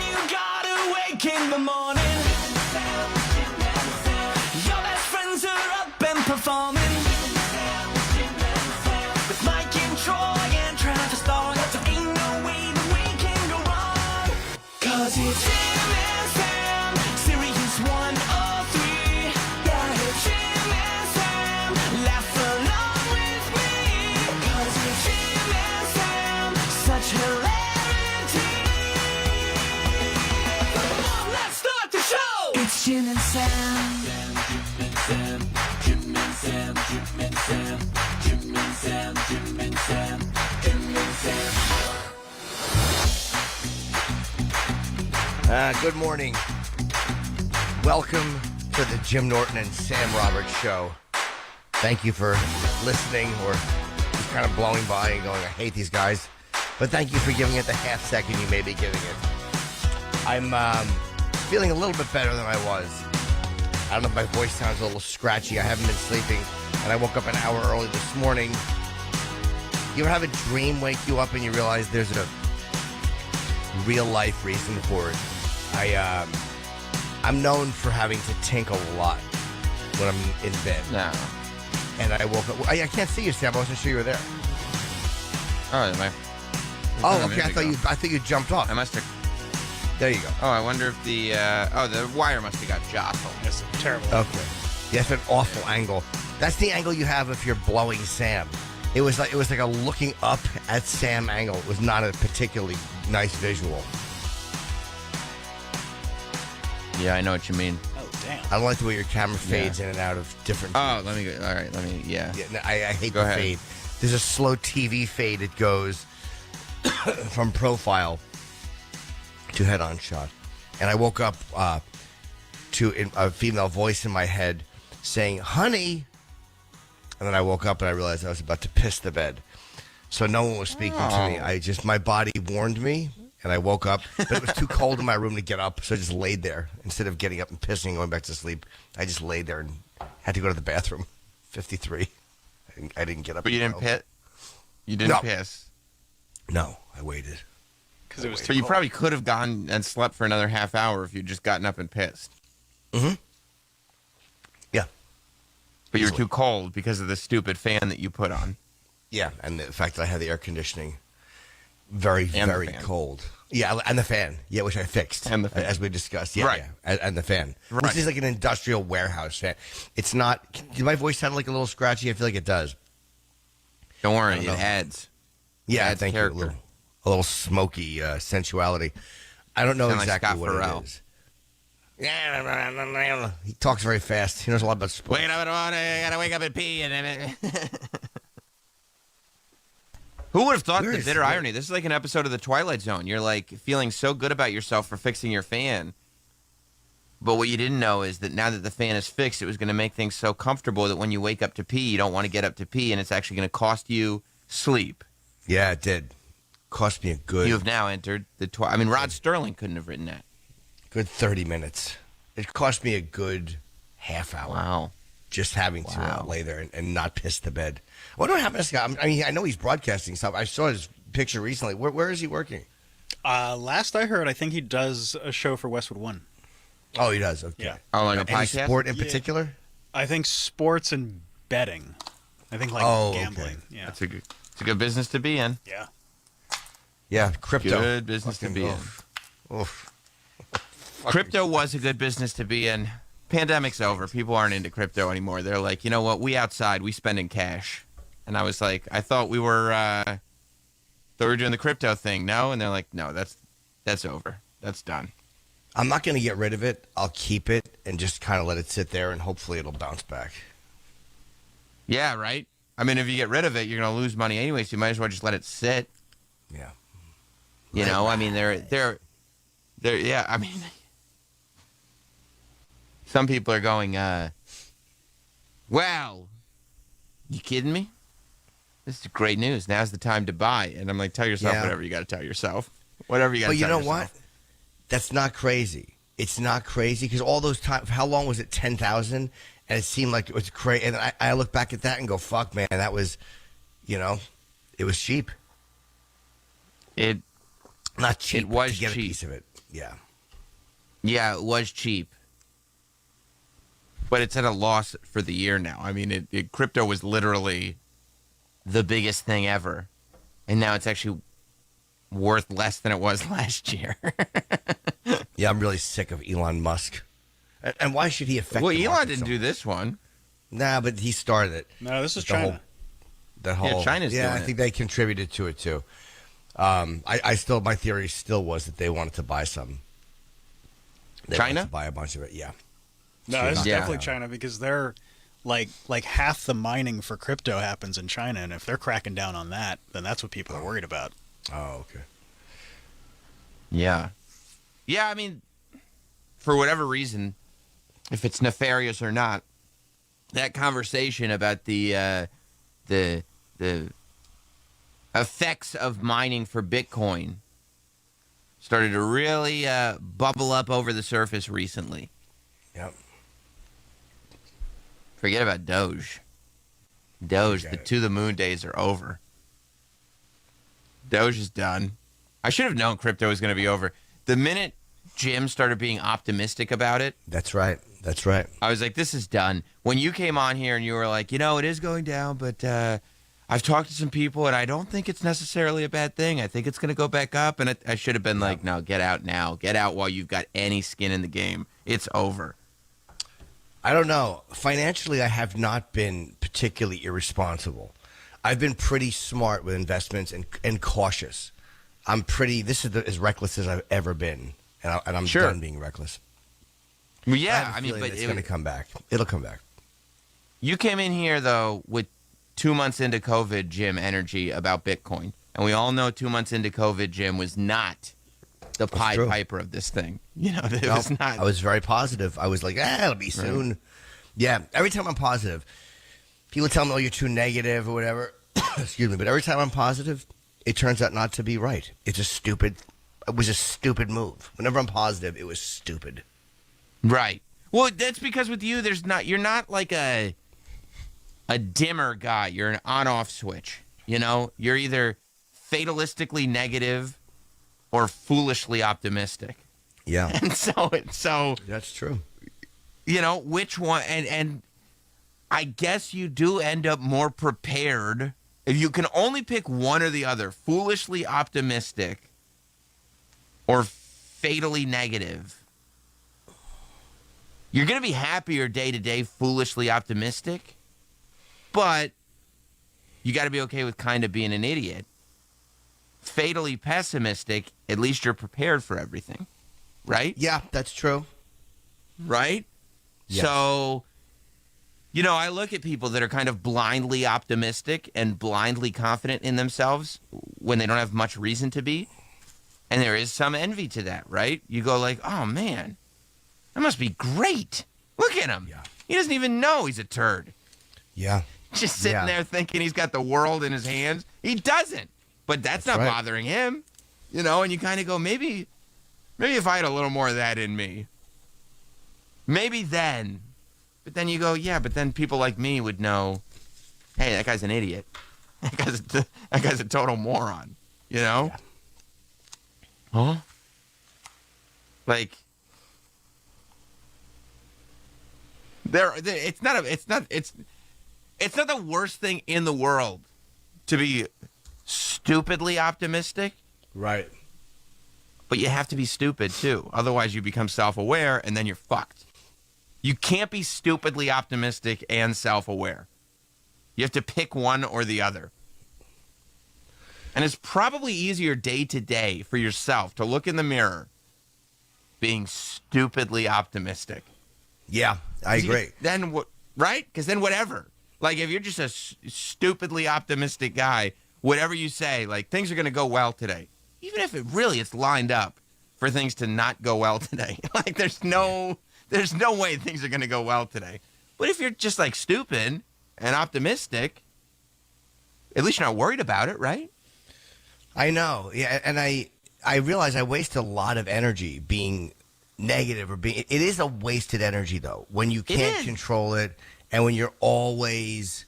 you gotta wake in the morning, your best friends are up and performing. With Mike and Troy and Travis Starr, there ain't no way that we can go wrong. 'Cause it's Jim and Sam, Sirius 103. Yeah, it's Jim and Sam, laugh along with me. 'Cause it's Jim and Sam, such hilarity. Come on, let's start the show. It's Jim and Sam. Jim and Sam, Jim and Sam, Jim and Sam, Jim and Sam, Jim and Sam, Jim and Sam. Good morning. Welcome to the Jim Norton and Sam Roberts show. Thank you for listening or just kind of blowing by and going, I hate these guys. But thank you for giving it the half second you may be giving it. I'm feeling a little bit better than I was. I don't know if my voice sounds a little scratchy. I haven't been sleeping, and I woke up an hour early this morning. You ever have a dream wake you up and you realize there's a real-life reason for it? I'm known for having to tinkle a lot when I'm in bed. No. And I woke up. I can't see you, Sam. I wasn't sure you were there. Oh, my. Oh, okay. I thought you jumped off. I must have. There you go. Oh, I wonder if the the wire must have got jostled. That's terrible. Okay. Yeah, that's an awful angle. That's the angle you have if you're blowing Sam. It was like a looking up at Sam angle. It was not a particularly nice visual. Yeah, I know what you mean. Oh, damn. I don't like the way your camera fades in and out of different. Oh, let me go. All right, yeah. No, I hate Go the ahead. fade. There's a slow TV fade. It goes from profile to head-on shot, and I woke up to a female voice in my head saying, "Honey," and then I woke up and I realized I was about to piss the bed. So no one was speaking to me. My body warned me. And I woke up, but it was too cold in my room to get up, so I just laid there. Instead of getting up and pissing and going back to sleep, I just laid there and had to go to the bathroom. 53. I didn't get up. But you didn't piss? You didn't piss? No, I waited. Because it was too But you cold. probably could have gone and slept for another half hour if you'd just gotten up and pissed. Mm-hmm. Yeah. But you were too cold because of the stupid fan that you put on. Yeah, and the fact that I had the air conditioning very cold. Yeah, and the fan. Yeah, which I fixed. And the fan. As we discussed. Yeah, Right. yeah. And the fan. Right. Which is like an industrial warehouse fan. It's not... Did my voice sound like a little scratchy? I feel like it does. Don't worry, it know. adds. Yeah, adds thank character. you. A little smoky sensuality. I don't know Sound like exactly Scott what Farrell. it is. Yeah, he talks very fast. He knows a lot about sports. Wait, I gotta wake up and pee. And Who would have thought the bitter irony? This is like an episode of The Twilight Zone. You're like feeling so good about yourself for fixing your fan. But what you didn't know is that now that the fan is fixed, it was going to make things so comfortable that when you wake up to pee, you don't want to get up to pee, and it's actually going to cost you sleep. Yeah, it did. Cost me a good... You have now entered the I mean, Rod Sterling couldn't have written that. Good 30 minutes. It cost me a good half hour. Wow. Just having to lay there and not piss the bed. I wonder what happened to this guy. I mean, I know he's broadcasting stuff. I saw his picture recently. Where is he working? Last I heard, I think he does a show for Westwood One. Oh, he does. Okay. Yeah. Oh, like a Any podcast? sport in particular? I think sports and betting. I think like gambling. Okay. Yeah. It's a good business to be in. Yeah. Yeah, crypto. Good business to be in. Oof. Crypto was a good business to be in. Pandemic's over. People aren't into crypto anymore. They're like, you know what? We outside. We spend in cash. And I was like, I thought we were doing the crypto thing. No? And they're like, no, that's over. That's done. I'm not going to get rid of it. I'll keep it and just kind of let it sit there, and hopefully it'll bounce back. Yeah, right? I mean, if you get rid of it, you're going to lose money anyway, so you might as well just let it sit. Yeah. You know, I mean, they're yeah, I mean, some people are going, wow, you kidding me? This is great news. Now's the time to buy. And I'm like, tell yourself whatever you got to tell yourself. Whatever you got to tell yourself. But you know what? That's not crazy. It's not crazy because all those times, how long was it? 10,000? And it seemed like it was crazy. And I look back at that and go, fuck, man, that was, it was cheap. Not cheap. It was to get cheap. a piece of it. Yeah. Yeah, it was cheap. But it's at a loss for the year now. I mean, crypto was literally the biggest thing ever. And now it's actually worth less than it was last year. Yeah, I'm really sick of Elon Musk. And why should he affect Well, the Elon market didn't so do this one. Nah, but he started it. No, this is The China. China's doing I it. think they contributed to it too. My theory still was that they wanted to buy some. They wanted China? to buy a bunch of it. Yeah. No, it's Yeah. definitely China because they're like half the mining for crypto happens in China, and if they're cracking down on that, then that's what people are worried about. Oh, okay. Yeah. Yeah, I mean, for whatever reason, if it's nefarious or not, that conversation about the effects of mining for Bitcoin started to really bubble up over the surface recently. Yep. Forget about Doge. The to the moon days are over. Doge is done. I should have known crypto was going to be over. The minute Jim started being optimistic about it. That's right. That's right. I was like, this is done. When you came on here and you were like, it is going down, but I've talked to some people and I don't think it's necessarily a bad thing. I think it's going to go back up. And I should have been like, no, get out now. Get out while you've got any skin in the game. It's over. I don't know. Financially, I have not been particularly irresponsible. I've been pretty smart with investments and cautious. This is as reckless as I've ever been. And I'm done being reckless. Well, yeah, but it's going to come back. It'll come back. You came in here, though, with 2 months into COVID, Jim, energy about Bitcoin. And we all know 2 months into COVID, Jim was not the Pied Piper of this thing. It was not. I was very positive. I was like, it'll be soon. Right. Yeah, every time I'm positive, people tell me, oh, you're too negative or whatever. Excuse me. But every time I'm positive, it turns out not to be right. It was a stupid move. Whenever I'm positive, it was stupid. Right. Well, that's because with you, you're not like a dimmer guy. You're an on-off switch. You're either fatalistically negative or foolishly optimistic. Yeah. And so that's true. Which one? And I guess you do end up more prepared if you can only pick one or the other, foolishly optimistic or fatally negative. You're going to be happier day to day, foolishly optimistic, but you got to be okay with kind of being an idiot. Fatally pessimistic, at least you're prepared for everything, right? Yeah, that's true. Right? Yes. So, I look at people that are kind of blindly optimistic and blindly confident in themselves when they don't have much reason to be. And there is some envy to that, right? You go like, oh, man, that must be great. Look at him. Yeah. He doesn't even know he's a turd. Yeah. Just sitting there thinking he's got the world in his hands. He doesn't. But that's not bothering him, and you kind of go, maybe if I had a little more of that in me, maybe then. But then you go, yeah, but then people like me would know, hey, that guy's an idiot. That guy's a total moron, Yeah. Huh? Like, it's not the worst thing in the world to be stupidly optimistic. Right. But you have to be stupid, too. Otherwise, you become self-aware, and then you're fucked. You can't be stupidly optimistic and self-aware. You have to pick one or the other. And it's probably easier day to day for yourself to look in the mirror being stupidly optimistic. Yeah, I agree. Then what? Right? Because then whatever. Like, if you're just a stupidly optimistic guy, whatever you say, like, things are going to go well today. Even if it's lined up for things to not go well today. Like, there's no way things are going to go well today. But if you're just, like, stupid and optimistic, at least you're not worried about it, right? I know. Yeah, and I realize I waste a lot of energy being negative or being... It is a wasted energy, though, when you can't control it and when you're always...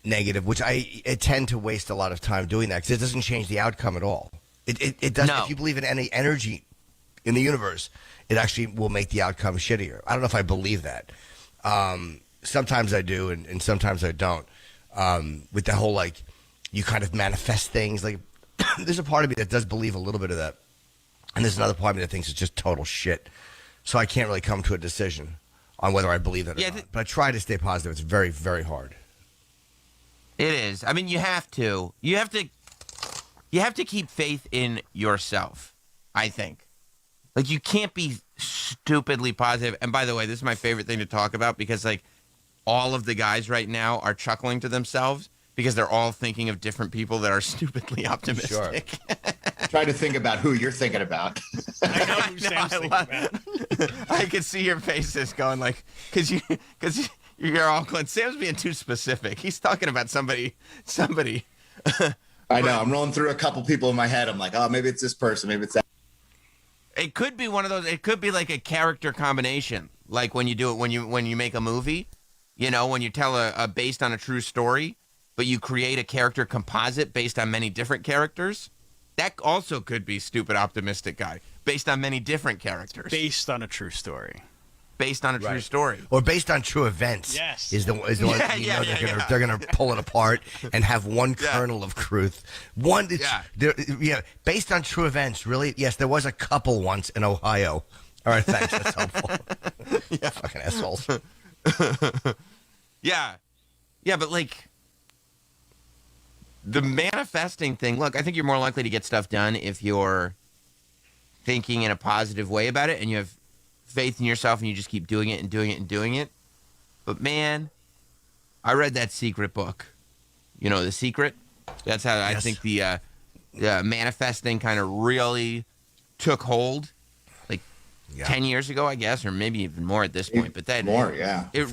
negative, which I tend to waste a lot of time doing that because it doesn't change the outcome at all. It doesn't. No. If you believe in any energy in the universe, it actually will make the outcome shittier. I don't know if I believe that. Sometimes I do, and sometimes I don't. With the whole, like, you kind of manifest things. Like, there's a part of me that does believe a little bit of that, and there's another part of me that thinks it's just total shit. So I can't really come to a decision on whether I believe that or not. But I try to stay positive. It's very, very hard. It is. I mean, you have to. You have to keep faith in yourself, I think. Like, you can't be stupidly positive. And by the way, this is my favorite thing to talk about because, like, all of the guys right now are chuckling to themselves because they're all thinking of different people that are stupidly optimistic. Try to think about who you're thinking about. I know who Sam's thinking about. I can see your faces going like, because you're all going, Sam's being too specific. He's talking about somebody. I know. I'm rolling through a couple people in my head. I'm like, oh, maybe it's this person. Maybe it's that. It could be one of those. It could be like a character combination, like when you do it when you make a movie, when you tell a based on a true story, but you create a character composite based on many different characters. That also could be stupid optimistic guy based on many different characters. Based on a true story. Based on a true story. Or based on true events. Yes. Is the one they're gonna pull it apart and have one kernel of truth. Based on true events, really? Yes, there was a couple once in Ohio. All right, thanks. That's helpful. Fucking assholes. Yeah, but like the manifesting thing, look, I think you're more likely to get stuff done if you're thinking in a positive way about it and you have faith in yourself and you just keep doing it and doing it and doing it. But man, I read that secret book. The Secret? That's how I think the manifesting kind of really took hold. 10 years ago, I guess, or maybe even more at this point. But that more, yeah. It